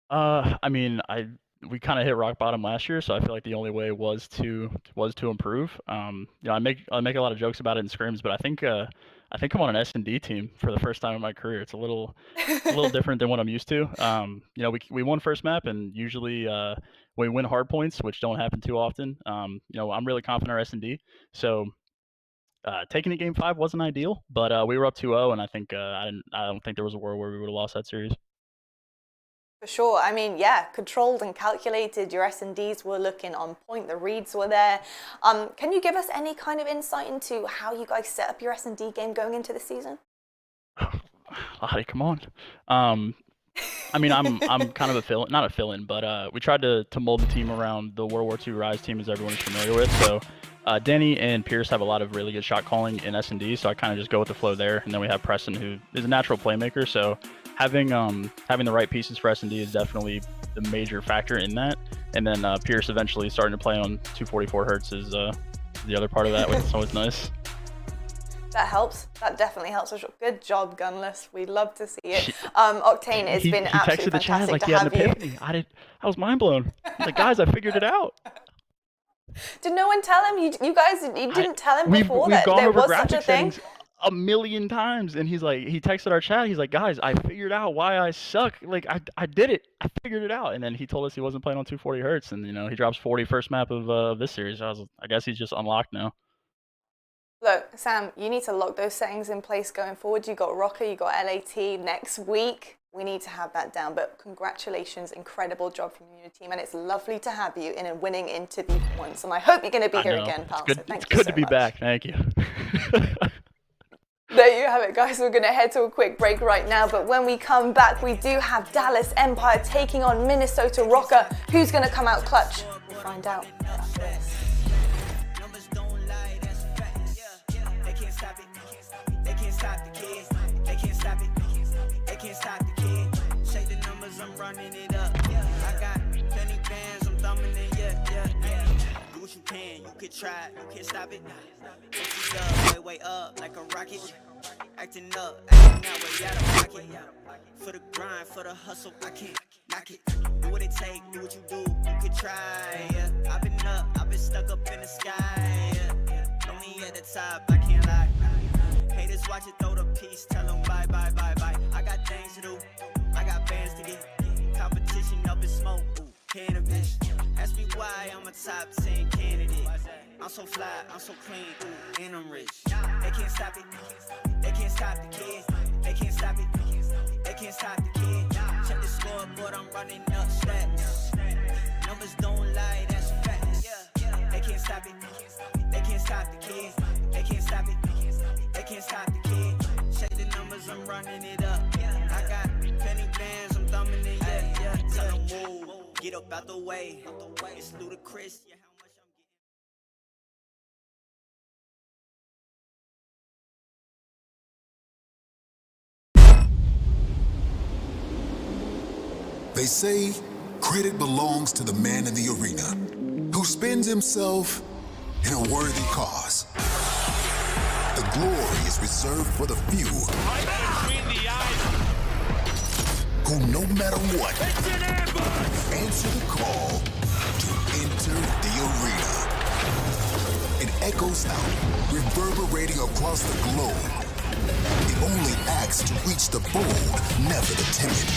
I mean, we kind of hit rock bottom last year, so I feel like the only way was to improve. You know, I make a lot of jokes about it in scrims, but I think I'm on an S&D team for the first time in my career. It's a little different than what I'm used to. You know, we won first map, and usually we win hard points, which don't happen too often. You know, I'm really confident in our S&D, so taking it game 5 wasn't ideal, but we were up 2-0, and I think I don't think there was a world where we would have lost that series. For sure. I mean, yeah, controlled and calculated. Your S&Ds were looking on point. The reads were there. Can you give us any kind of insight into how you guys set up your S&D game going into the season? Lottie, come on. I mean, I'm kind of a fill-in, not a fill-in, but we tried to mold the team around the World War II Rise team, as everyone is familiar with. So Denny and Pierce have a lot of really good shot calling in S&D, so I kind of just go with the flow there. And then we have Preston, who is a natural playmaker. So having the right pieces for S&D is definitely the major factor in that. And then Pierce eventually starting to play on 244 hertz is the other part of that, which is always nice. That helps. That definitely helps. Good job, Gunless. We'd love to see it. Octane, it's been absolutely fantastic chat like to he had have an epiphany. I was mind blown. He's like, guys, I figured it out. Did no one tell him? You guys didn't tell him before we've that gone there over was such a graphic thing? settings a million times, and he texted our chat. He's like, guys, I figured out why I suck. Like, I did it. I figured it out. And then he told us he wasn't playing on 240 hertz, and you know, he drops 40 first map of this series. I guess he's just unlocked now. Look, Sam, you need to lock those settings in place going forward. You got Røkkr, you got LAT next week. We need to have that down. But congratulations, incredible job from your team, and it's lovely to have you in a winning interview once. And I hope you're going to be here again, pal. It's good to be back. Thank you. There you have it, guys. We're going to head to a quick break right now, but when we come back, we do have Dallas Empire taking on Minnesota Røkkr. Who's going to come out clutch? We'll find out after this. Running it up, I got plenty bands, I'm thumbing it, yeah. Do what you can, you can try it, you can't stop it. Way up like a rocket. Acting out way out of pocket. For the grind, for the hustle, I can't knock it. Do what it take, do what you do, you can try, yeah. I've been stuck up in the sky, yeah. Only at the top, I can't lie. Haters watch it, throw the piece, tell them bye. I got things to do, I got bands to get. Competition up in smoke, ooh, cannabis. Ask me why I'm a top 10 candidate. I'm so fly, I'm so clean, ooh, and I'm rich. They can't stop it, they can't stop the kid. They can't stop it, they can't stop the kid. Check the scoreboard, I'm running up stats. Numbers don't lie, that's facts. They can't stop it, they can't stop the kid. They can't stop it, they can't stop the kid. Check the numbers, I'm running it up. I got plenty bands, I'm thumbing it, yeah. Tell them move, get up out the way. It's ludicrous, yeah. They say credit belongs to the man in the arena who spends himself in a worthy cause. The glory is reserved for the few who, no matter what, answer the call to enter the arena. It echoes out, reverberating across the globe. It only acts to reach the bold, never the timid.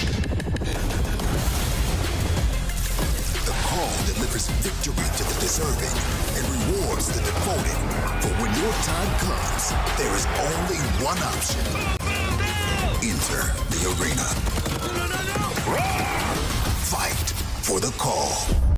The call delivers victory to the deserving and rewards the devoted. For when your time comes, there is only one option. Enter the arena. Fight for the call.